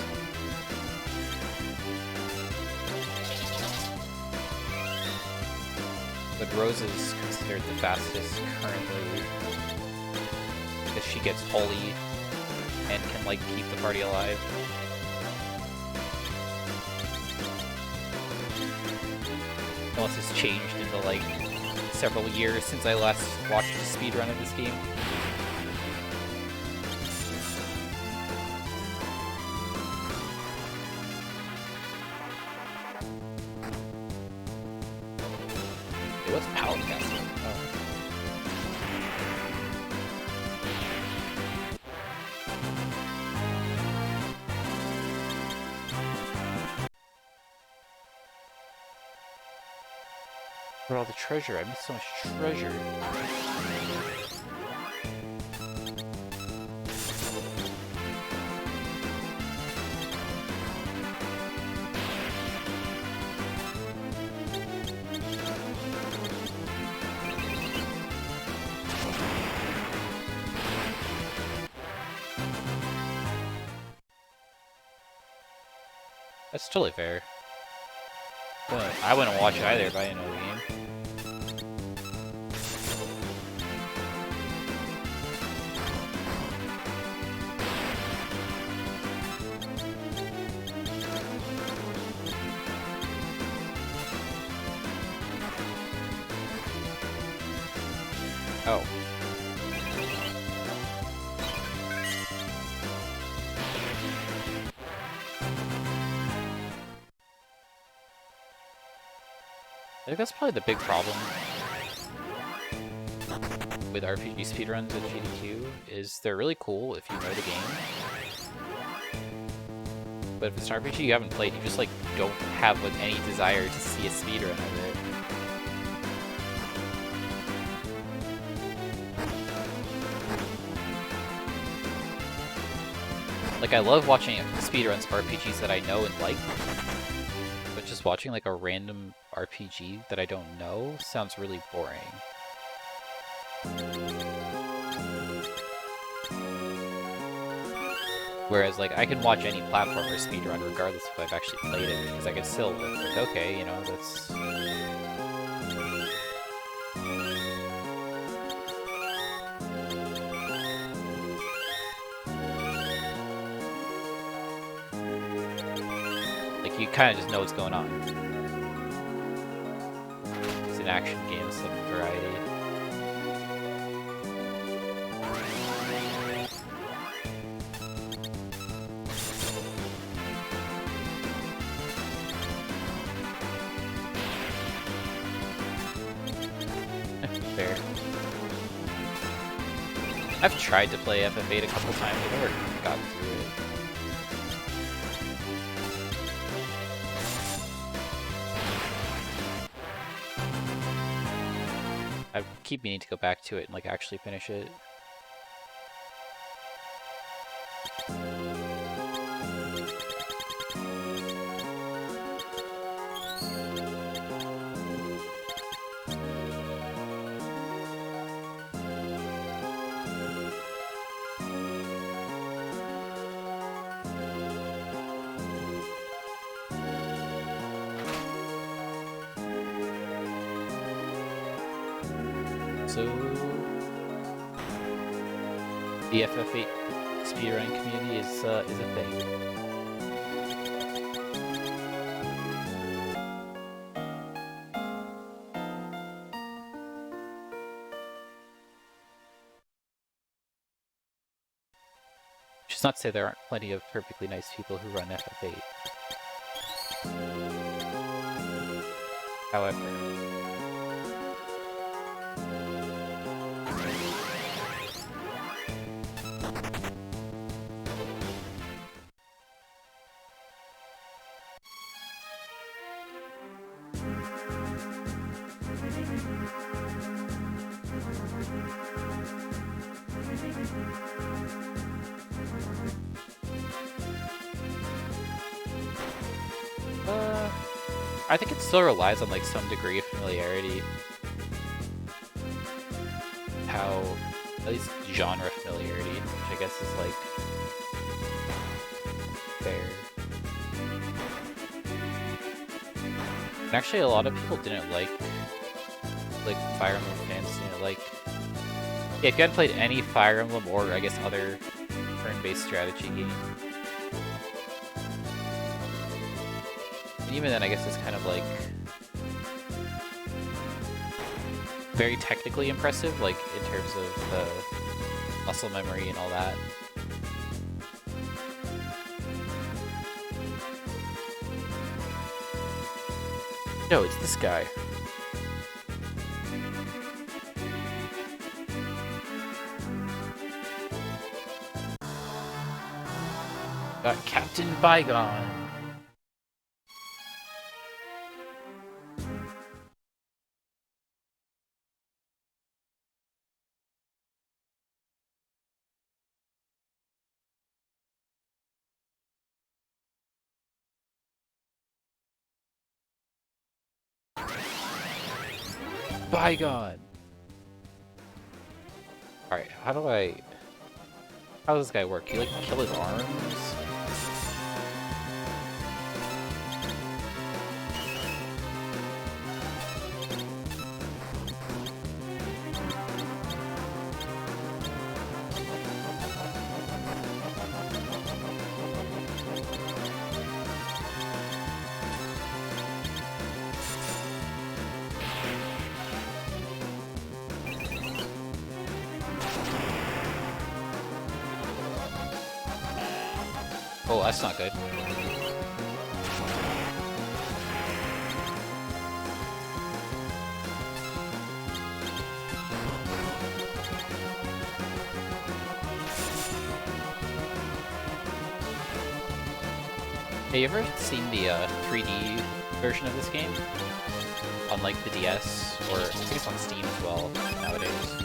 But Rose is considered the fastest currently because she gets holy and can like keep the party alive. Unless it's changed in the like several years since I last watched a speedrun of this game. Hey, what's Power Castle? Oh. For all the treasure, I missed so much treasure. That's totally fair. But I wouldn't watch it either if I didn't know the game. Oh. I think that's probably the big problem with RPG speedruns at GDQ, is they're really cool if you know the game. But if it's an RPG you haven't played, you just like don't have like any desire to see a speedrun of it. Like, I love watching speedruns for RPGs that I know and like, but just watching like a random RPG that I don't know sounds really boring. Whereas, like, I can watch any platformer speedrun regardless if I've actually played it, because I can still, like, okay, you know, that's... Like, you kind of just know what's going on. It's an action game of some variety. Fair. I've tried to play FF8 a couple times, I've never gotten through it. I keep meaning to go back to it and like actually finish it. So the FF8 speedrunning community is a thing. Which is not to say there aren't plenty of perfectly nice people who run FF8. However, I think it still relies on like some degree of familiarity. How, at least genre familiarity, which I guess is like fair. And actually, a lot of people didn't like Fire Emblem fans didn't like. Yeah, if you hadn't played any Fire Emblem or I guess other turn-based strategy game. Even then, I guess it's kind of like very technically impressive, like in terms of the muscle memory and all that. No, it's this guy. Got Captain Bygone. Bygone! Alright, how does this guy work? Can you, like, kill his arms? Oh, that's not good. Have you ever seen the 3D version of this game? On like the DS, or I think it's on Steam as well nowadays.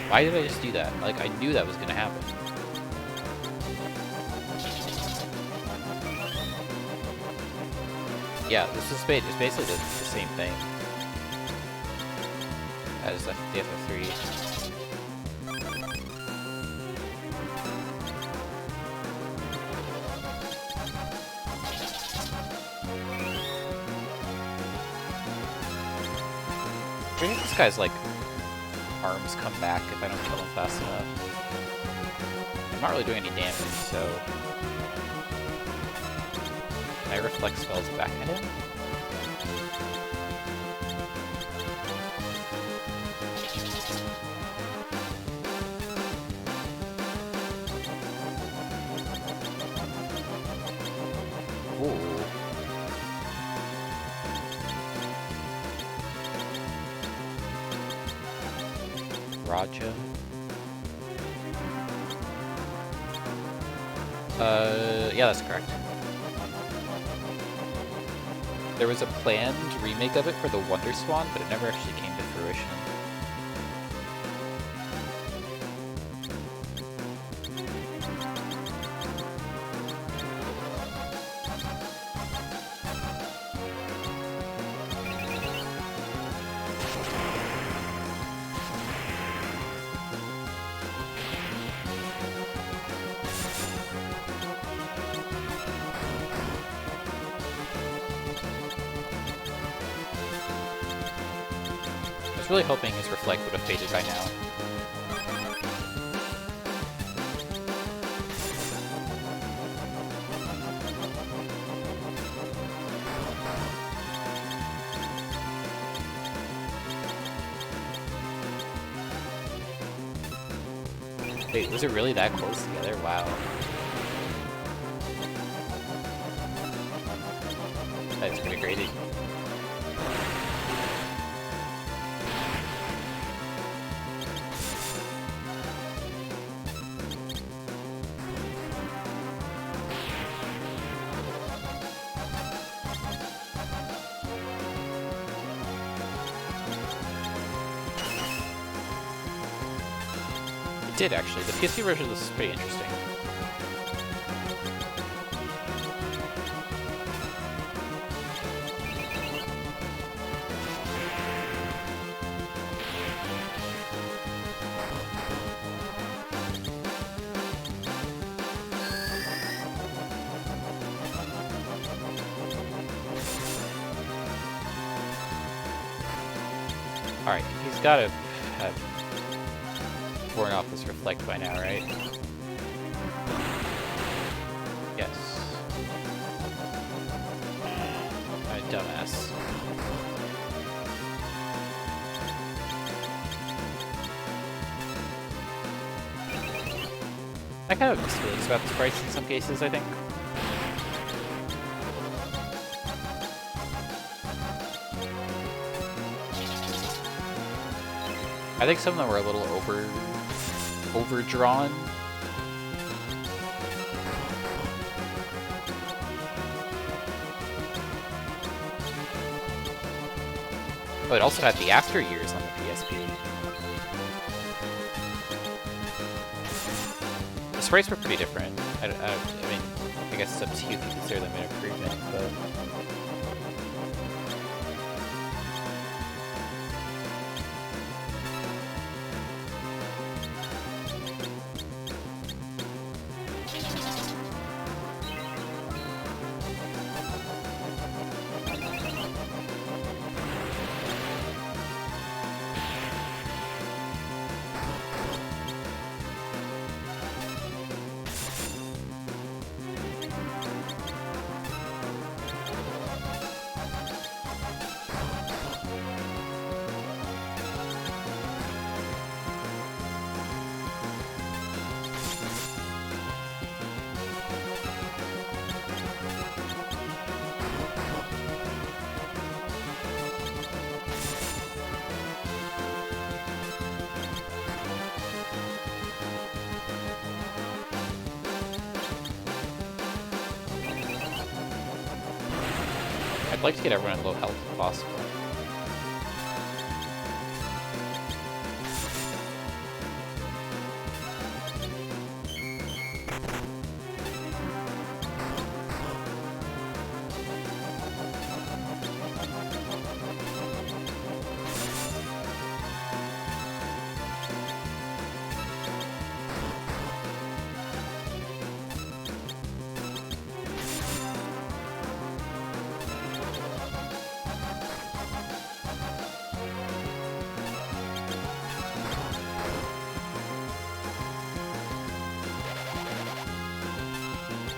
Why did I just do that? Like, I knew that was gonna happen. Yeah, this is basically the same thing as the FF3. I think this guy's like arms come back if I don't kill him fast enough. I'm not really doing any damage, so my reflect spells back at him. Ooh. Raja. Yeah, that's correct. There was a planned remake of it for the Wonder Swan, but it never actually came to fruition. I was really hoping his reflect would have faded by now. Wait, was it really that close together? Wow. That's pretty crazy. It did actually. The PSP version was pretty interesting. Alright, he's gotta have worn off this reflect by now, right? Yes. My dumbass. I kind of have mixed feelings about the sprites in some cases, I think. I think some of them were a little overdrawn. Oh, it also had the after years on the PSP. The sprites were pretty different. I mean, I guess it's up to you if you consider them an improvement, but... I'd like to get everyone at low health if possible.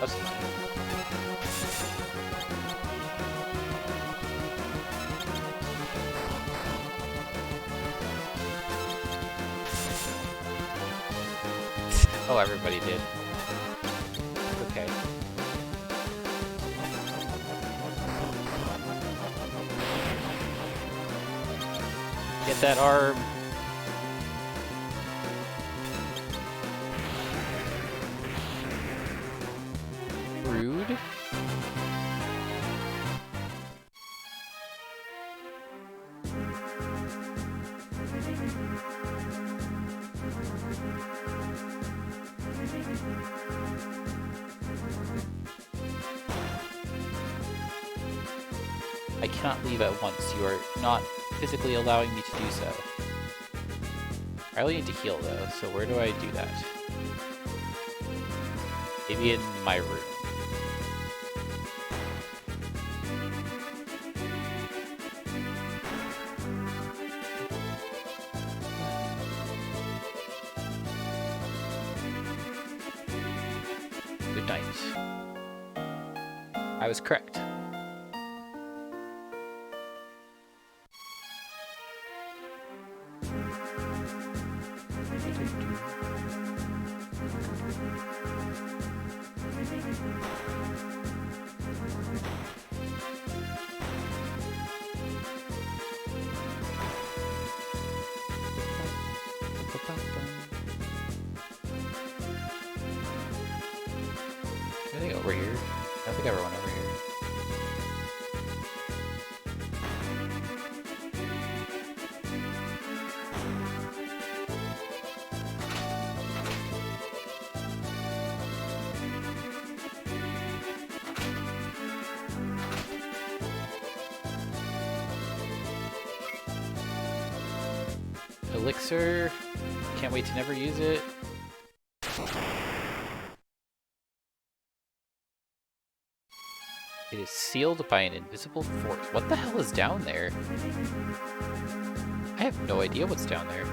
That's fine. Oh, everybody did. Okay. Get that arm. Rude. I cannot leave at once. You are not physically allowing me to do so. I really need to heal though, so where do I do that? Maybe in my room. Good night. I was correct. Anything over here? I don't think I ever went over here. Elixir. Can't wait to never use it. It is sealed by an invisible force. What the hell is down there? I have no idea what's down there.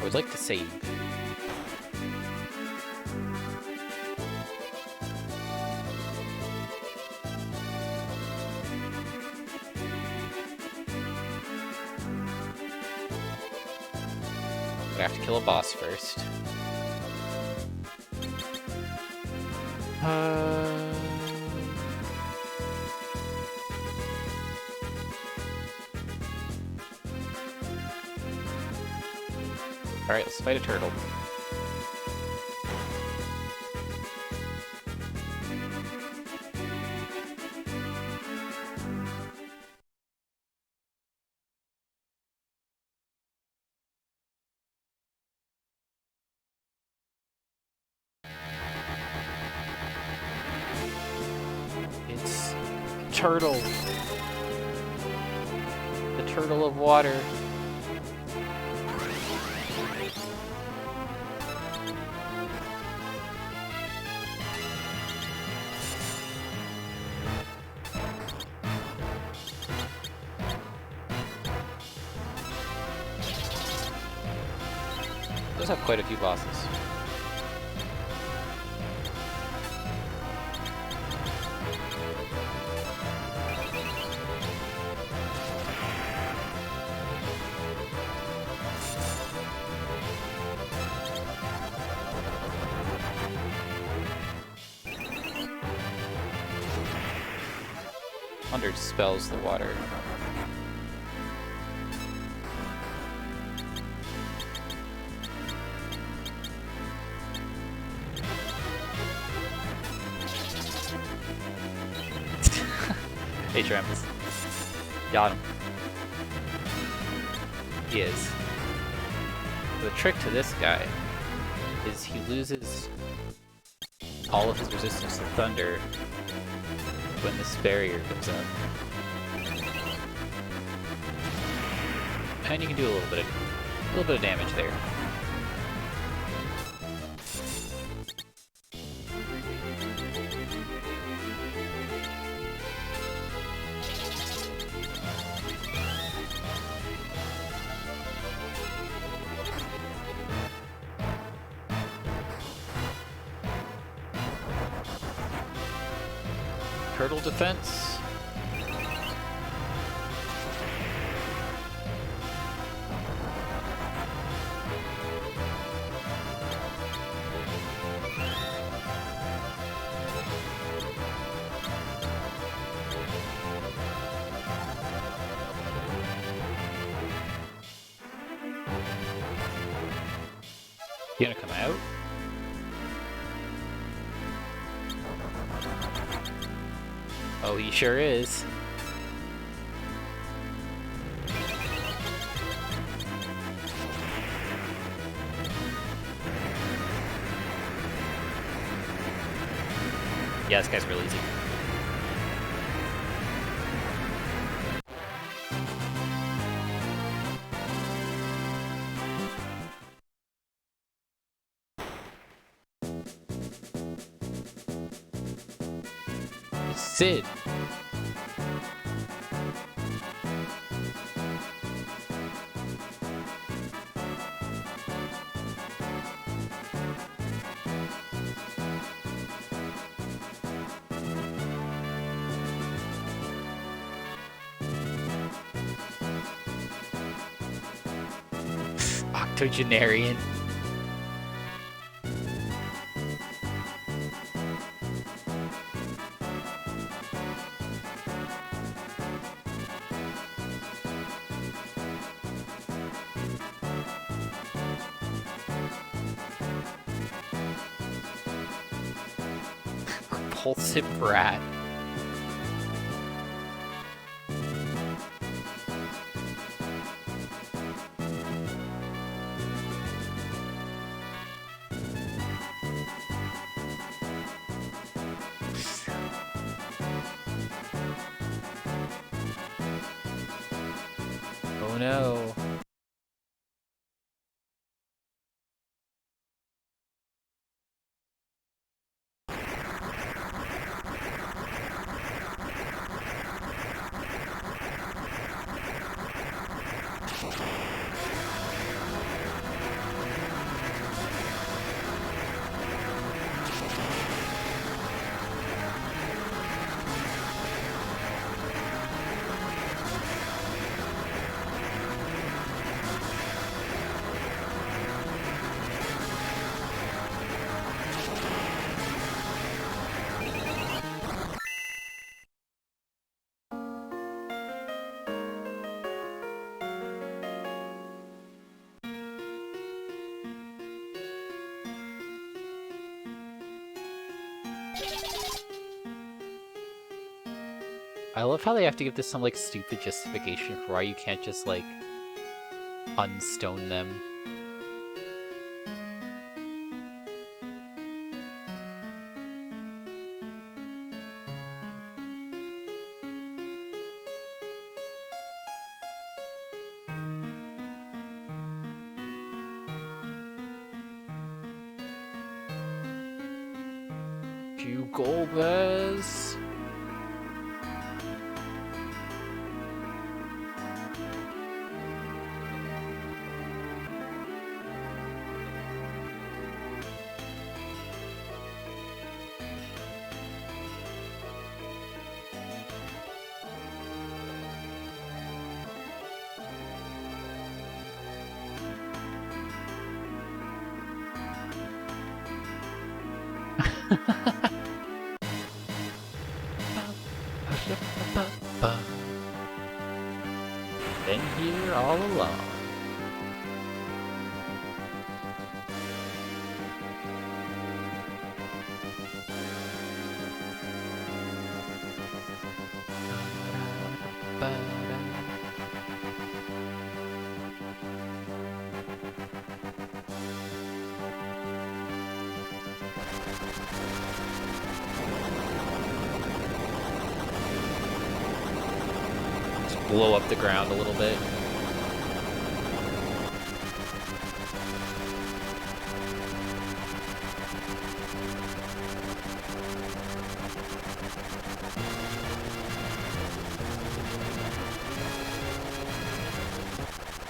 I would like to save. I have to kill a boss first. Alright, let's fight a turtle. It's turtle. The turtle of water. Those have quite a few bosses. Thunder dispels the water. Hey, Travis. Got him. He is. The trick to this guy is he loses all of his resistance to thunder when this barrier comes up. And you can do a little bit of little bit of damage there. Turtle defense. You gonna come out? Oh, he sure is. Yeah, this guy's real easy. Sid. Octogenarian. Repulsive brat. Oh no. I love how they have to give this some, like, stupid justification for why you can't just, like, unstone them. You Golbez. Been here all along. Blow up the ground a little bit.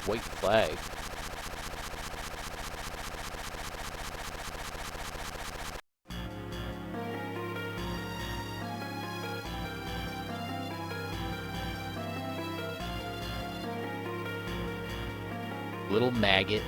White flag. Little maggot.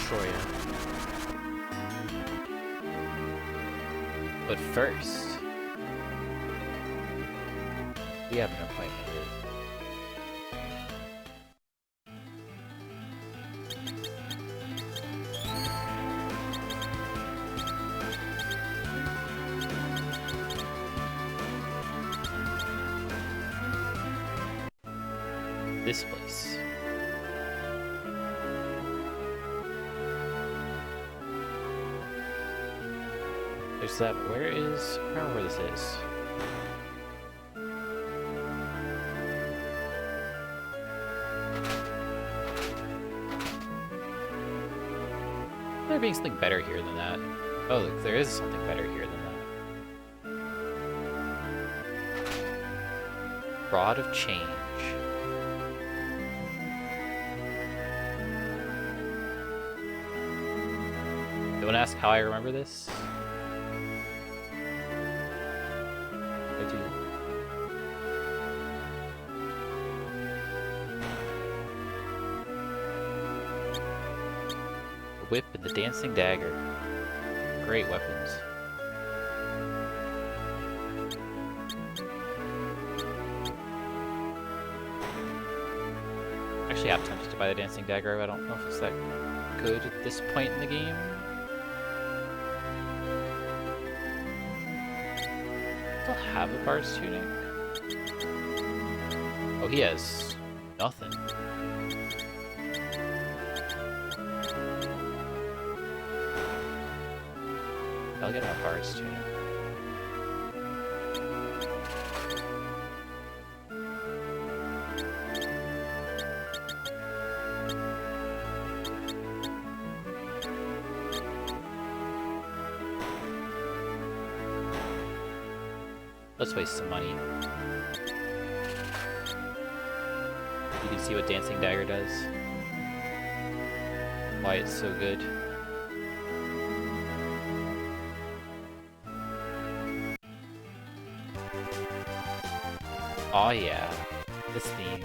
Troya. But first, we have an appointment with this place. There's that. Where is? I don't remember where this is. There being something better here than that. Oh, look, there is something better here than that. Rod of Change. Don't ask how I remember this. I do. The whip and the dancing dagger. Great weapons. Actually, I'm tempted to buy the dancing dagger. I don't know if it's that good at this point in the game. Still have a bard's tunic? Oh, he has nothing. I'll get a bard's tunic. Let's waste some money. You can see what Dancing Dagger does. Why it's so good. Oh yeah, this theme.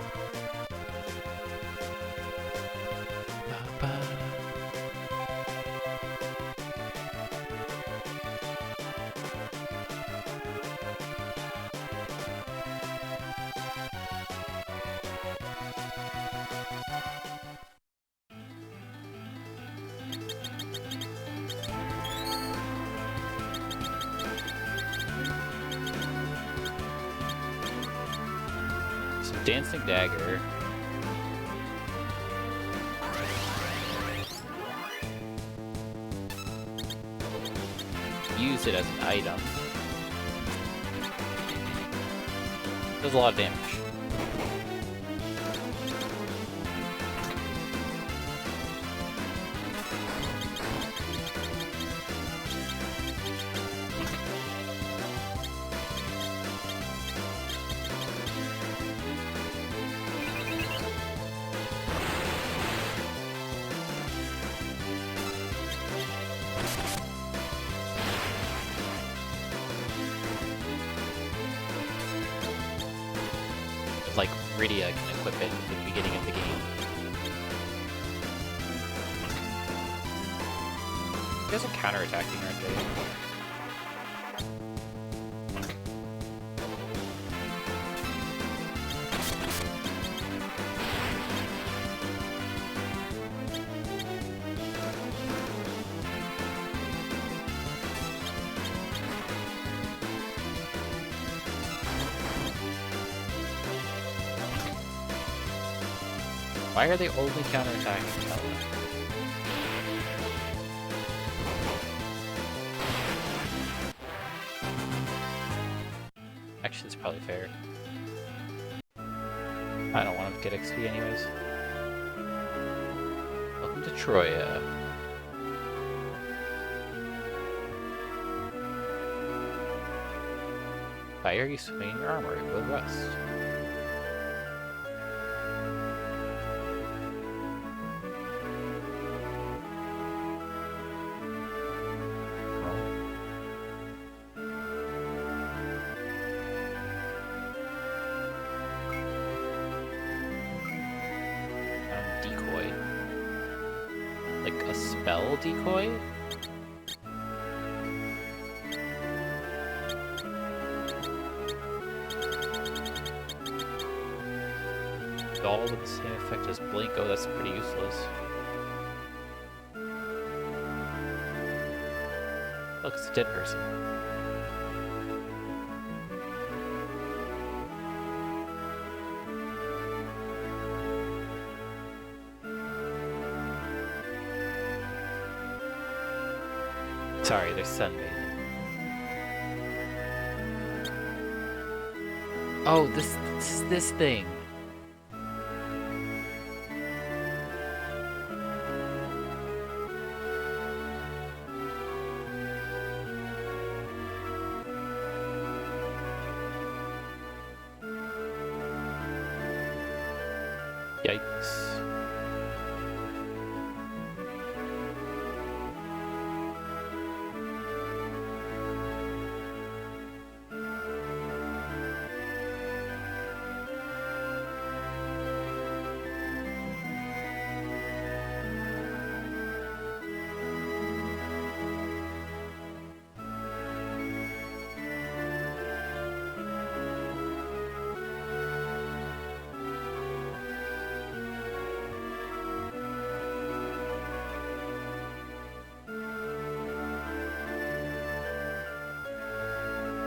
Dancing Dagger. Use it as an item. Does a lot of damage. Like Rydia can equip it at the beginning of the game. You guys are counterattacking, aren't they? Why are they only counterattacking Tella? Actually, it's probably fair. I don't want him to get XP anyways. Welcome to Troya. Why are you swimming in your armor? It will rust. Decoy. Like a spell decoy? All with the same effect as Blink. Oh, that's pretty useless. Look, it's a dead person. Sorry, they're sunbathing. Oh, this thing. Yikes.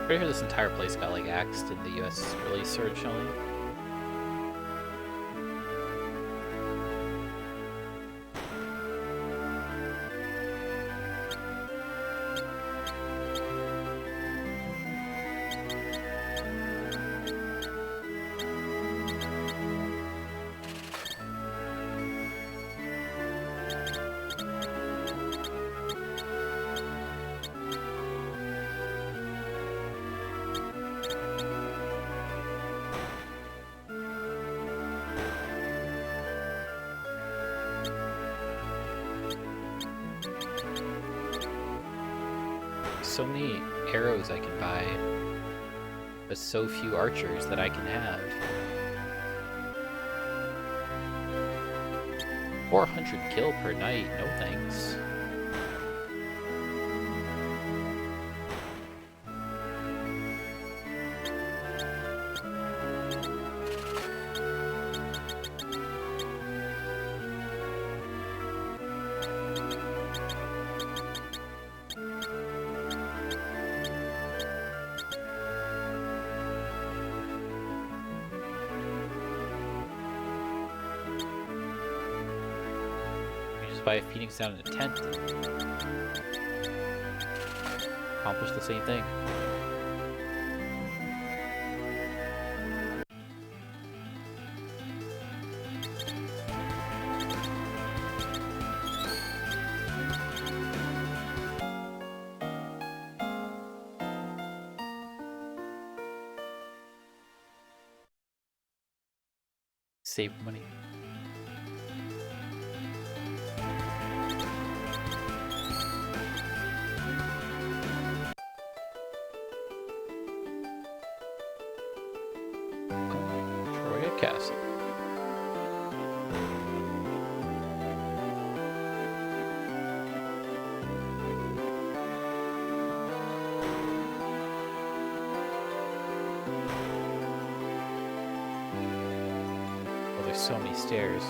Pretty sure this entire place got like axed in the US release originally. So many arrows I can buy, but so few archers that I can have. 400 kill per night, no thanks. Buy a phoenix down in a tent. Accomplish the same thing. Save money. Castle. Oh, there's so many stairs.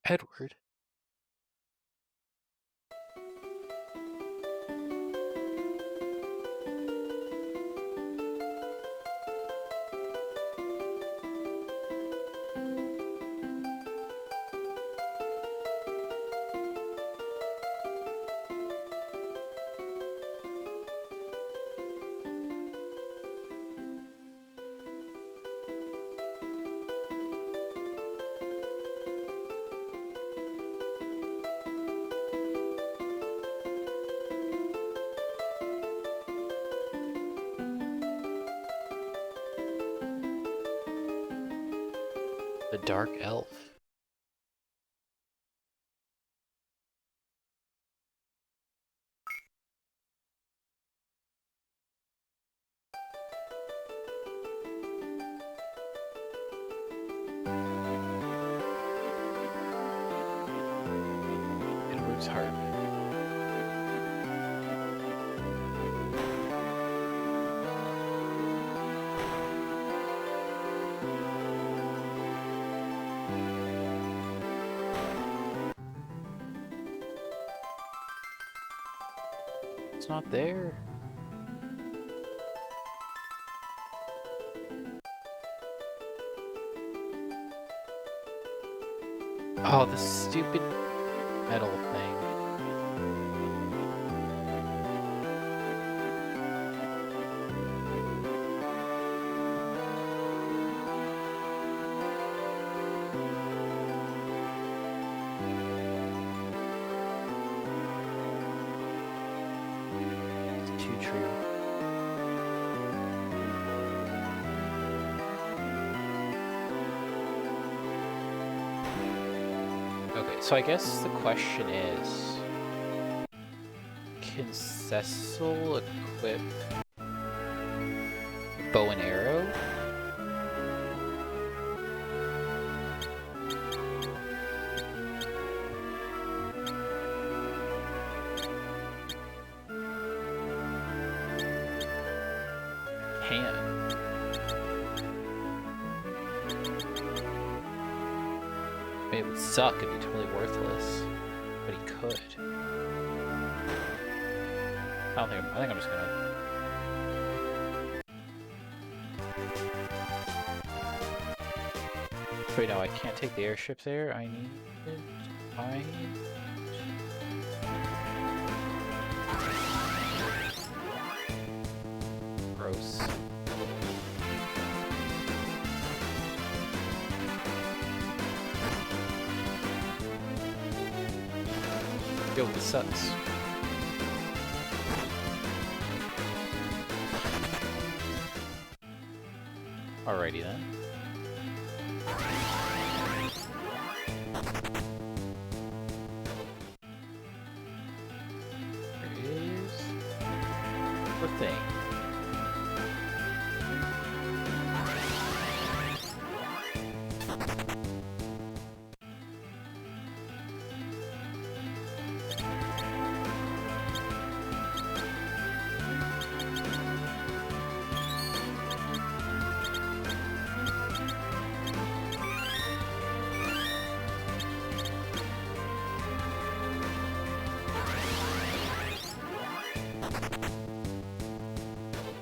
Edward. The Dark Elf. Edward's Harp. It's not there. Oh, the stupid metal thing. It's too true. Okay, so I guess the question is, can Cecil equip bow and arrow? Can. I mean, it would suck, it'd be totally worthless, but he could. I think I'm just gonna... Wait, no, I can't take the airship there. I need it. Gross. Yo, this sucks. Alrighty then. There is the thing.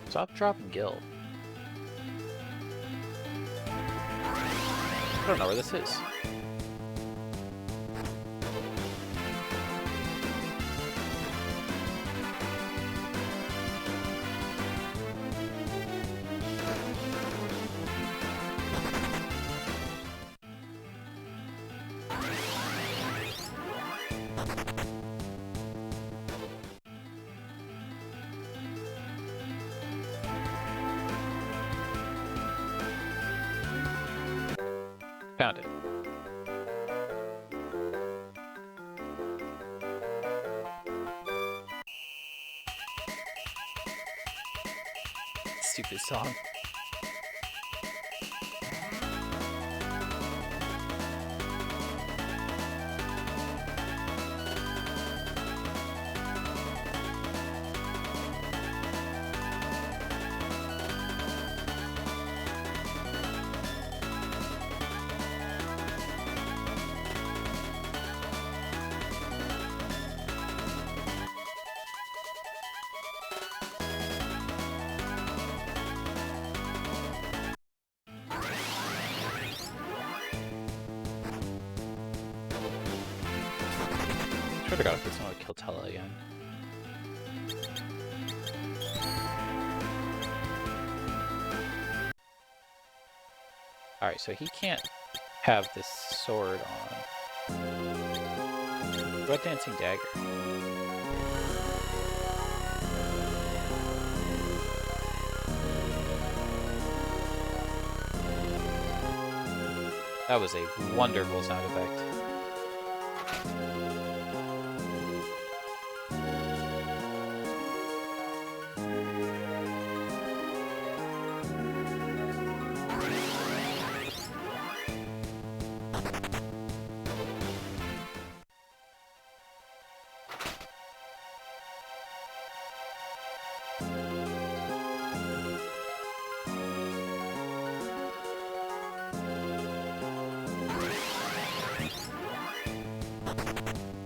Stop, dropping Gil. I don't know where this is. Found it. Stupid song. Swear to God, if this one would kill Tella again. Alright, so he can't have this sword on. What about Dancing Dagger? That was a wonderful sound effect.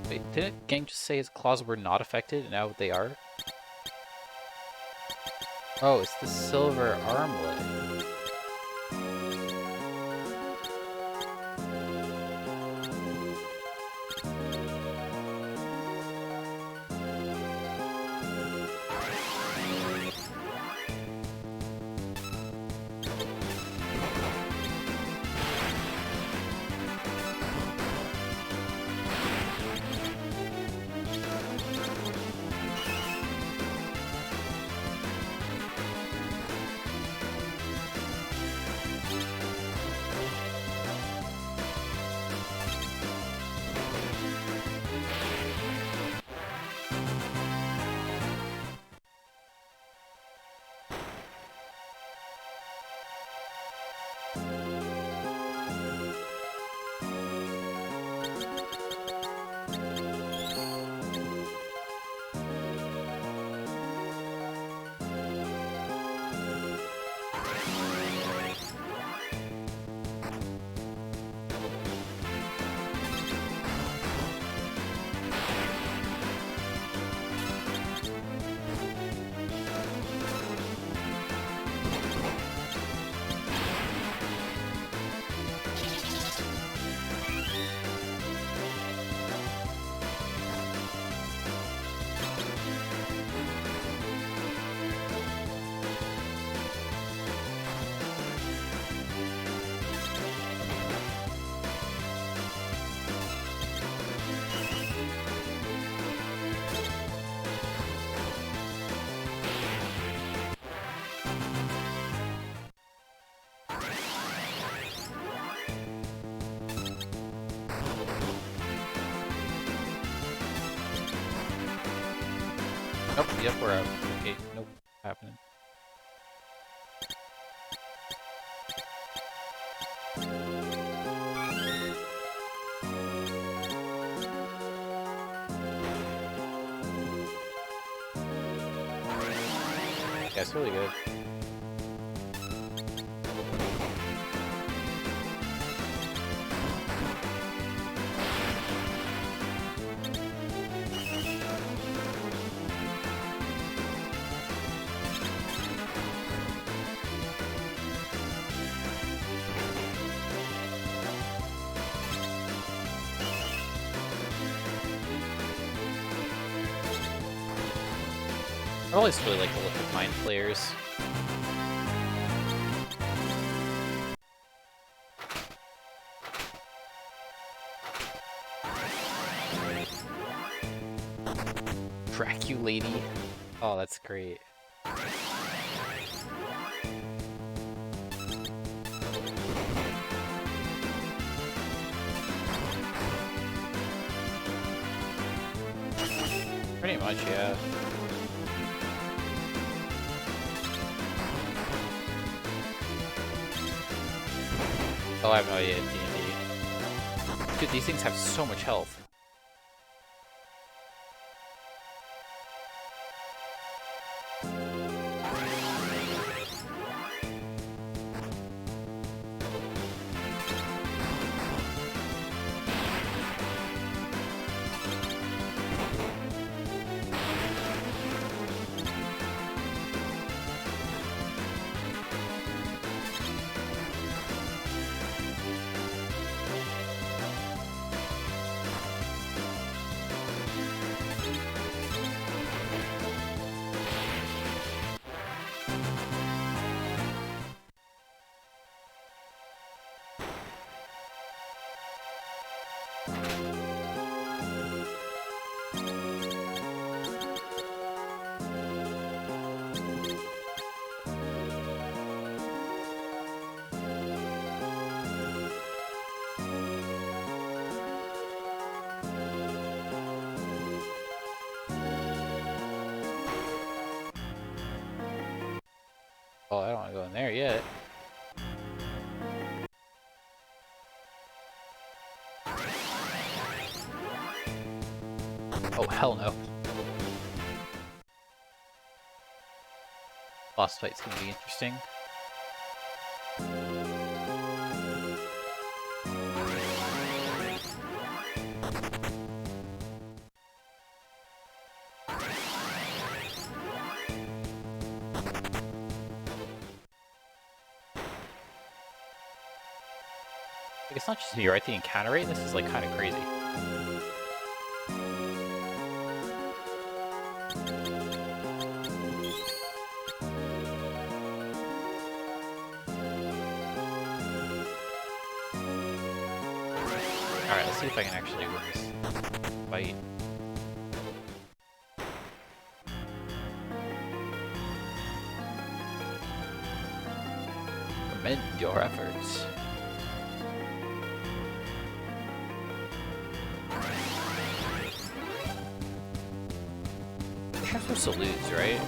Wait, didn't Gang just say his claws were not affected, and now they are? Oh, it's the silver armlet. Nope, yep, we're out. Okay, nope, happening. Yeah, it's really good. I always really like the look of Mind Flayers. Draculady. Oh, that's great. Pretty much, yeah. Oh, I have no idea in D&D. Dude, these things have so much health. Oh, I don't want to go in there yet. Oh, hell no. Boss fight's gonna be interesting. Like, it's not just me, right? The encounter rate, this is like kind of crazy. Alright, let's see if I can actually win this fight. Commend your efforts. You're supposed to lose, right?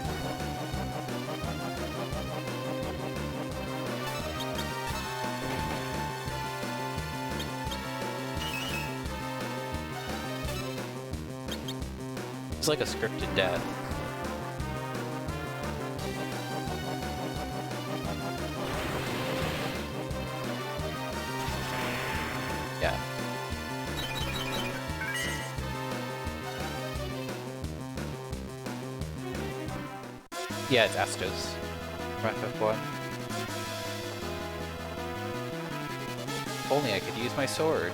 It's like a scripted death. Yeah. Yeah, it's Astos. FF1. If only I could use my sword.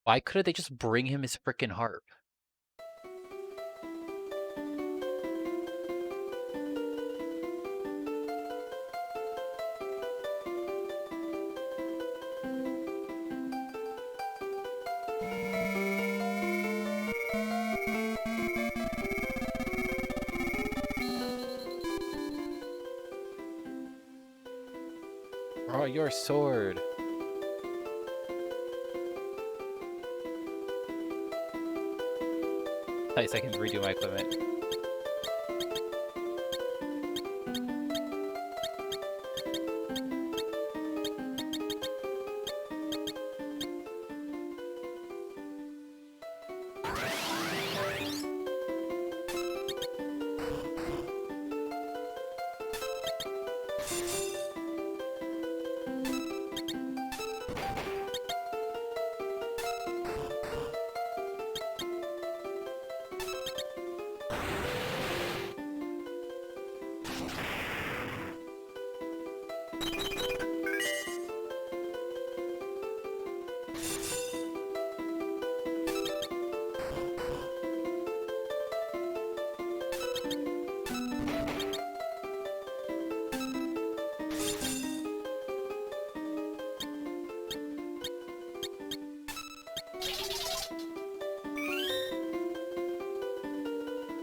Why couldn't they just bring him his frickin' harp? Oh, your sword. Nice, I can redo my equipment.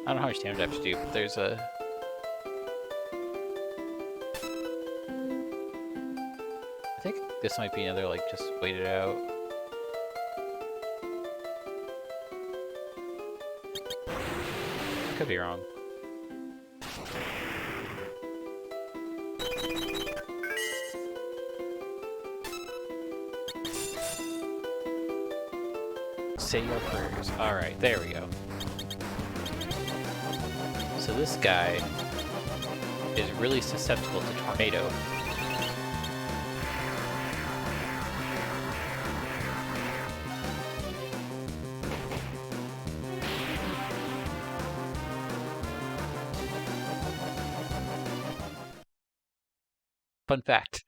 I don't know how much damage I have to do, but there's a... I think this might be another, like, just wait it out. Could be wrong. Say your prayers. Alright, there we go. So this guy is really susceptible to tornado. Fun fact.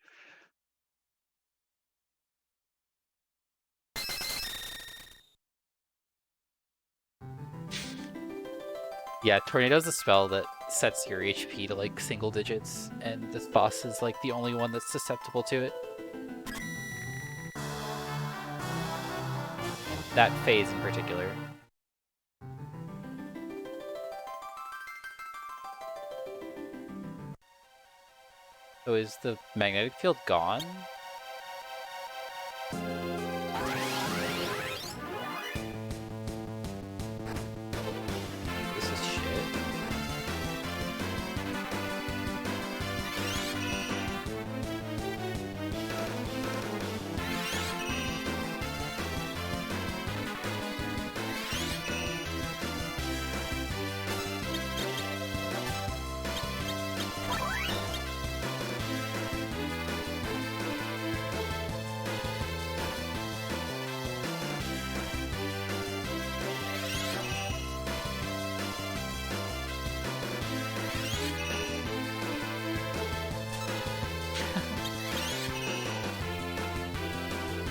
Yeah, Tornado's a spell that sets your HP to like single digits, and this boss is like the only one that's susceptible to it. That phase in particular. So is the magnetic field gone? This is shit.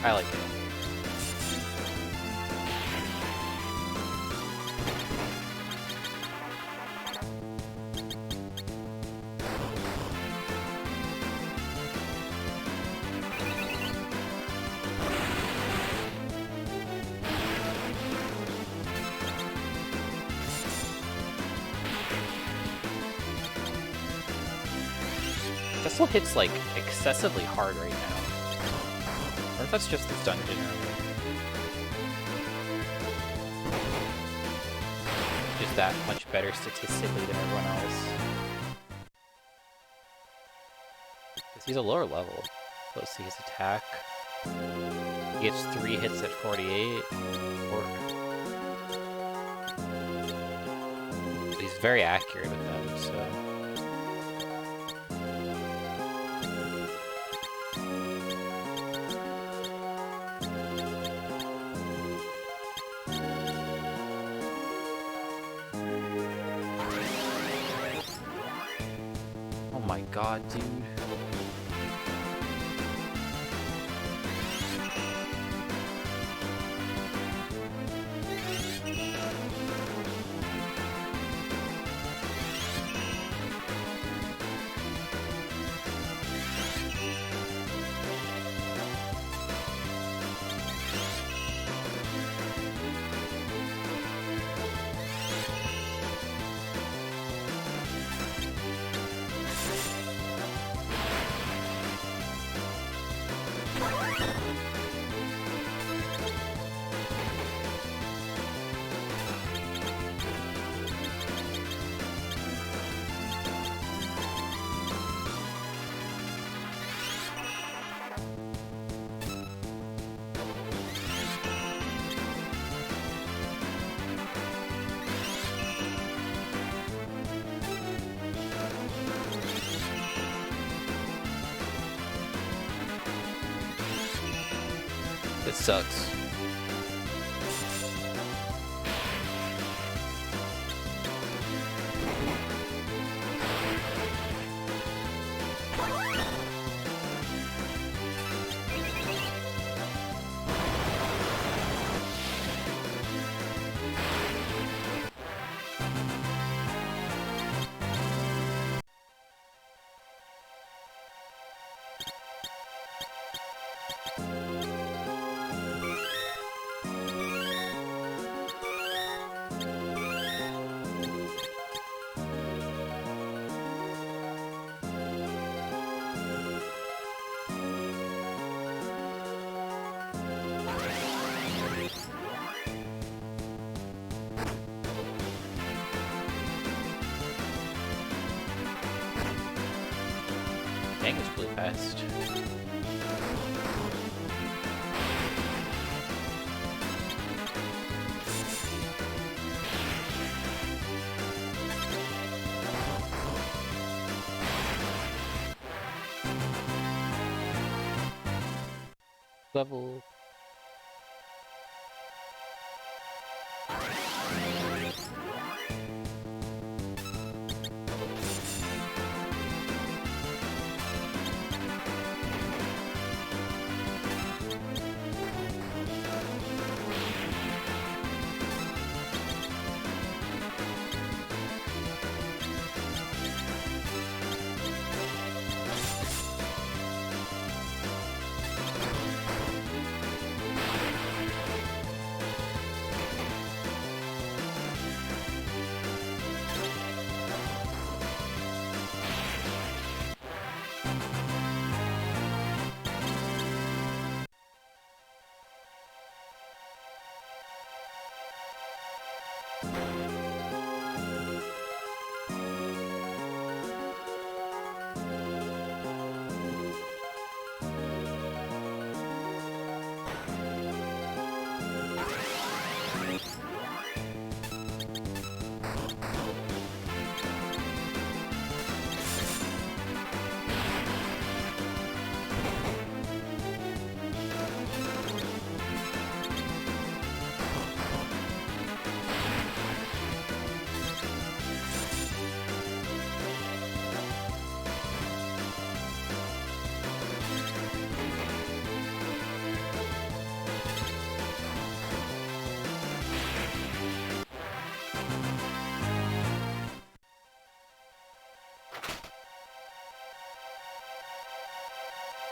I like it. This hits like excessively hard right now. Or if that's just this dungeon early. Just that much better statistically than everyone else. Because he's a lower level. Let's see his attack. He gets 3 hits at 48. He's very accurate with them, so... Oh my god, dude. It sucks. Dang, was really fast. Level.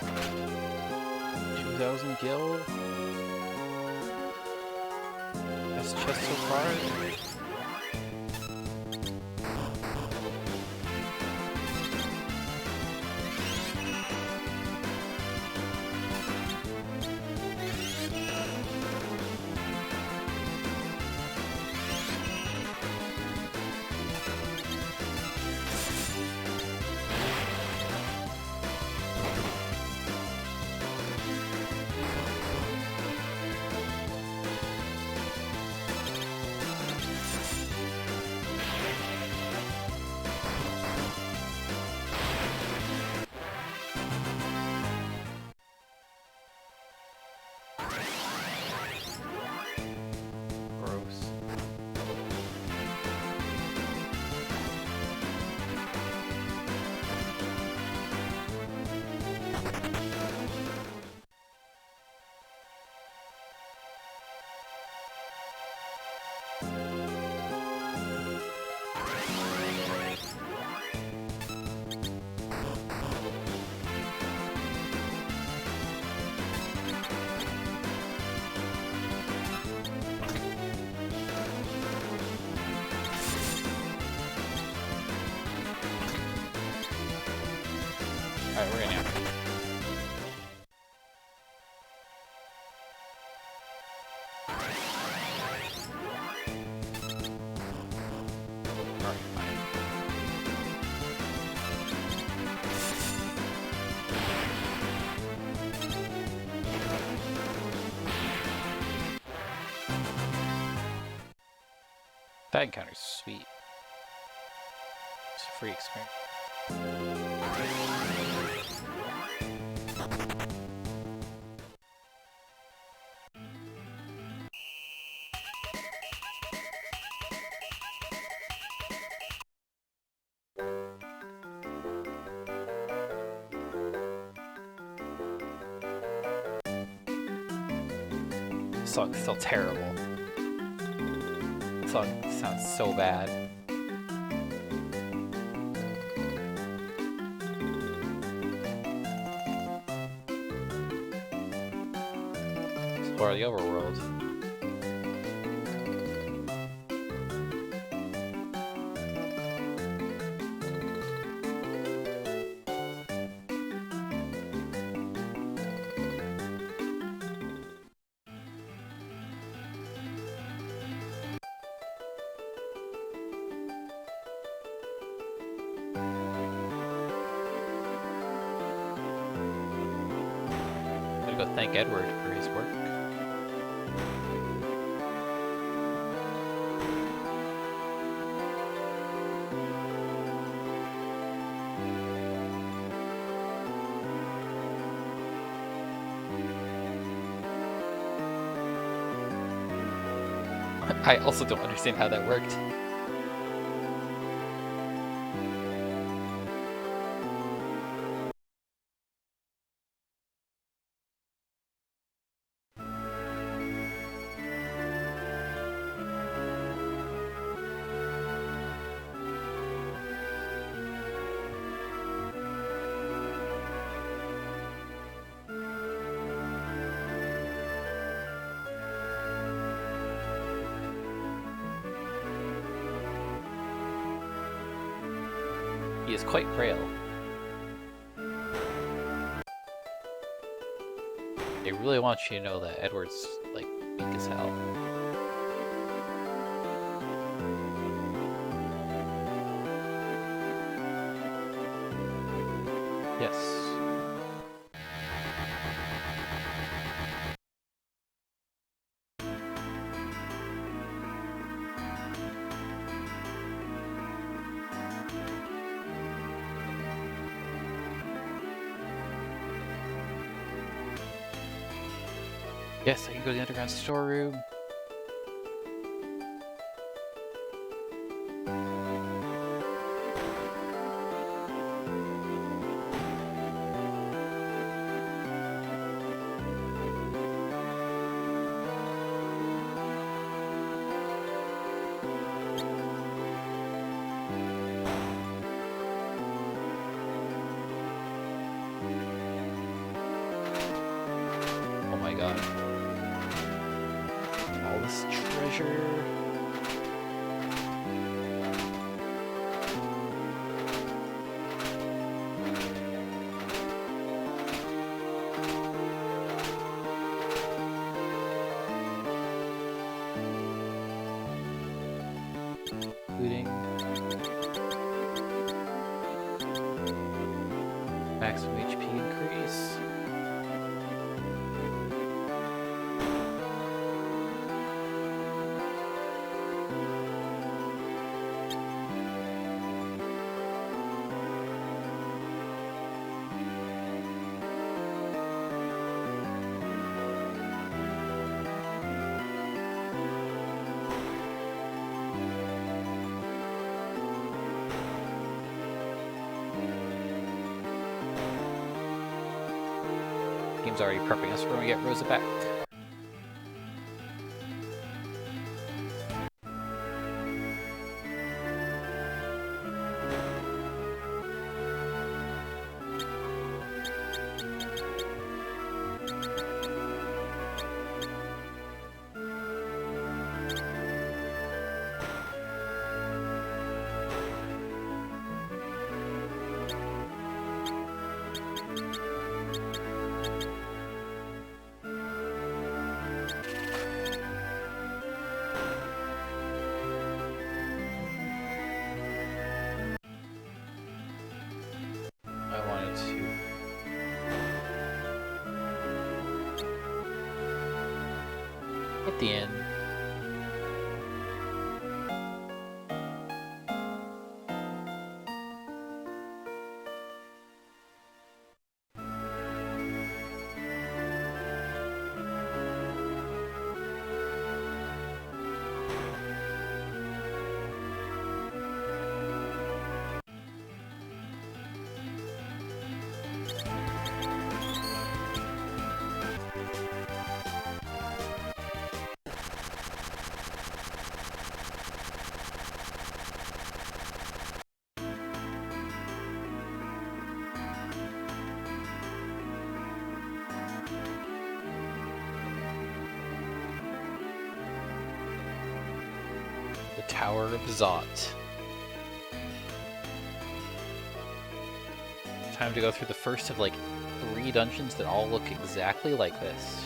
2,000 gil. Best chest so far. Gross. Alright, we're getting out. Alright, fine. That encounter's sweet. It's a free experience. This song's still terrible. This song sounds so bad. Explore the overworld. I'm gonna go thank Edward for his work. I also don't understand how that worked. He is quite frail. They really want you to know that Edward's, like, weak as hell. Yes. Yes, I can go to the underground storeroom. god. All this treasure. Including maximum HP increase. Game's already prepping us for when we get Rosa back. I wanted to hit the end. The Tower of Zot. Time to go through the first of like 3 dungeons that all look exactly like this.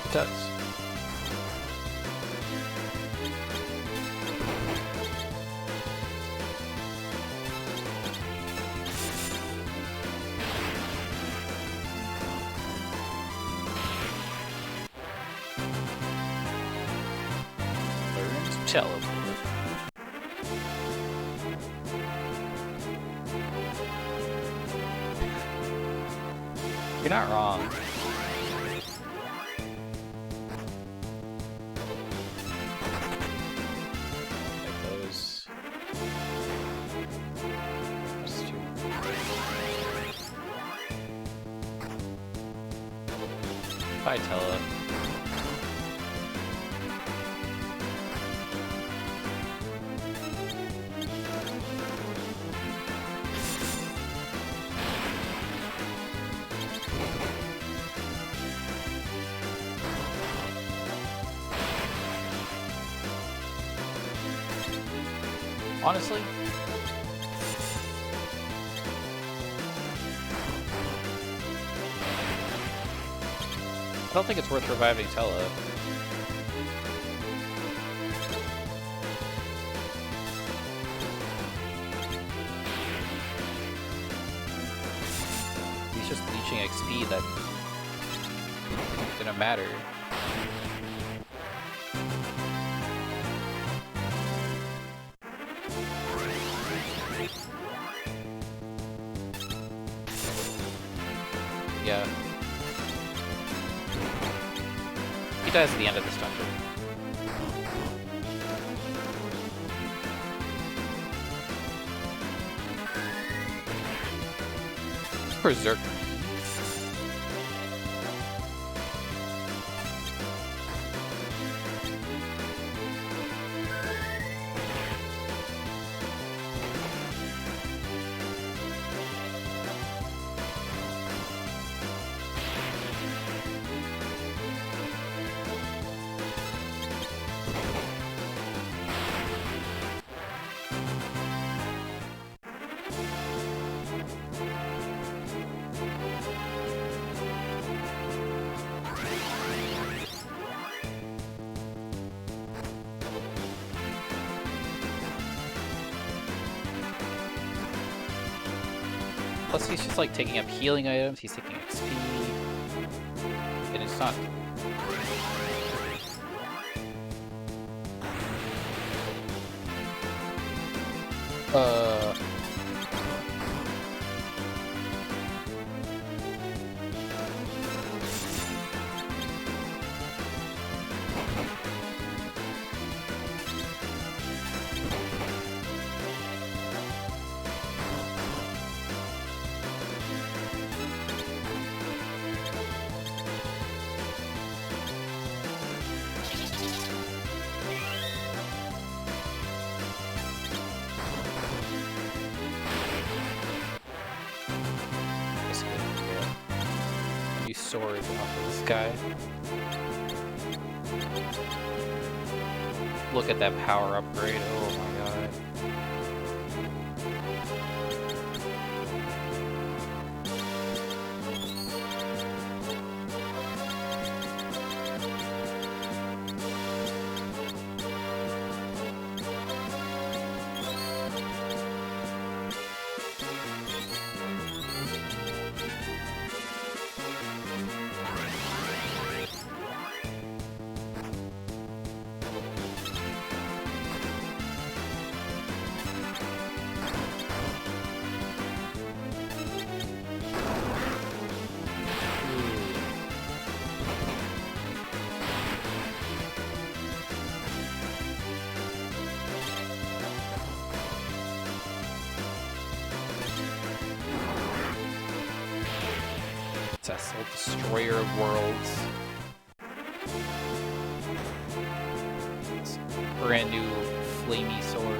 It does. Learn to teleport. You're not wrong. Like those. That's too. Bye, Tella. Honestly, I don't think it's worth reviving Tella. He's just leeching XP that didn't matter. Yeah. He dies at the end of this dungeon. Berserk. Plus he's just like taking up healing items, he's taking XP, and it's not... New sword off of this guy. Look at that power upgrade, oh my god. Successful destroyer of worlds. Brand new flamey sword.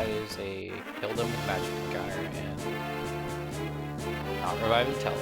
is a kill them with magic encounter and not reviving Tella.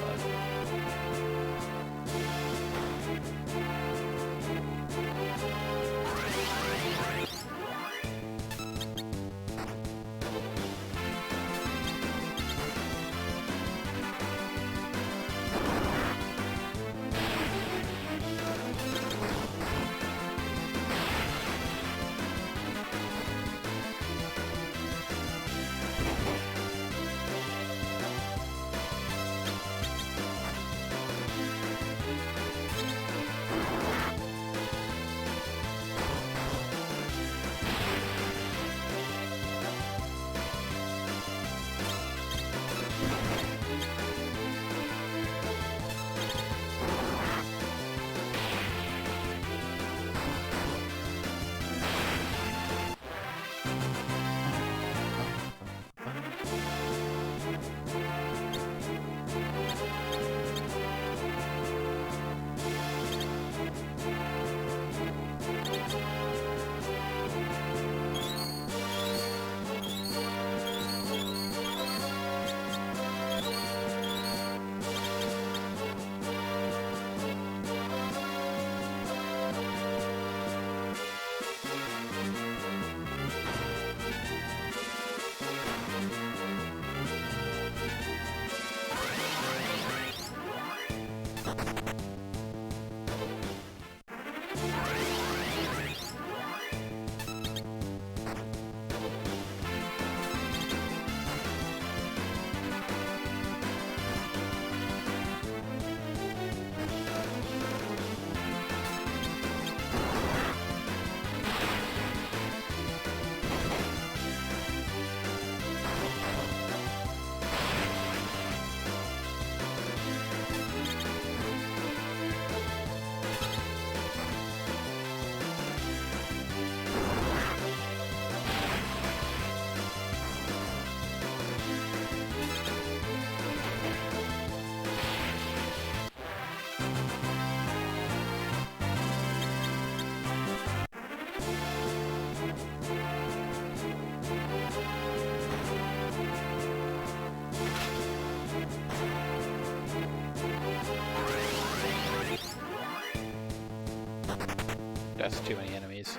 That's too many enemies.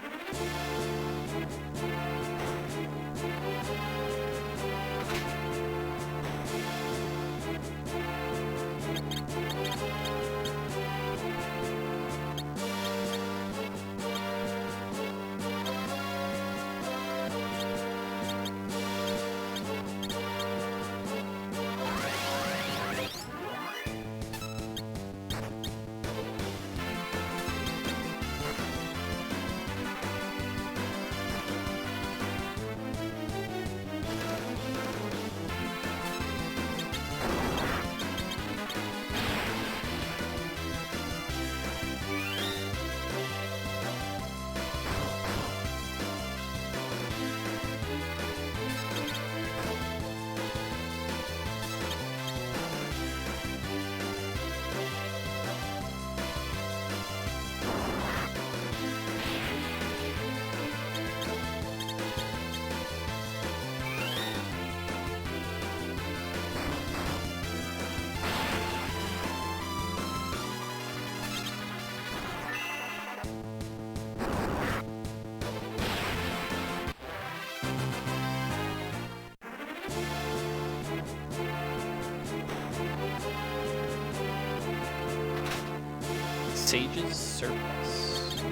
Sage's Surplus.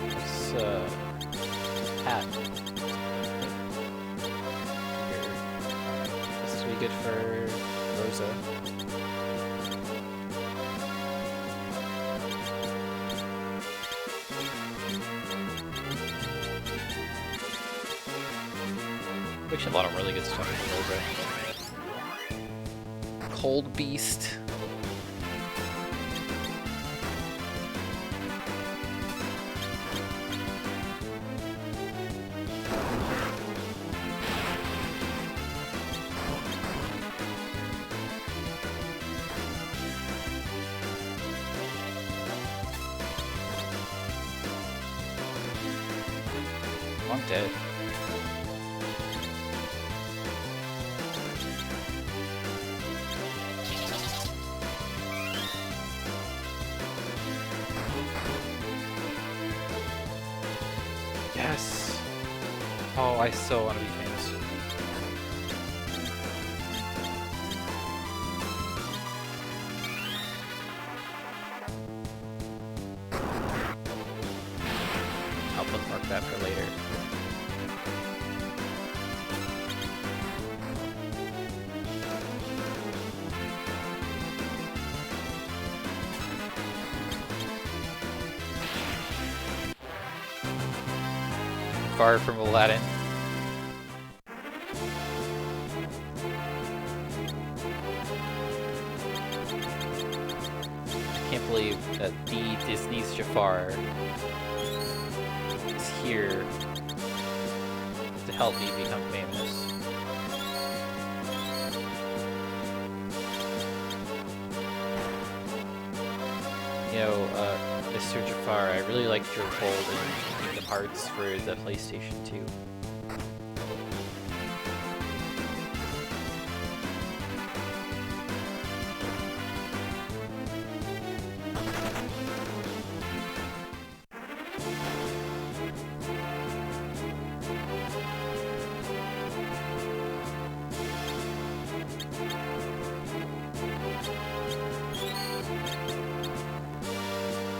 It's hat. Here. This will be good for Rosa. We actually have a lot of really good stuff for Rosa. Cold Beast. I'm dead. Yes! Oh, I so want to be famous. I'll bookmark that for later. Far from Aladdin. I can't believe that the Disney's Jafar is here to help me become famous. You know, Mr. Jafar, I really liked your role in Kingdom Hearts for the PlayStation 2.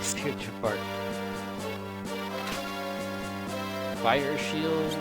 Mr. Jafar. Fire shield.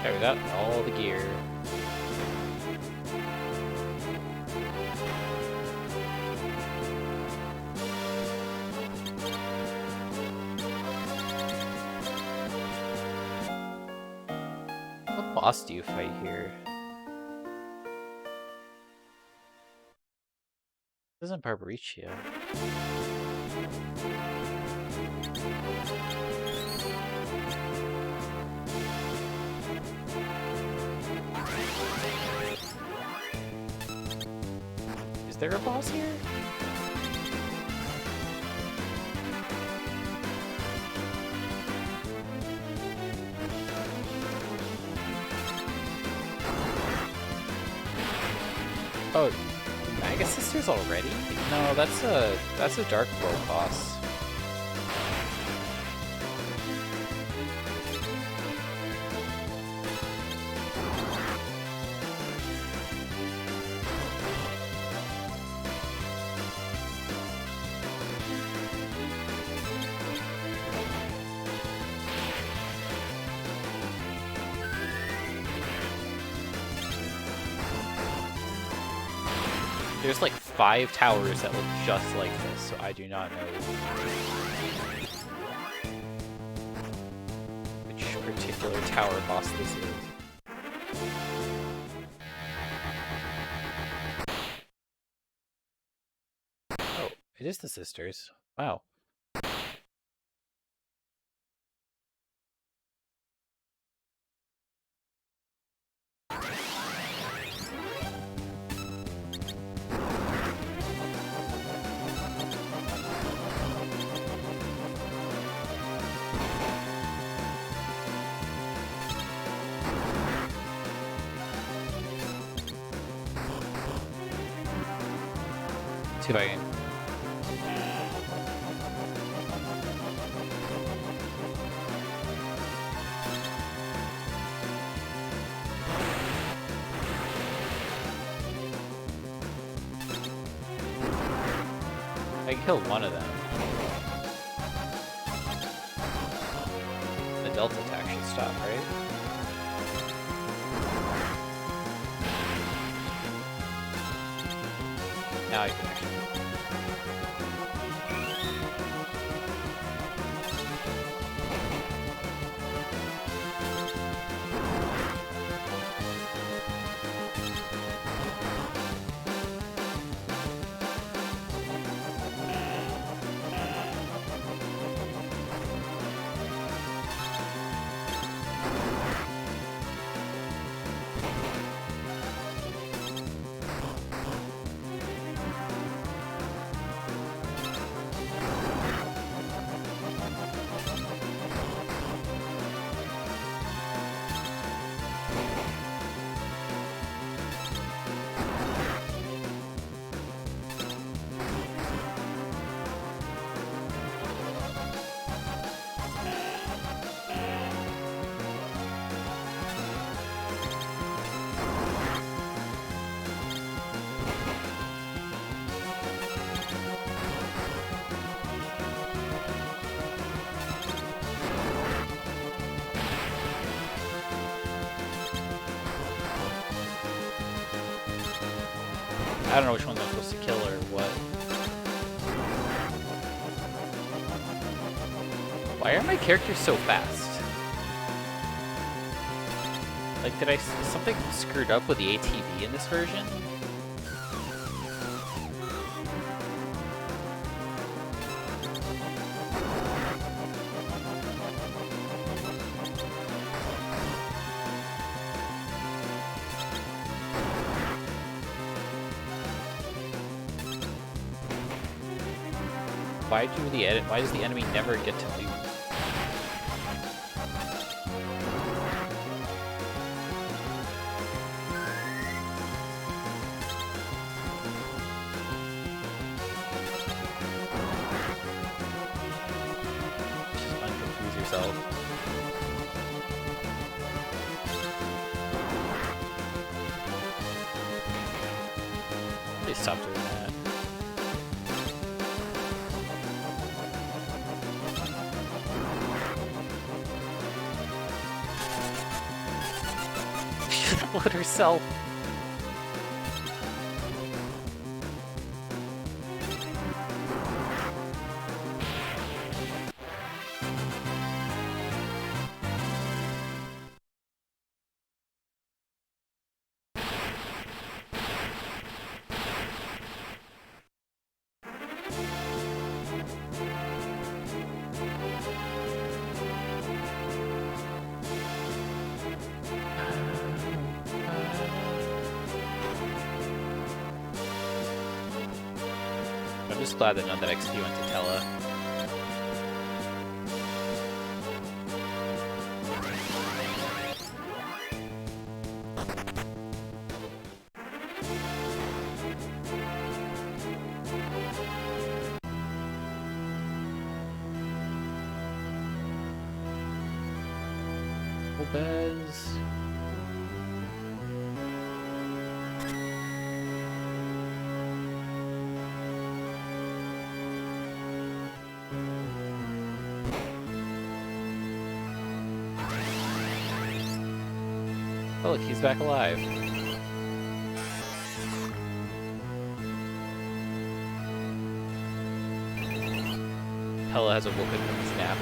Okay, we got all the gear. What boss do you fight here? This isn't Barbariccia. Is there a boss here? Oh, Maga Sisters already? No, that's a Dark World boss. There's like 5 towers that look just like this, so I do not know which particular tower boss this is. Oh, it is the sisters. Wow. See if I can. I can kill one of them. The Delta attack should stop, right? Now I can actually. I don't know which ones I'm supposed to kill or what. Why are my characters so fast? Like, did something screwed up with the ATV in this version? Why does the enemy never get to move? Just unconfuse yourself. Please stop doing that. She exploded herself. I'm just glad that none of that XP went to Tella. Bez. Oh look, he's back alive. Hella has awoken from his nap.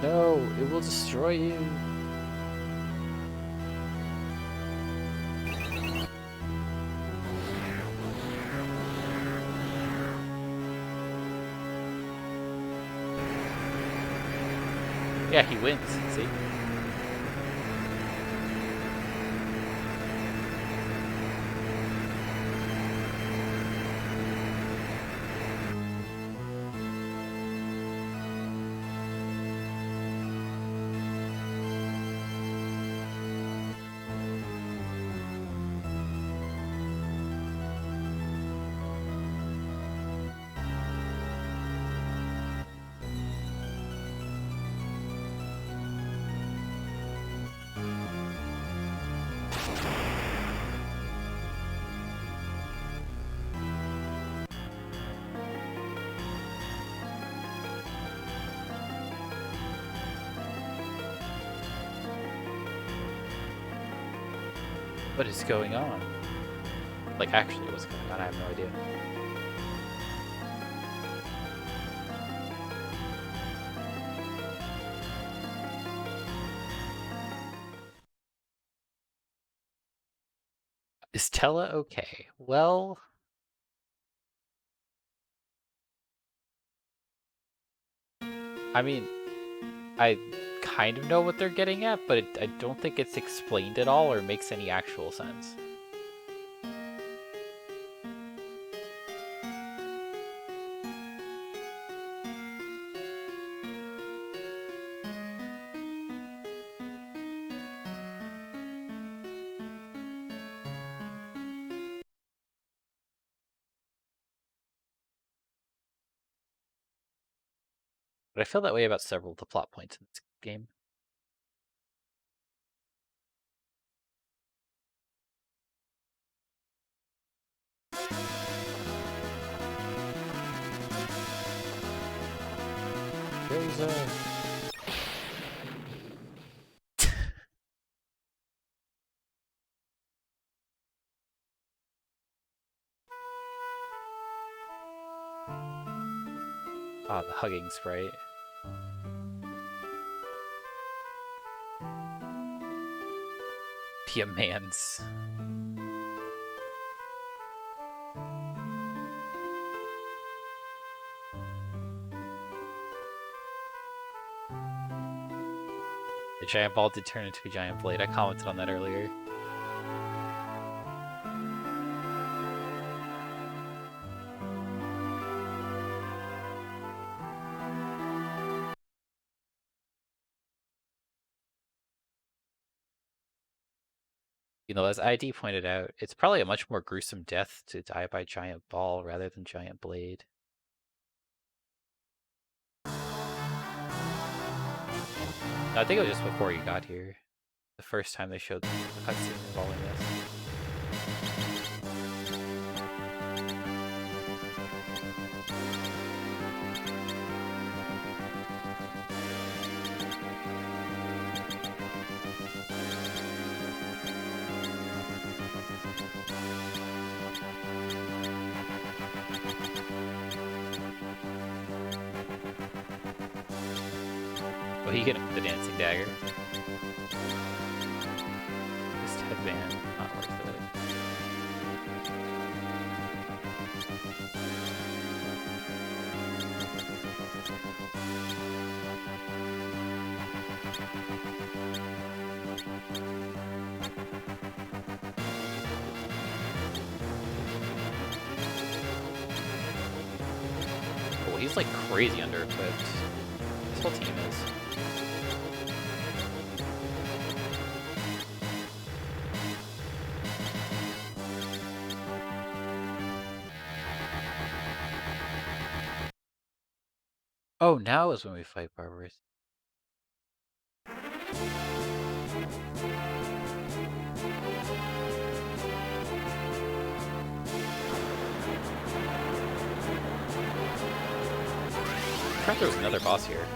No, it will destroy you. Yeah, he wins, see? What is going on? Like, actually, what's going on? I have no idea. Is Tella okay? Well... I mean, I kind of know what they're getting at, but I don't think it's explained at all or makes any actual sense. But I feel that way about several of the plot points in this game. Rosa. Ah, the hugging sprite. Be a man's. The giant ball did turn into a giant blade. I commented on that earlier. You know, as ID pointed out, it's probably a much more gruesome death to die by giant ball rather than giant blade. I think it was just before you got here. The first time they showed the cutscene involving this. Oh, he hit him with the dancing dagger. This headband, not worth it. Oh, he's like crazy under-equipped. This whole team is. Oh, now is when we fight Barbarous. I thought there was another boss here.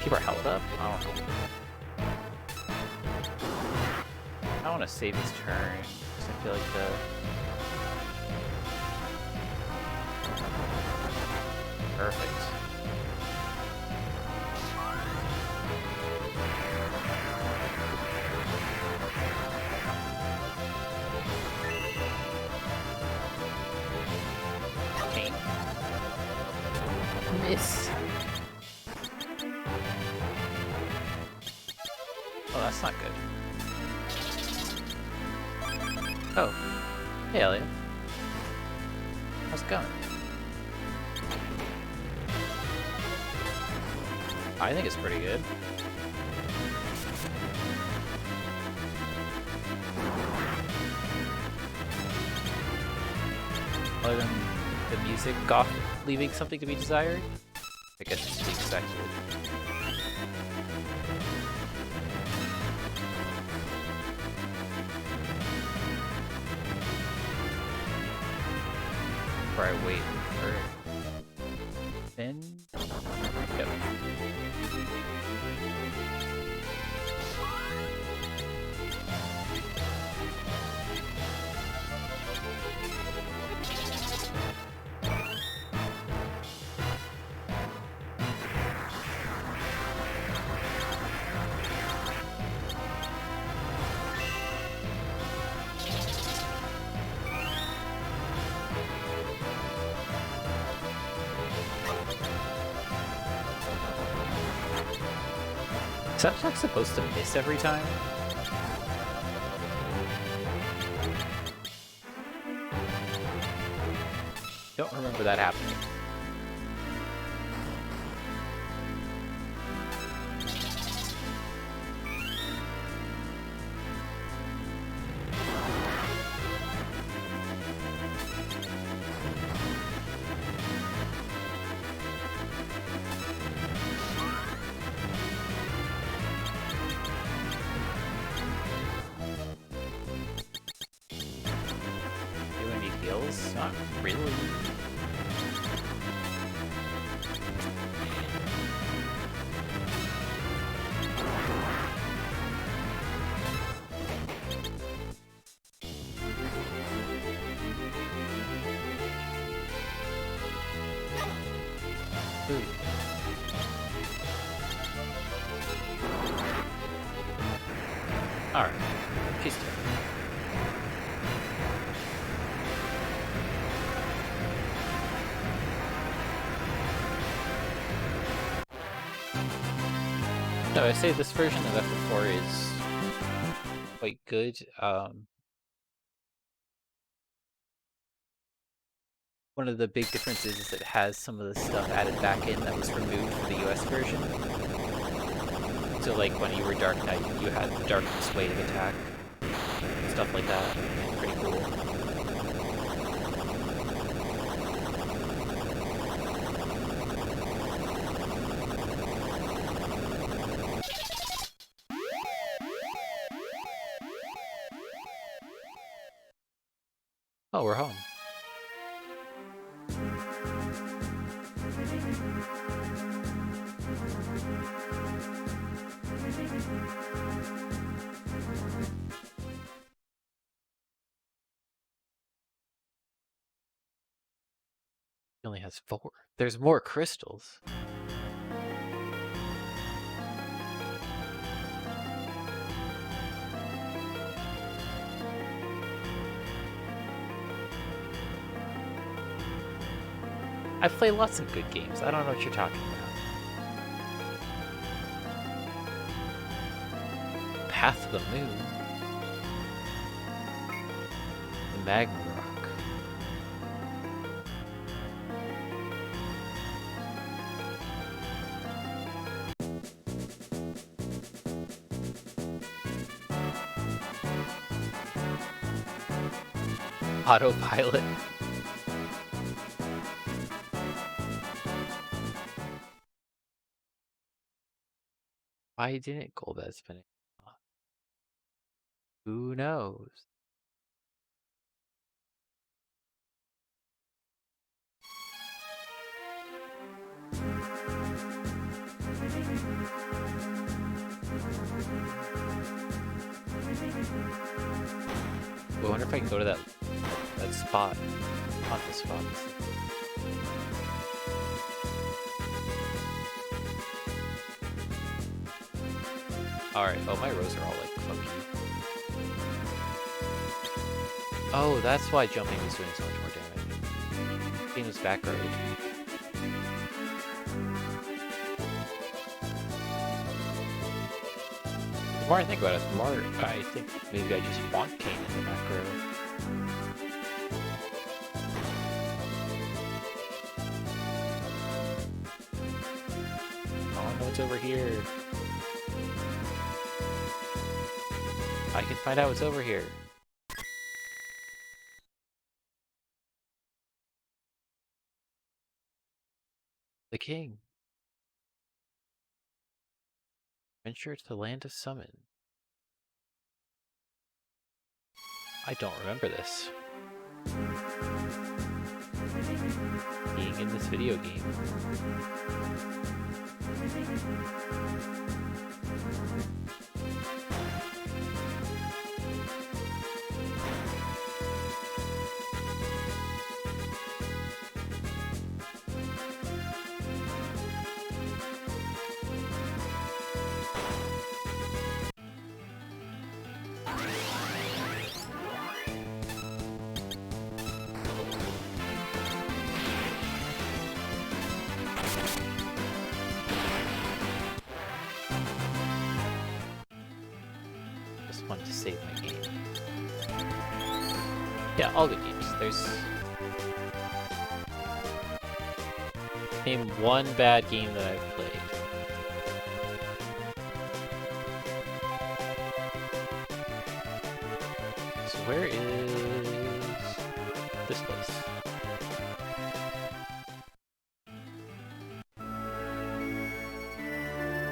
Keep our health up? I don't know. I want to save his turn, because I feel like the... Perfect. Okay. Miss. Oh, that's not good. Oh. Hey, Elliot. How's it going? I think it's pretty good. Other than the music off leaving something to be desired, I guess it's to be expected. Before I wait for Finn. Yep. Is that like supposed to miss every time? Don't remember that happening. Do I need heals? Not really. Ooh. Alright. She's dead. No, I say this version of FF4 is quite good. One of the big differences is it has some of the stuff added back in that was removed for the US version. So like when you were Dark Knight, you had the Darkness wave attack, stuff like that. Pretty cool. Oh, we're home. He only has 4. There's more crystals. I've played lots of good games. I don't know what you're talking about. Path of the Moon. The Magma Rock. Autopilot. Why didn't Golbez finish? Who knows? I wonder if I can go to that spot. Not the spot. Alright, oh my rows are all like funky. Oh, that's why jumping was doing so much more damage. Game was back road. The more I think about it, the more I think maybe I just want Kane in the back row. Oh, I know what's over here. I can find out what's over here. The king. Venture to the land of summon. I don't remember this. this video game. Just wanted to save my game. Yeah, all good games. There's... Name one bad game that I've played. So where is this place?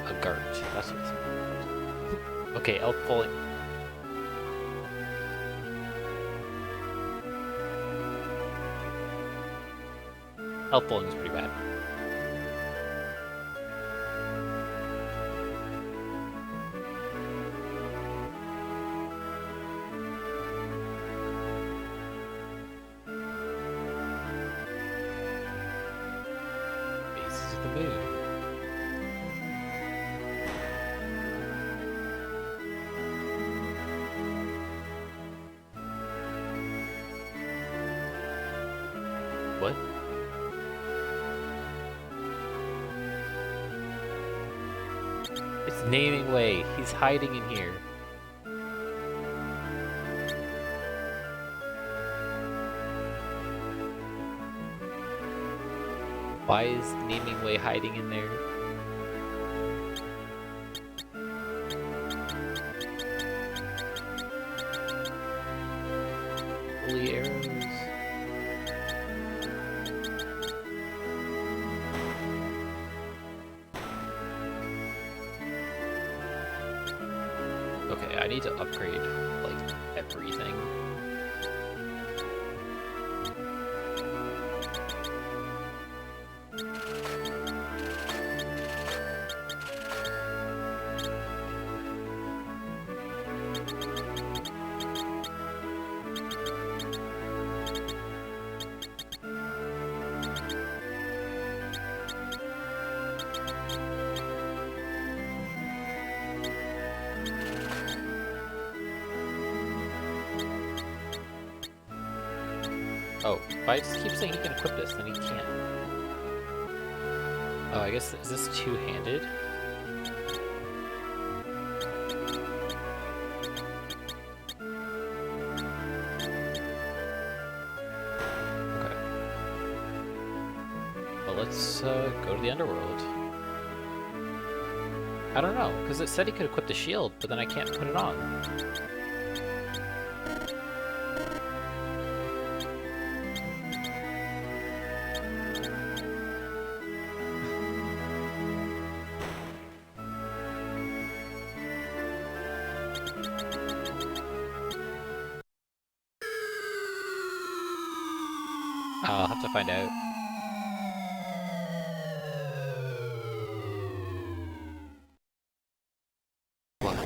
A gart. That's what it's called. Okay, elf pulling. Elf bowling is pretty bad. Faces of the Moon. What? It's naming way. He's hiding in here. Why is naming way hiding in there? Holy arrows. Okay, I need to upgrade, like, everything. Oh, if I just keep saying he can equip this, then he can't. Oh, I guess, is this two-handed? Okay. Well, let's go to the underworld. I don't know, because it said he could equip the shield, but then I can't put it on. I'll have to find out. What?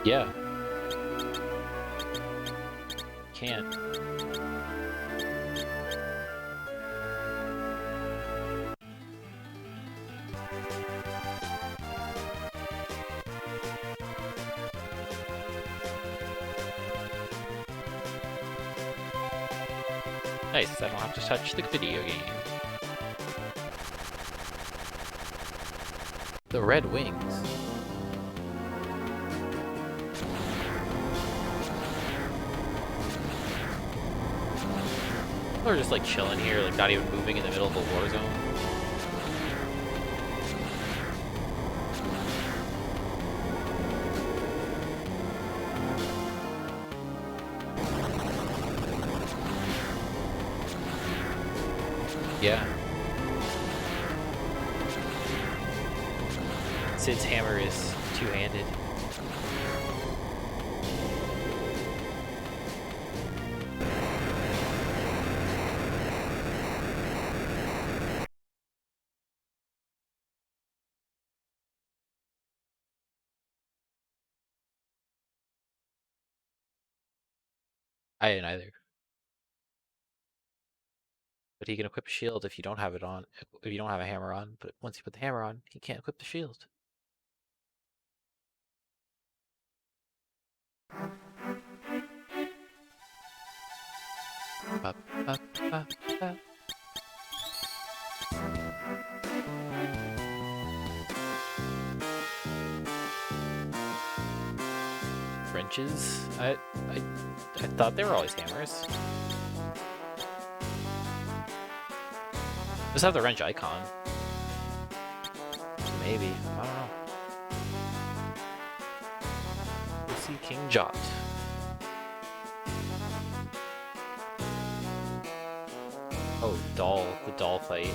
Yeah. Can't. Nice, I don't have to touch the video game. The red wings. We're just like chilling here, like not even moving in the middle of a war zone. Yeah. Sid's hammer is two-handed. I didn't either. But he can equip a shield if you don't have it on, if you don't have a hammer on. But once you put the hammer on, he can't equip the shield. Ba, ba, ba, ba. Wrenches? I thought they were always hammers. Just have the wrench icon. Maybe. I don't know. We'll see King Jot. Oh, the doll fight.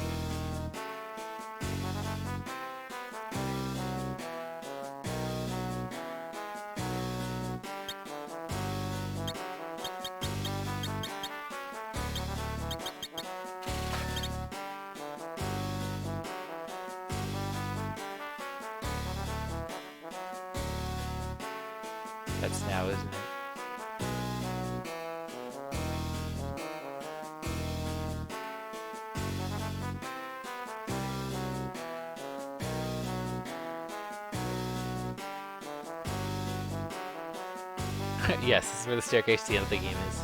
That's now, isn't it? Yes, this is where the staircase to the end of the game is.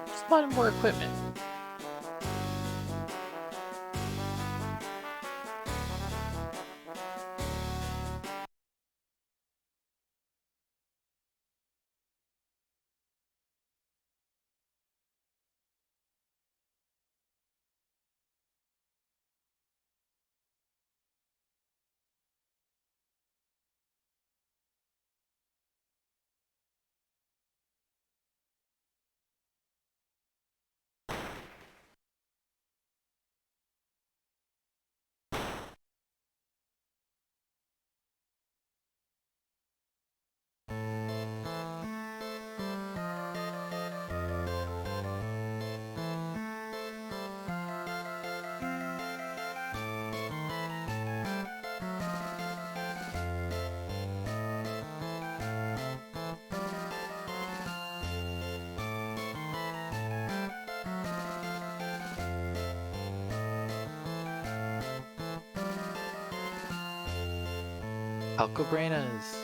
Just wanted more equipment. Alcobrenas.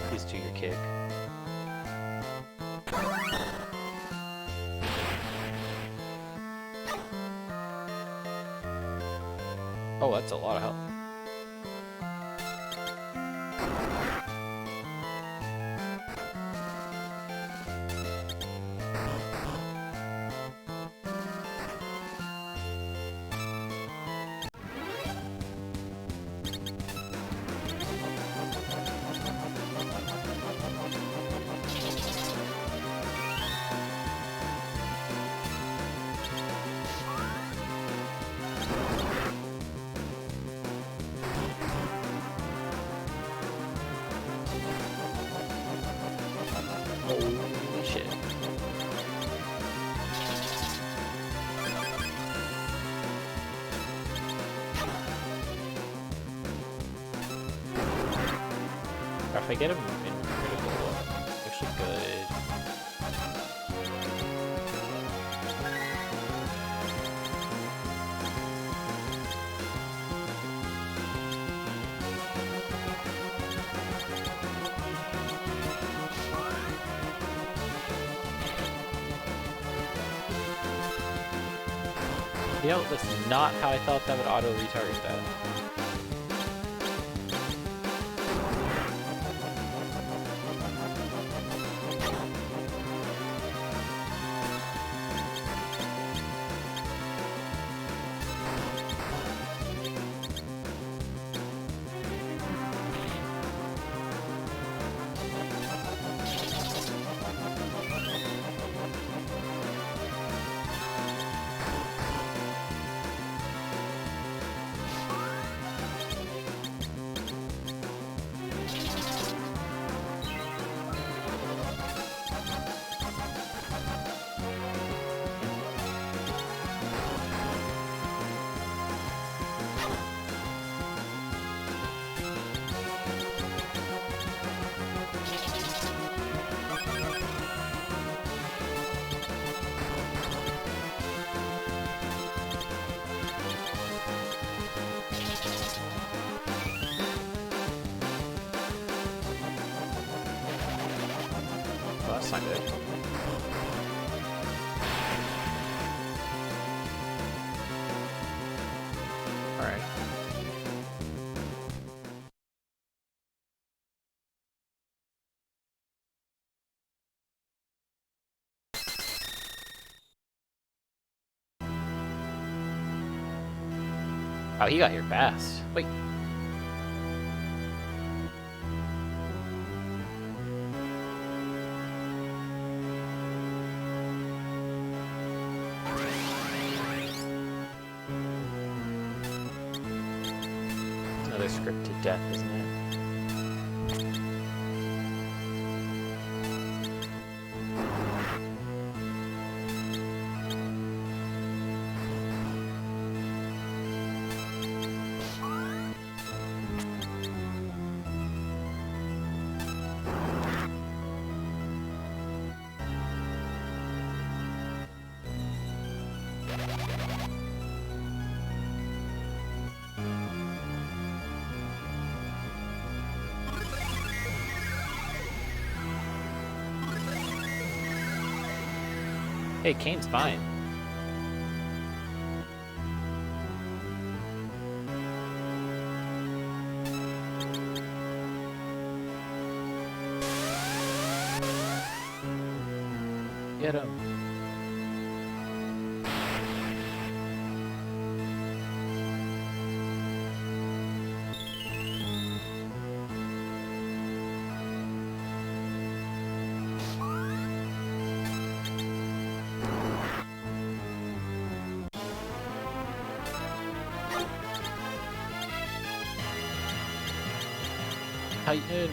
Please do your kick. Oh, that's a lot of help. If I get him in critical, actually good. You know, that's not how I thought that would auto-retarget that. Well, that's not good. Alright. Oh, he got here fast. Wait. Another scripted death, isn't it? Hey, Kane's fine. Get him. Titan.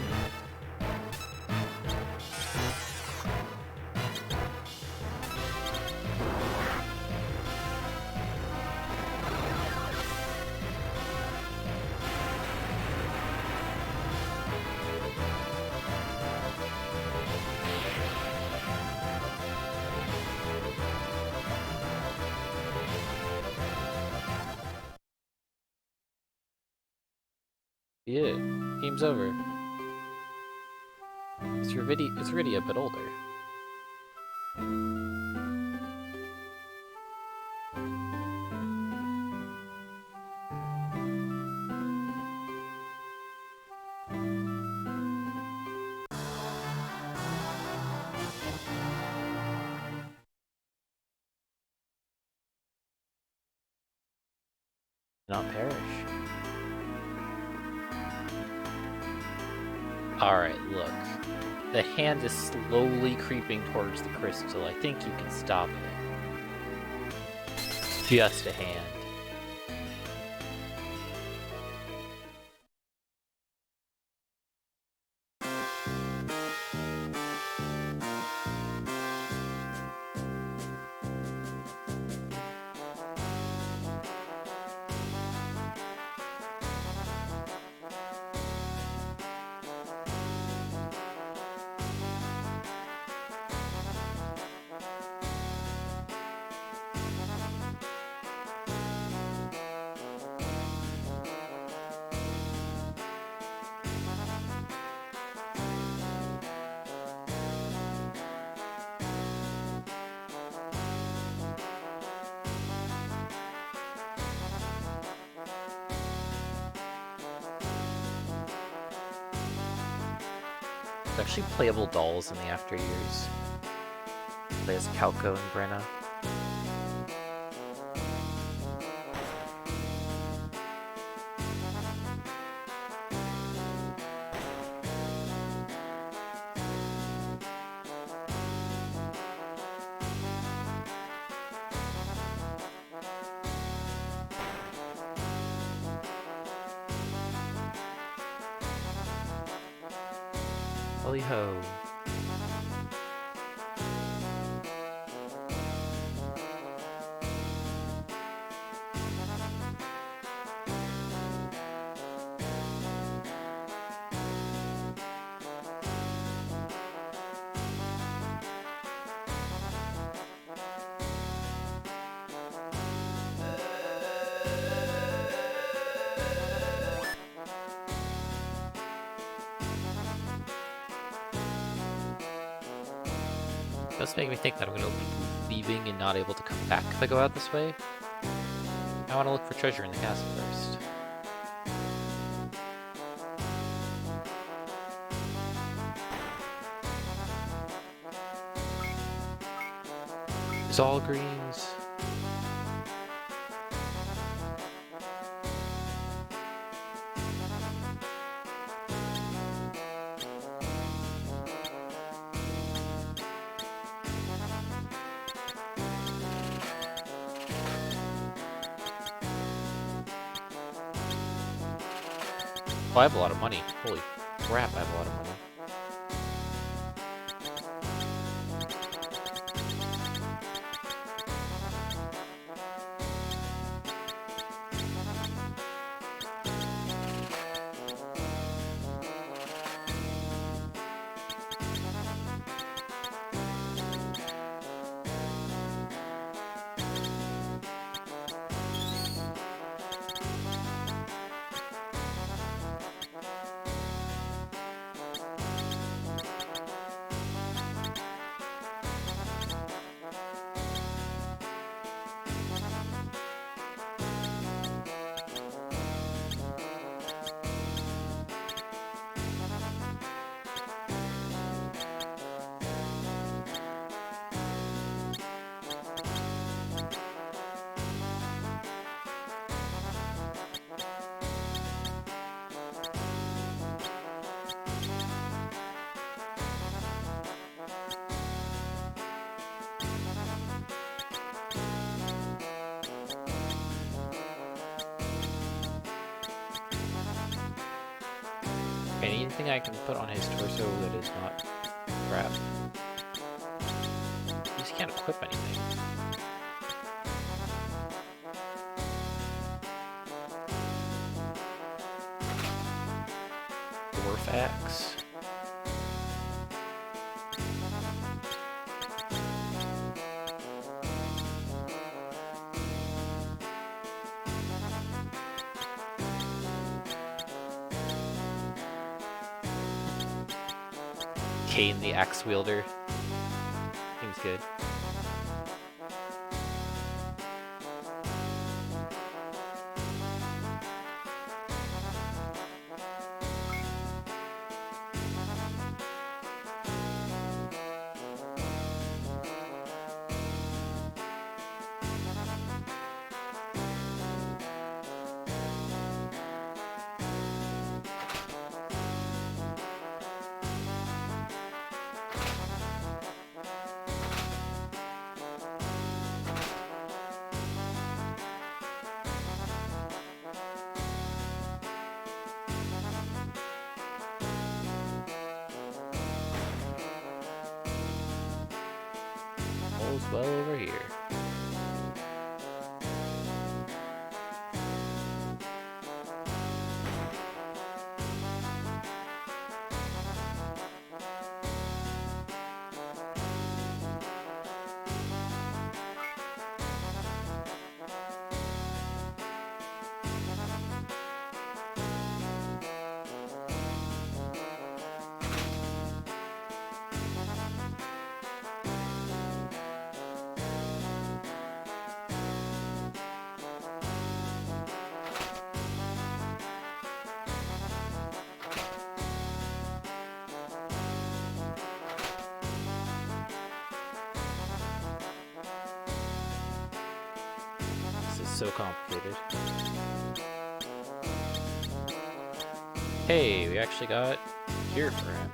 Yeah, game's over. It's Rydia, but older. Not perish. Alright, look. The hand is slowly creeping towards the crystal. I think you can stop it. Just a hand. There's actually playable dolls in the after years. Play as Calco and Brenna. Holy ho. It does make me think that I'm gonna be leaving and not able to come back if I go out this way. I want to look for treasure in the castle first. It's all greens. Oh, I have a lot of money. Holy crap, I have a lot of money. Anything I can put on his torso that is not crap. He just can't equip anything. Dwarf axe. Kane the axe wielder. Seems good. All's well over here. so complicated. Hey, we actually got gear for him.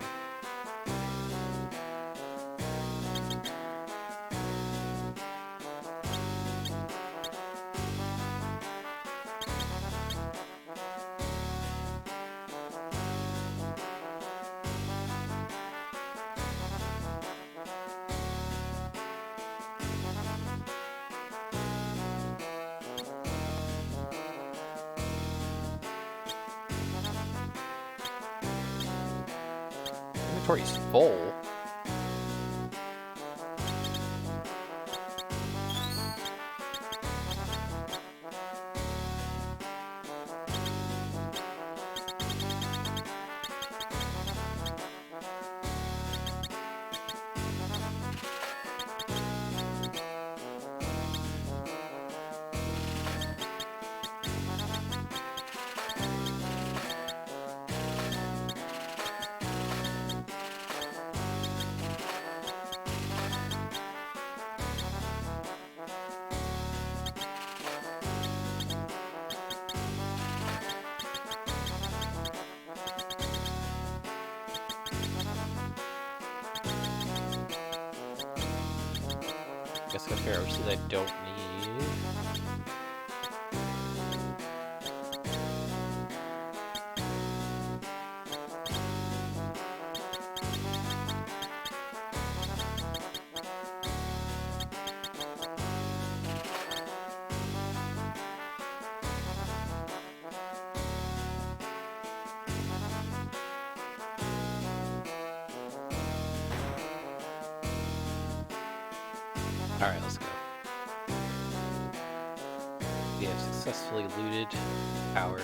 Inventory's full. Guess I gotta figure out which I don't need. Alright, let's go. We have successfully looted power.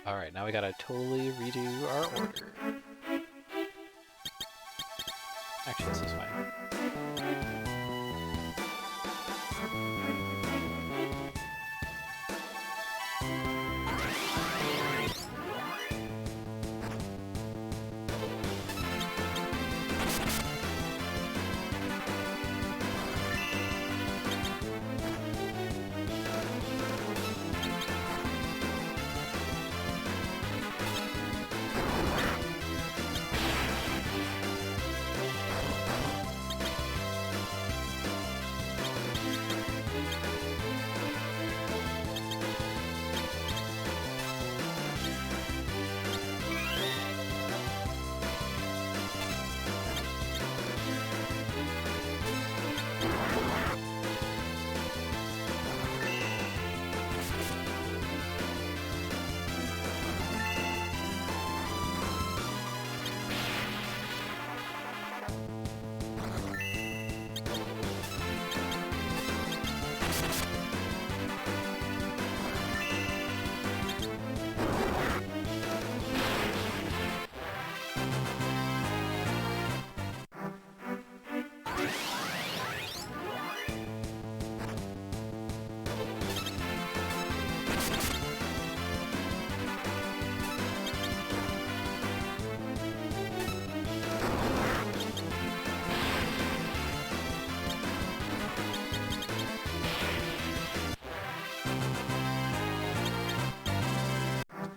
Alright, now we gotta totally redo our order. Actually, this is fine.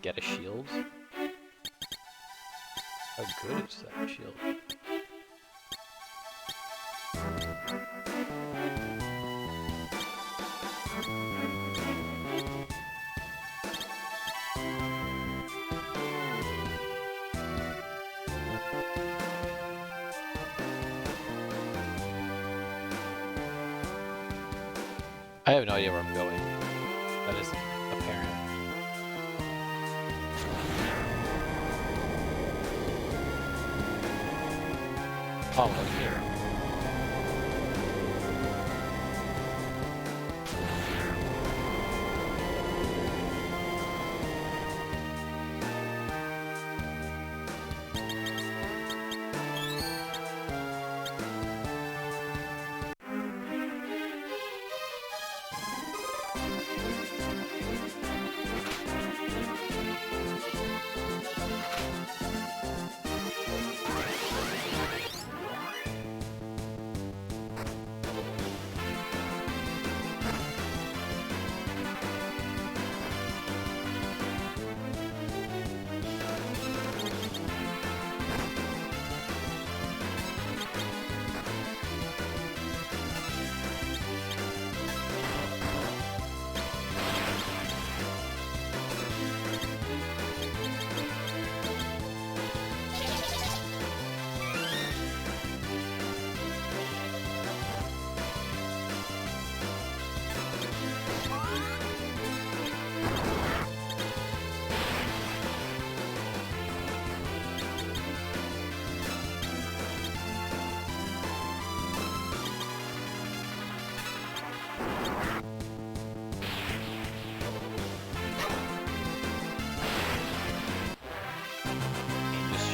Get a shield? How good is that shield? I have no idea where I'm going. That is apparent. follow here.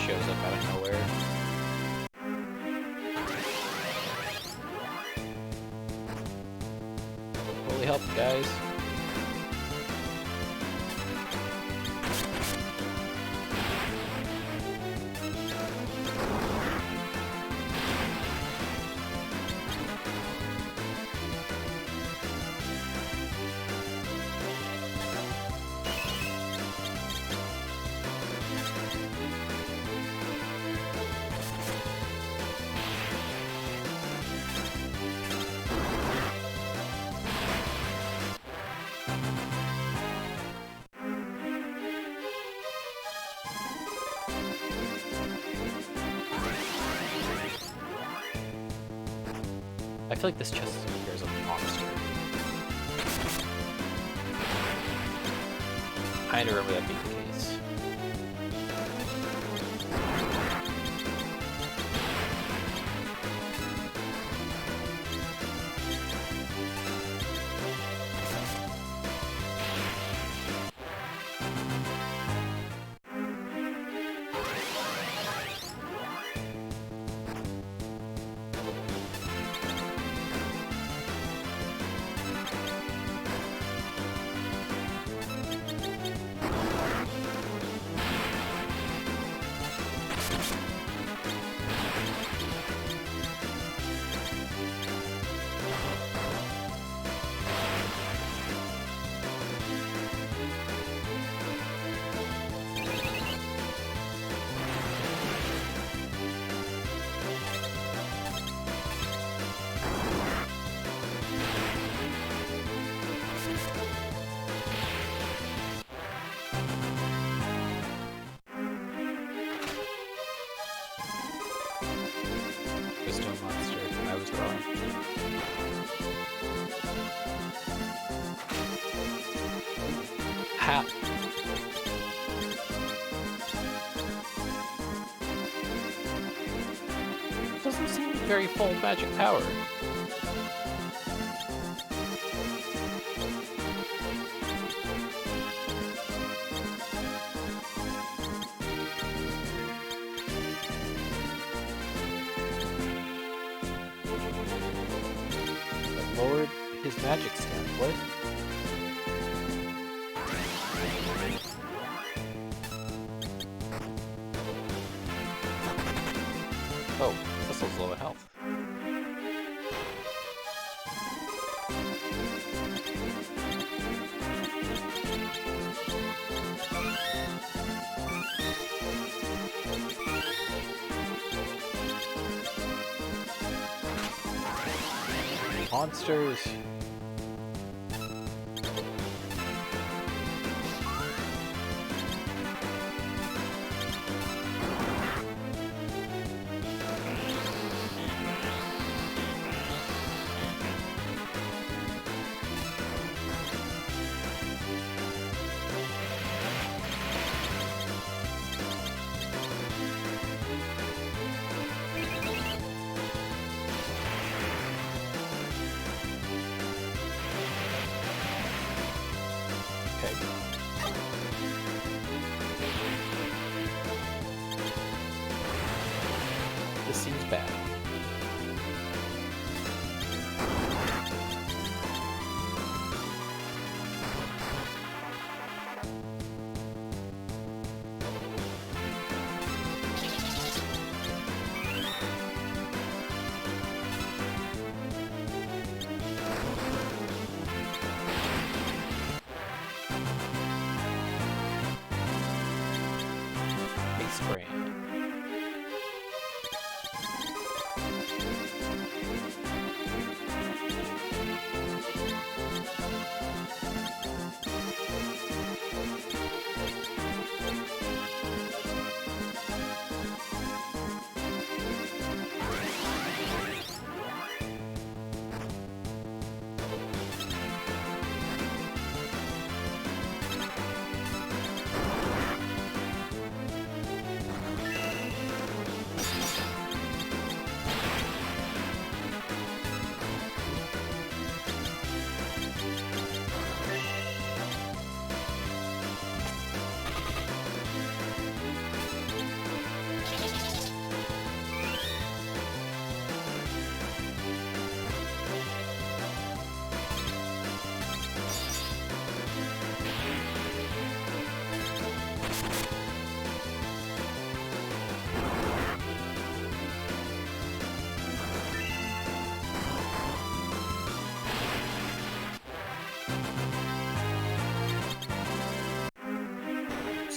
Shows up out of nowhere. Holy help, guys. I feel like this chest appears a monster. I remember that being the case. Wisdom monster. I was wrong. Ha! Doesn't seem very full magic power. Lowered his magic stat. What? Oh, Thistle's low in health. Monsters. Okay. This seems bad. Base brain.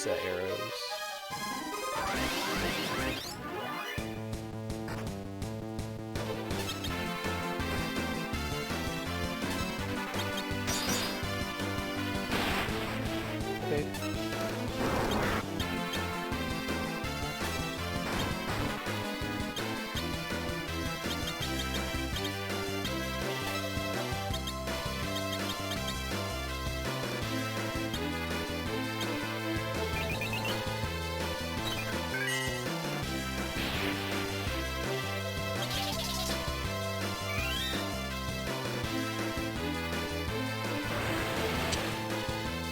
Arrows. Okay.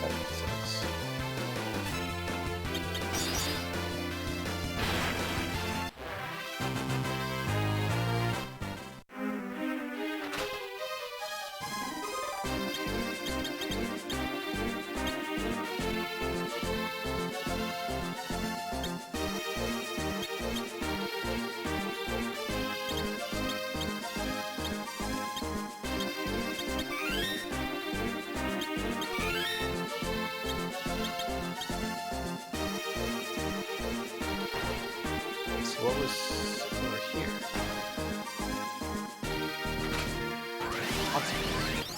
That sucks. So what was over here? Consequence.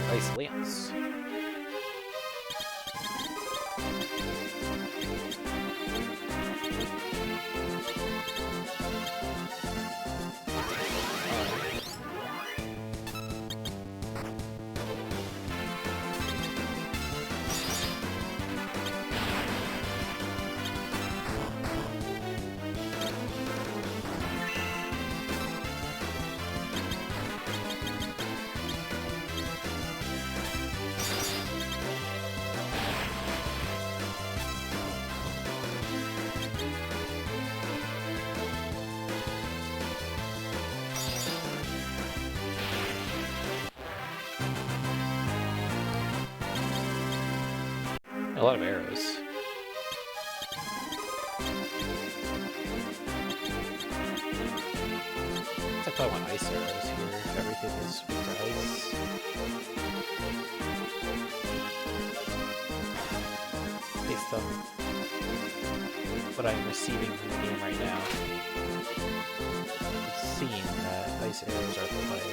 Ice Lance. A lot of arrows. I probably want ice arrows here. Everything is weak to ice. Based on what I'm receiving from the game right now, it seems that ice arrows are the play.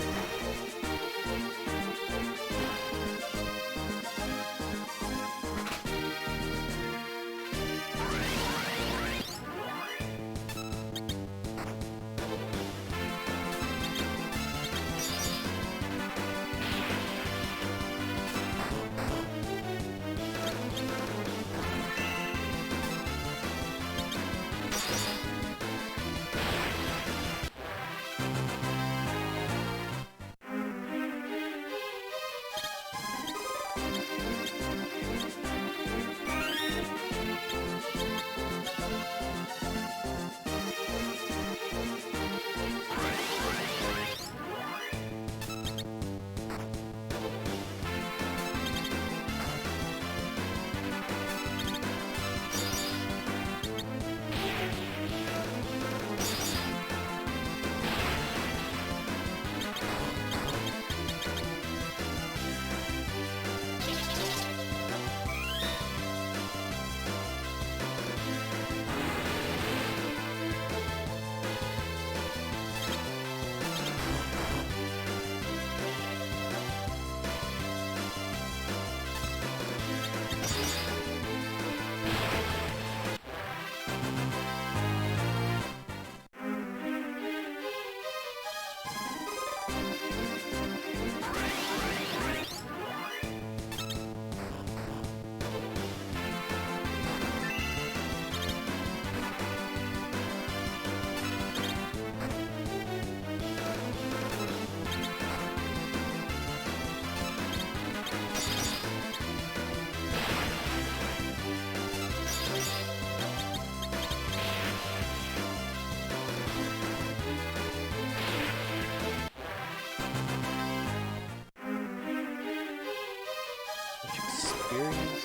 experience.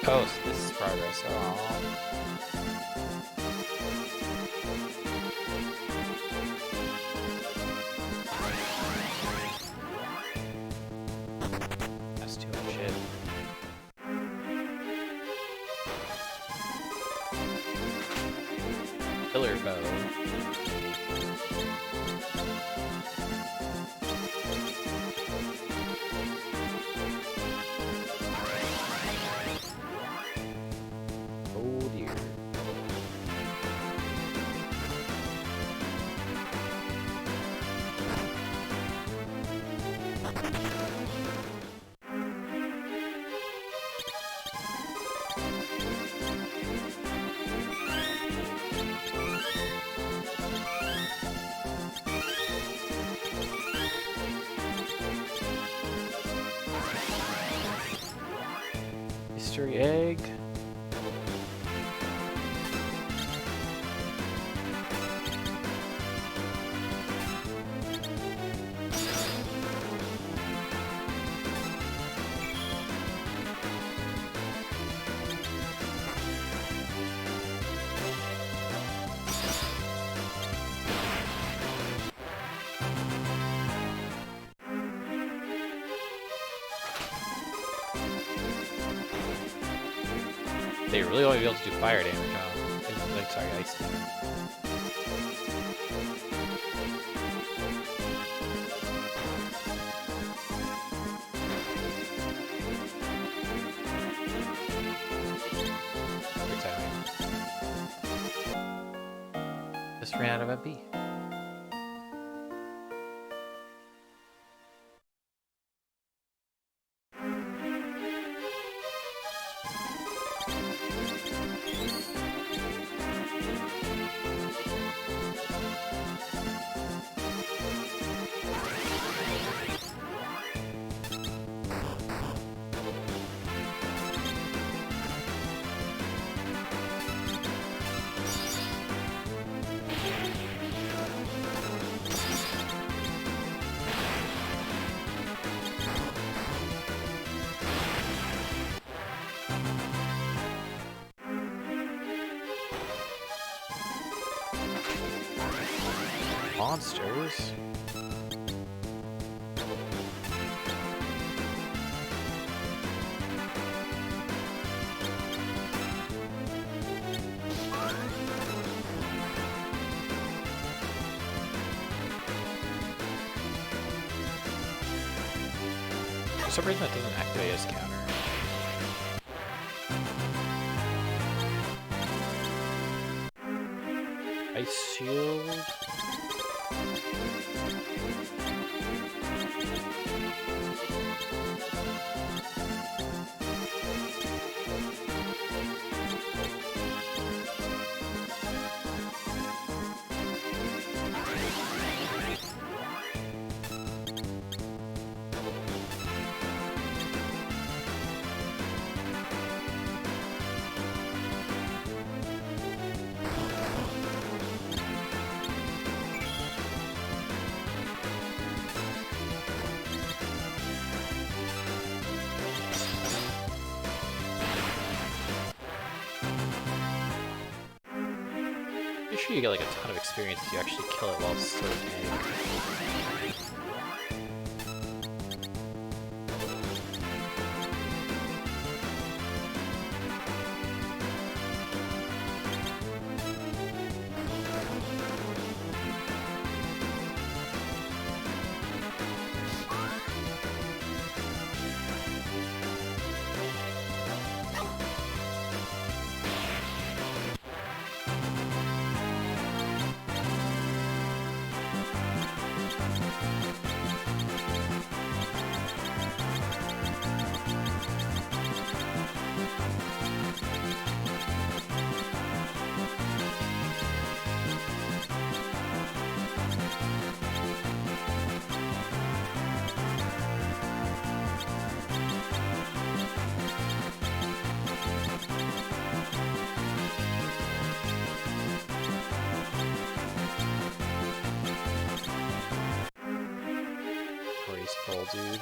Oh, so this is progress. Aww. That's too much shit. Killer bow. Oh dear. Mystery egg. They really only be able to do fire damage, huh? Like, sorry, ice damage. Every time. Just ran out of MP. Monsters? For some reason that doesn't activate as counter. Ice shield. Pretty sure you get like a ton of experience if you actually kill it while it's still an egg. Full, dude.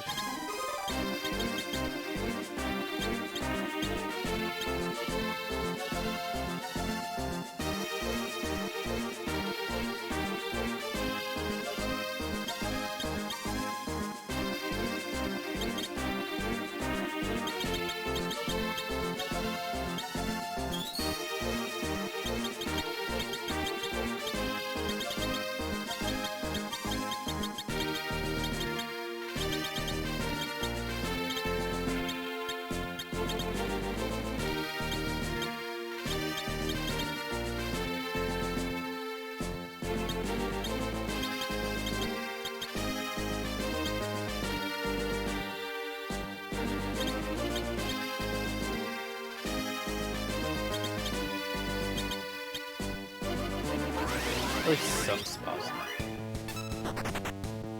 At least some spots.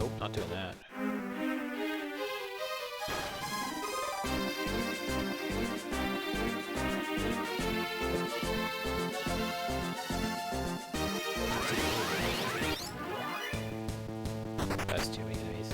Nope, not doing that. That's too many enemies.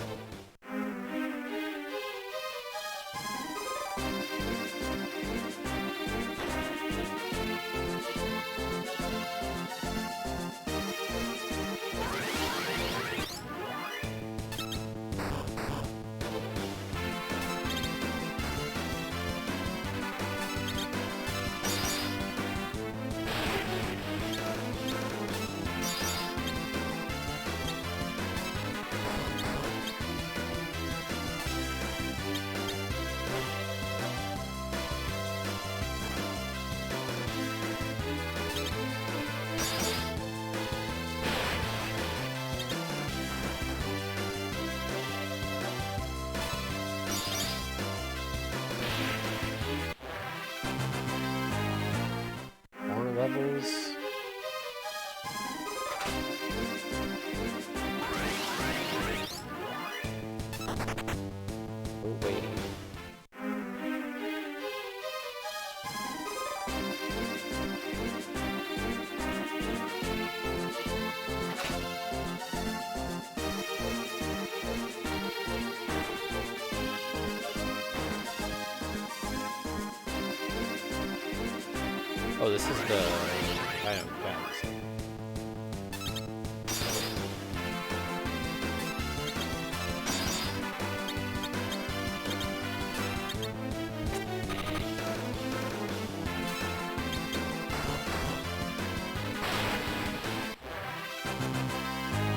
More levels. Oh wait. Oh, this is the kind of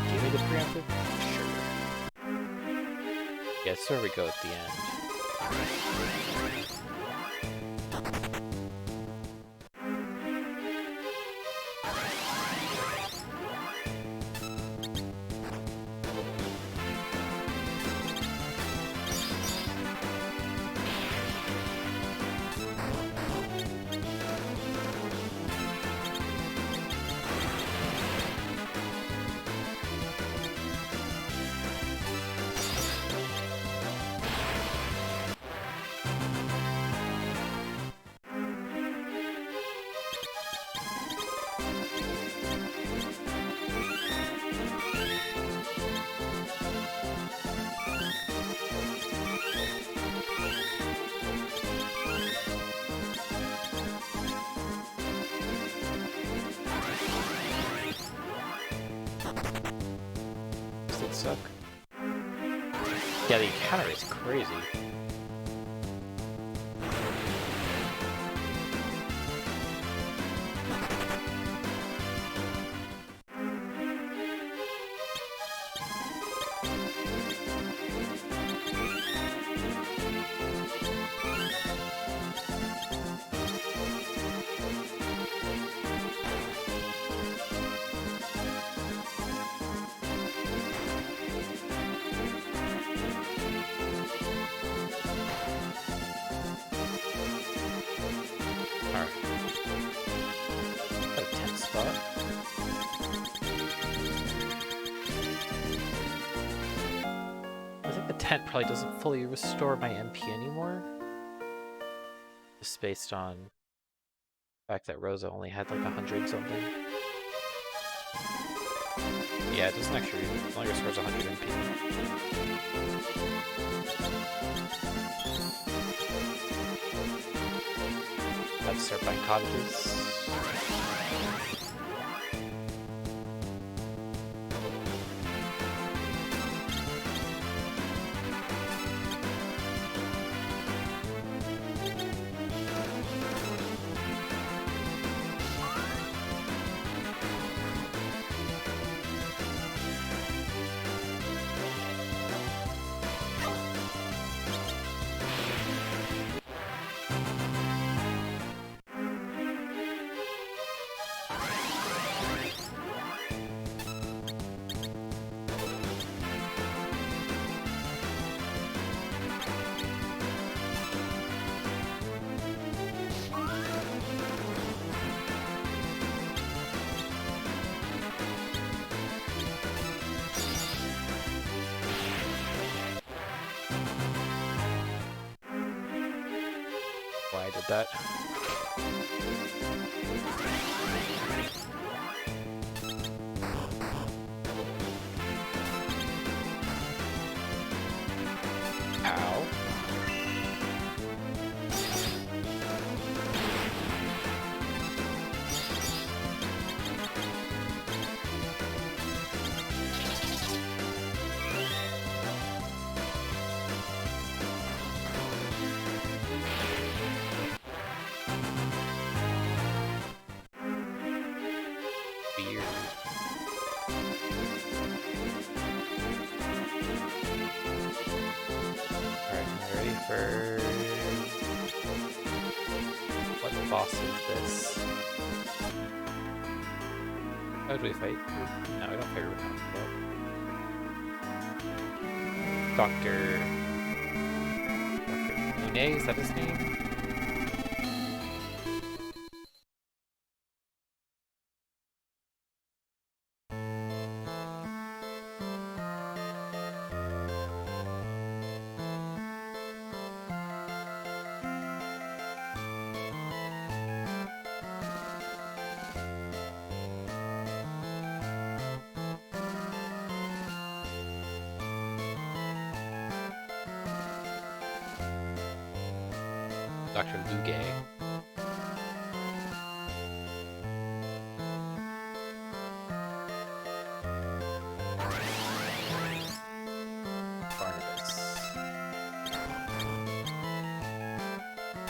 Give me the preemptive? Sure. Yeah, that's where we go at the end. Does it suck? Yeah, the encounter is crazy. Alright. Got a 10 spot. I think the tent probably doesn't fully restore my MP anymore. Just based on the fact that Rosa only had like 100 something. Yeah, it doesn't actually, it only restores 100 MP. Start buying cottages. Why I did that. Ow. Weird. Alright, I'm ready for... What boss is this? How do we fight? No, we don't fight Rubicon. Dr. Mune, is that his name? Dr. Luge. Barnabas.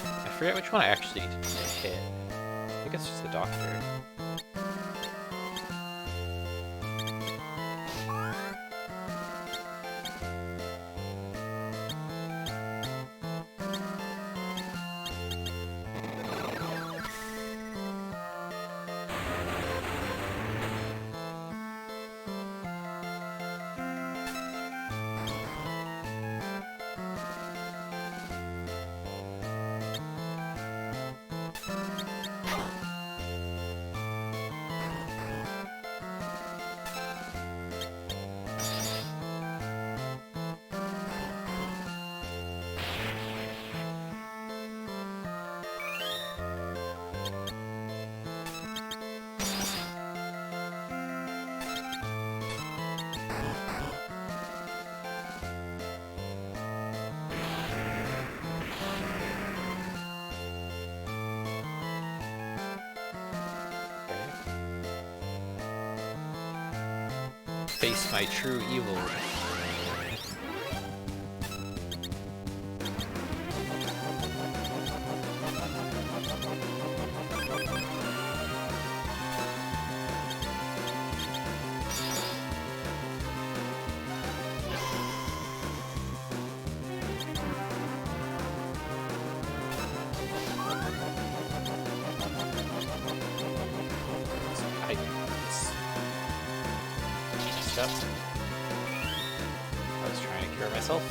I forget which one I actually need to hit. I think it's just the doctor. Face my true evil. I was trying to cure myself.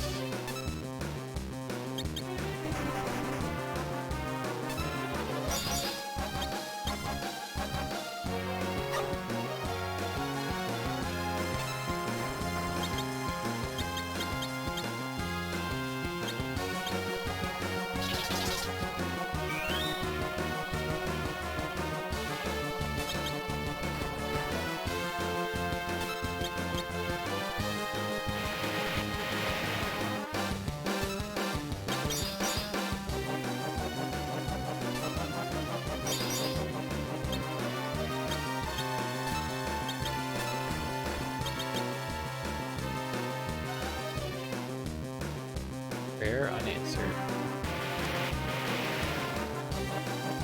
Prayer unanswered.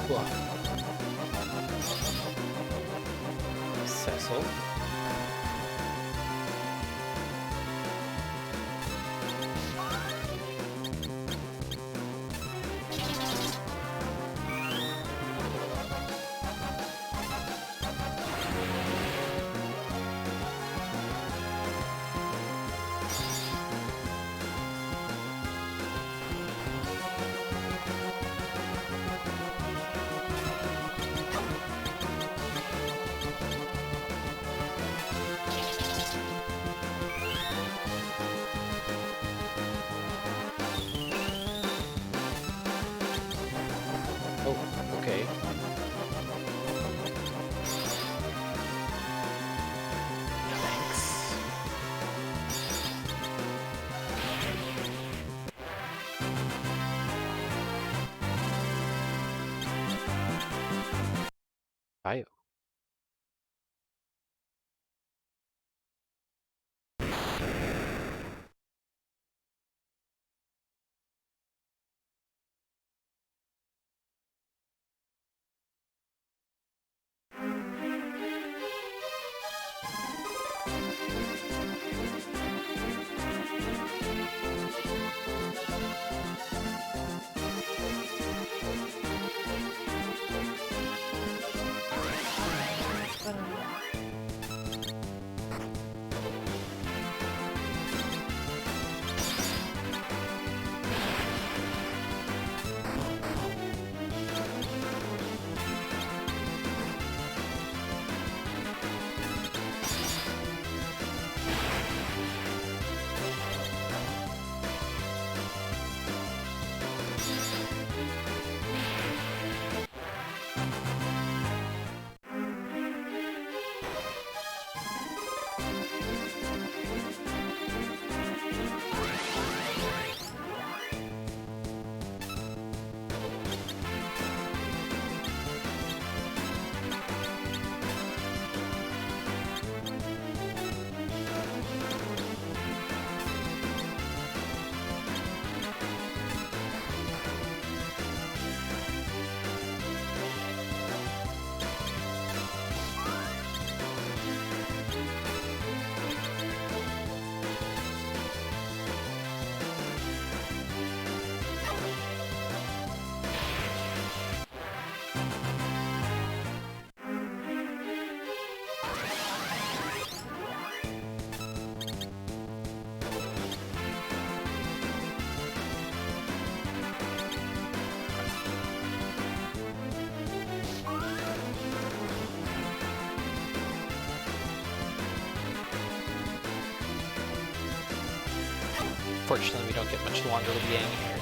Whoa. Cecil. Oh, okay. Thanks. Bio. Fortunately, we don't get much longer with Yang here.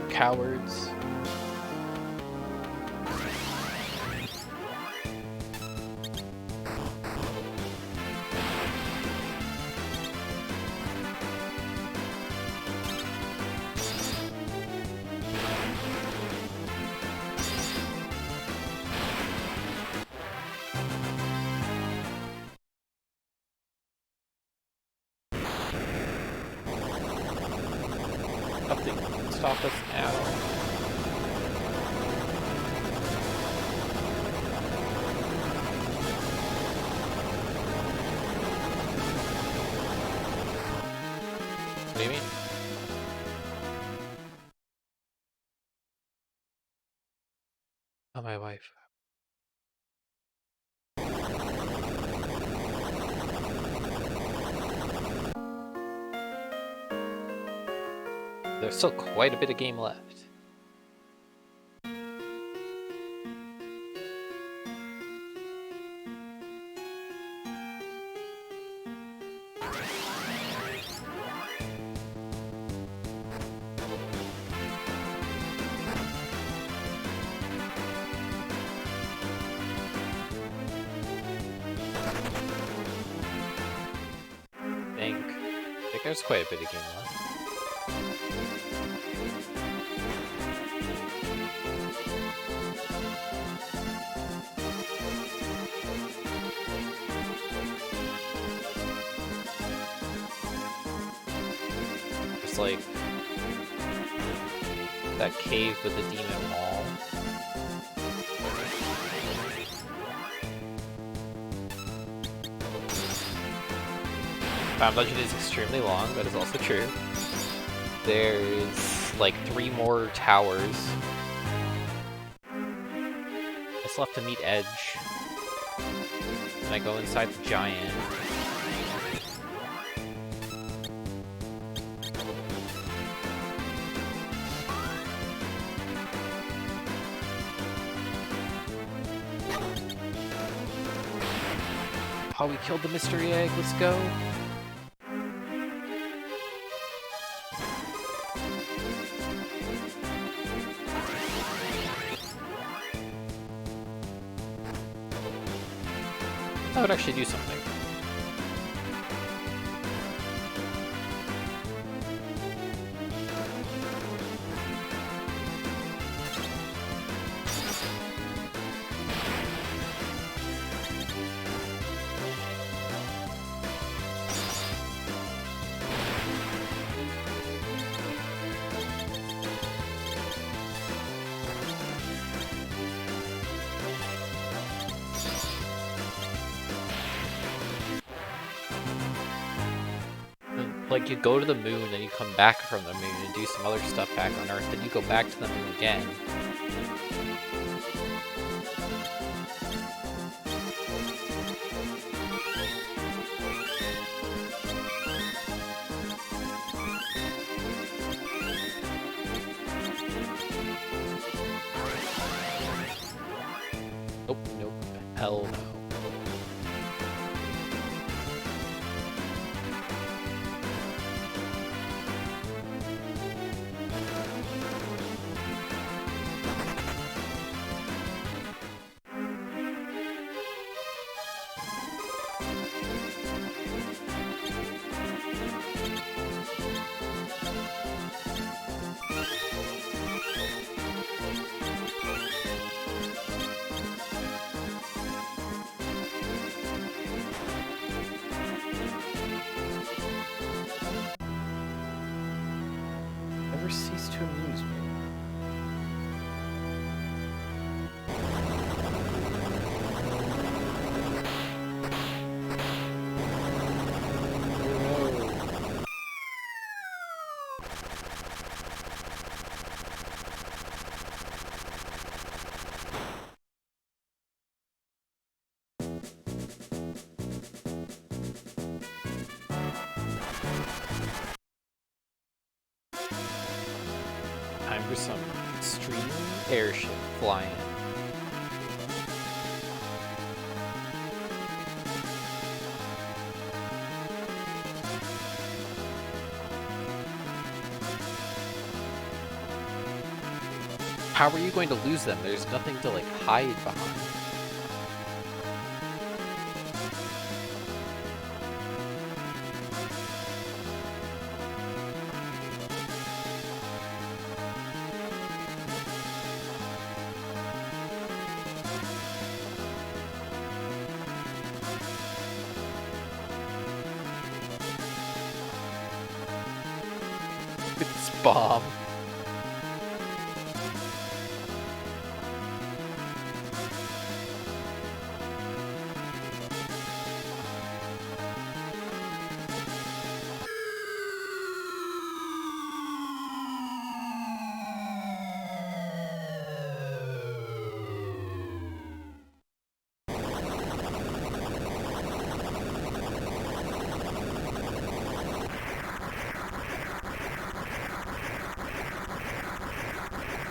Cowards. off us now. What do you mean? Oh, my wife. There's still quite a bit of game left. I think there's quite a bit of game left. Just like that cave with the demon wall. Found Dungeon is extremely long, that is also true. There's like 3 more towers. I still have to meet Edge. And I go inside the giant. Oh, we killed the mystery egg, let's go. That would actually do something. Like, you go to the moon, then you come back from the moon and do some other stuff back on Earth, then you go back to the moon again. Nope, nope, hell no. Never cease to amuse me. Time for some extreme airship flying. How are you going to lose them? There's nothing to, like, hide behind. It's bomb.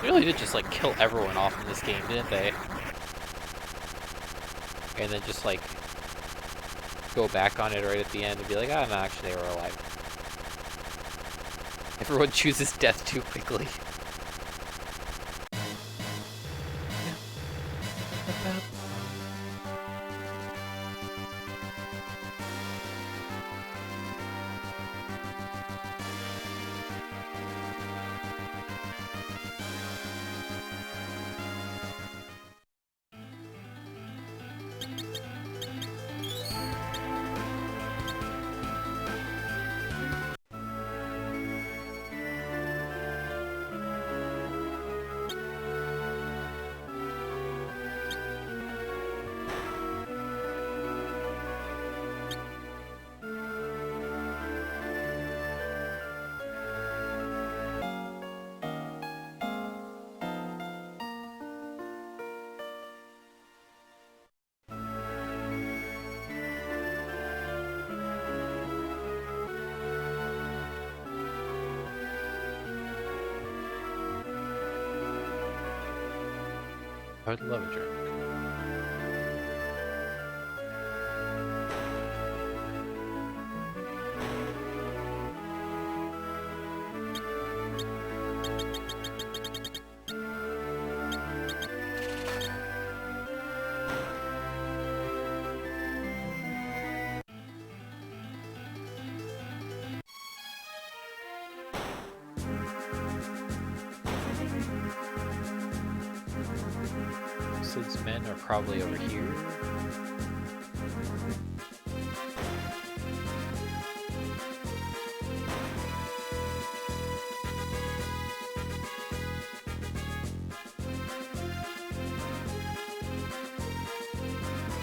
They really did just like kill everyone off in this game, didn't they? And then just like go back on it right at the end and be like, oh no, actually they were alive. Everyone chooses death too quickly. I would love a drink. Sid's men are probably over here.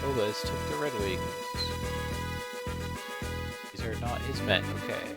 Obas took the Red Wings. These are not his men, okay.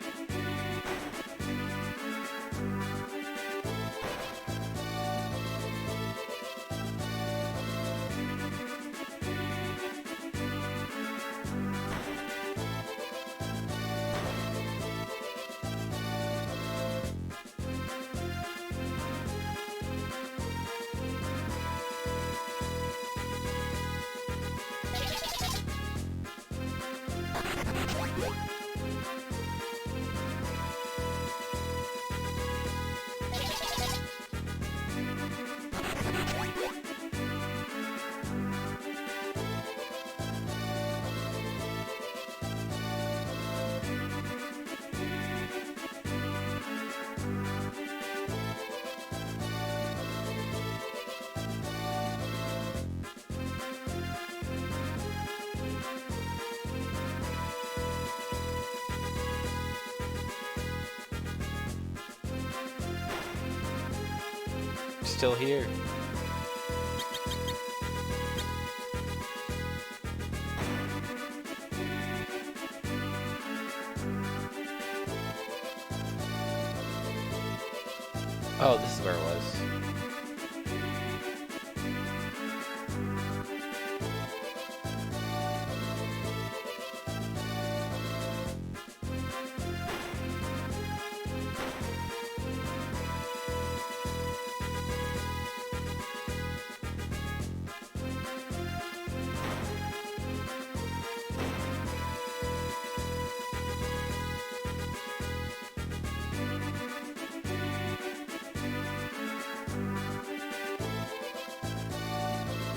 Still here. Oh, this is where it was.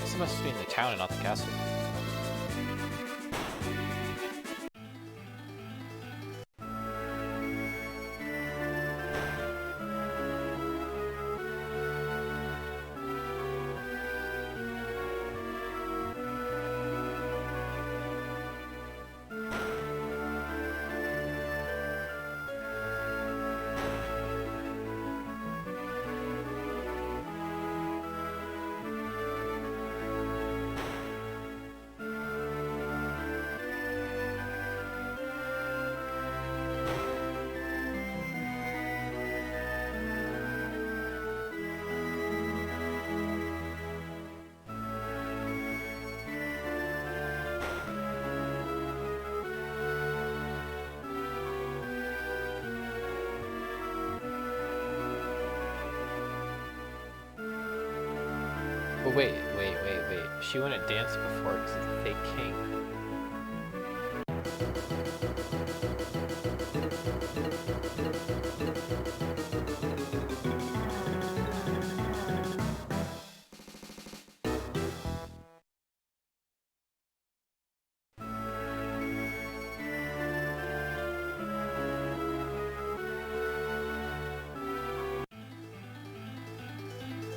This must be in the town and not the castle. But wait. She wouldn't dance before because it's a fake king.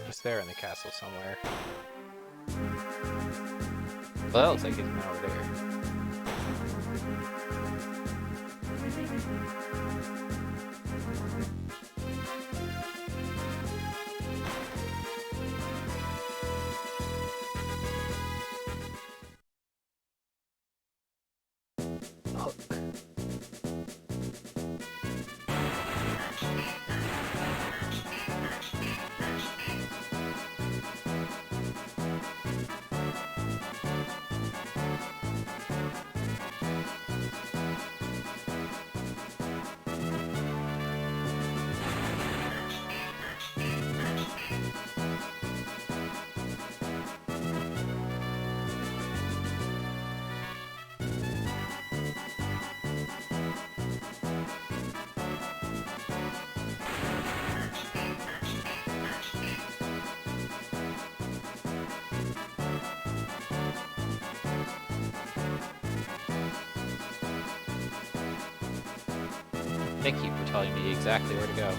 Just there in the castle somewhere. Well, that looks like he's now over there. Hook. Thank you for telling me exactly where to go.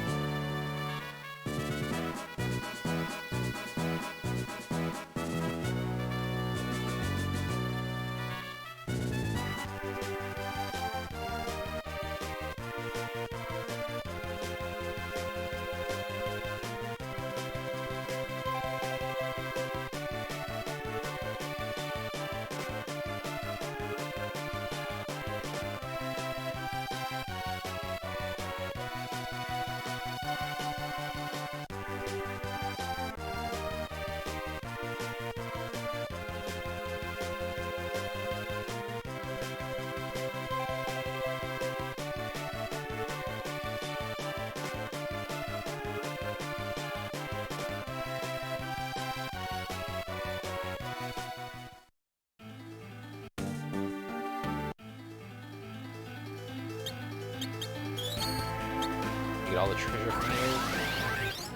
Get all the treasure from here.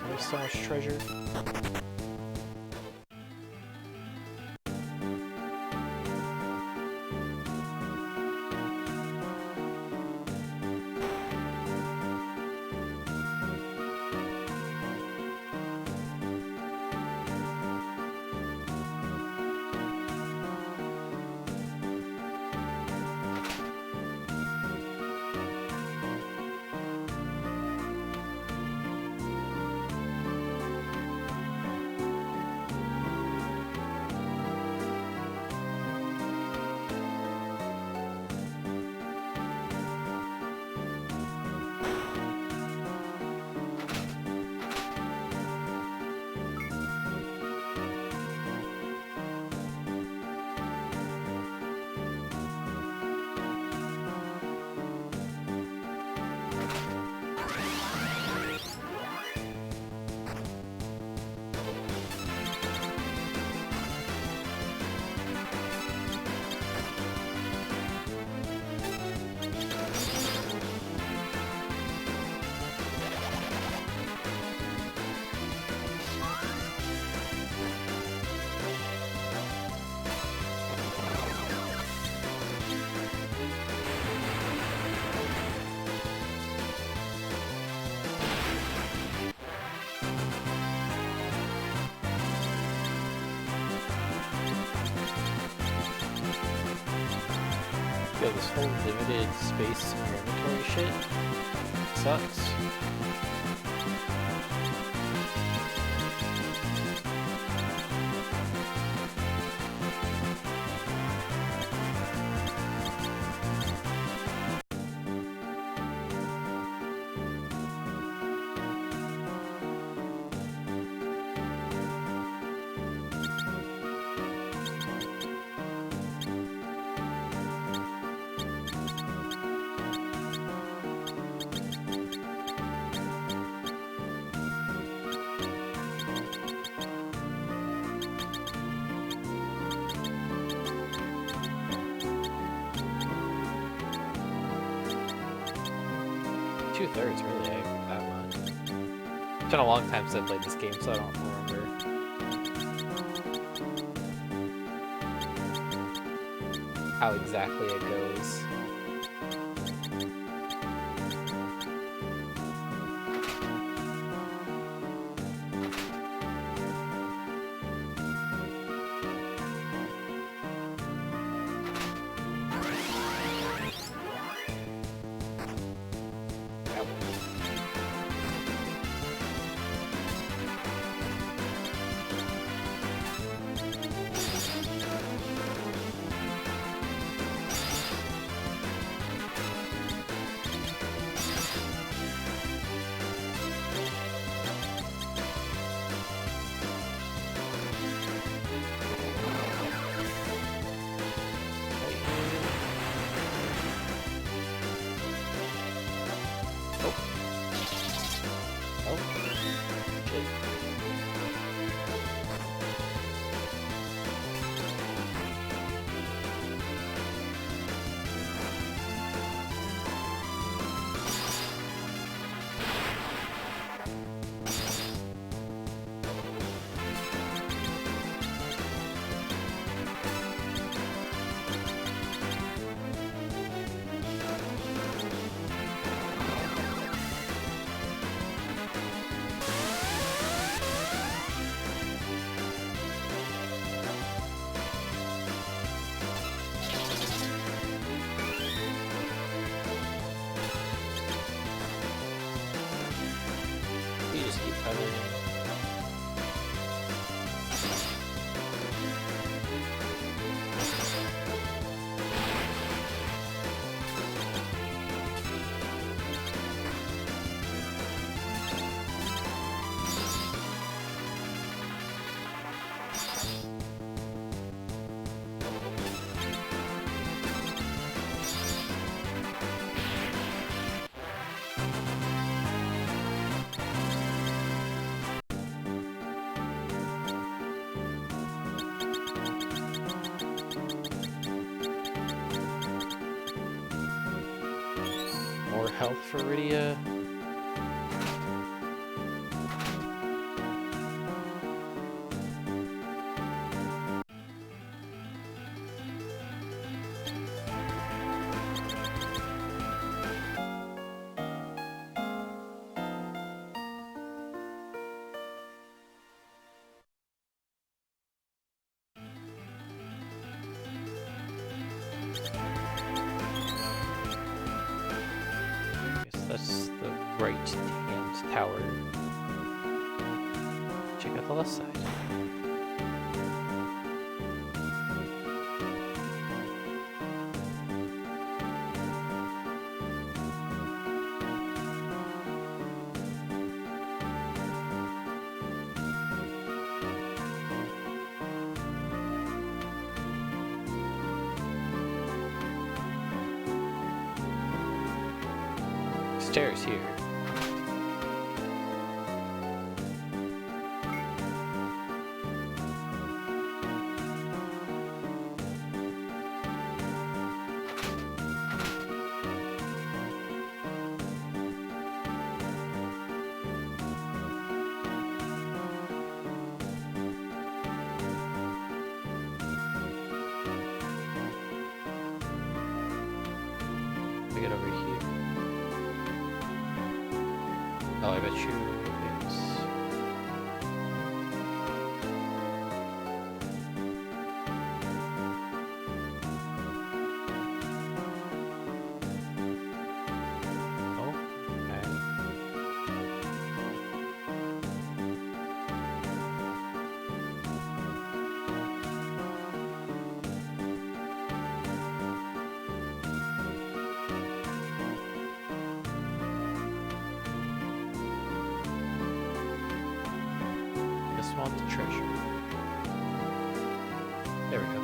There's so much treasure. Yo, this whole limited space in your inventory shit sucks. 2/3 really, that much. It's been a long time since I played this game, so I don't remember how exactly it goes. You just keep covering. More health for Rydia. That's the right-hand tower. Check out the left side. Stairs here. We get over here. Oh, I bet you it's... Oh, okay. Just want the treasure. There we go.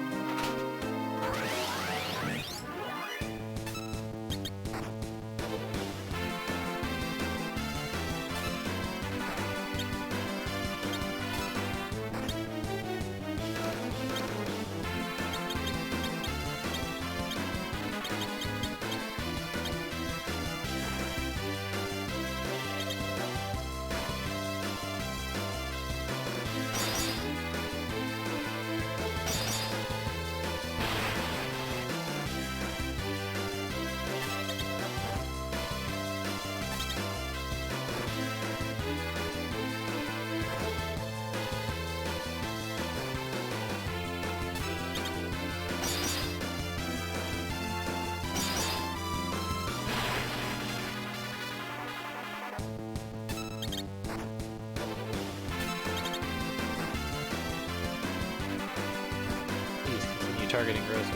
targeting Rosa.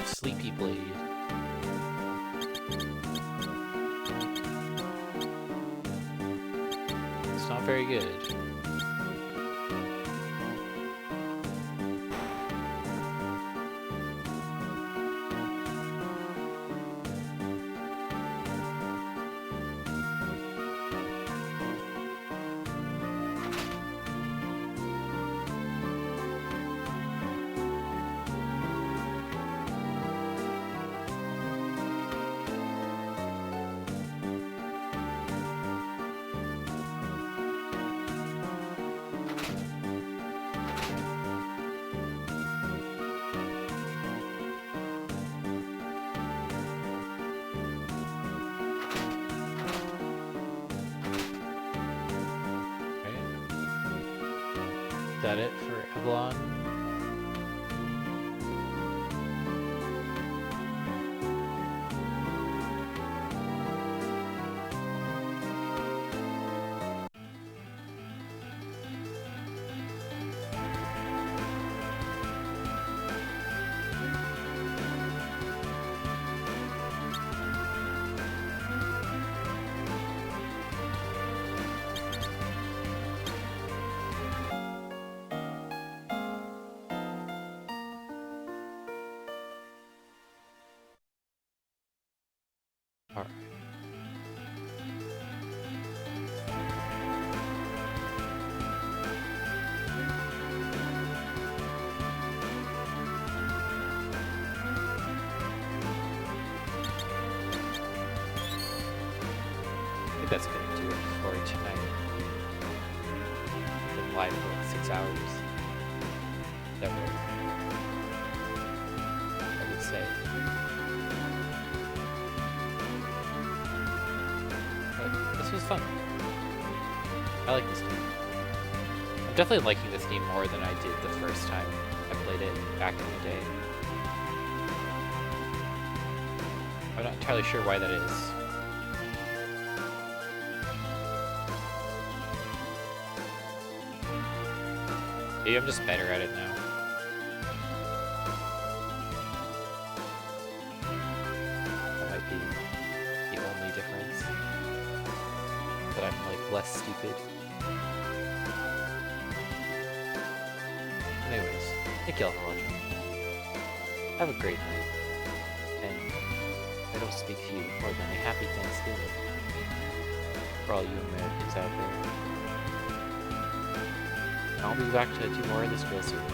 Sleepy Blade. It's not very good. Is that it for Evelyn? Alright. I think that's gonna do it for tonight. Been live for like 6 hours. That would, I would say. But this was fun. I like this game. I'm definitely liking this game more than I did the first time I played it back in the day. I'm not entirely sure why that is. Maybe I'm just better at it now. That might be the only difference. That I'm like less stupid. Anyways, thank y'all for watching. Have a great night. And I don't speak to you more than a happy Thanksgiving. For all you Americans out there. And I'll be back to do more of this real soon.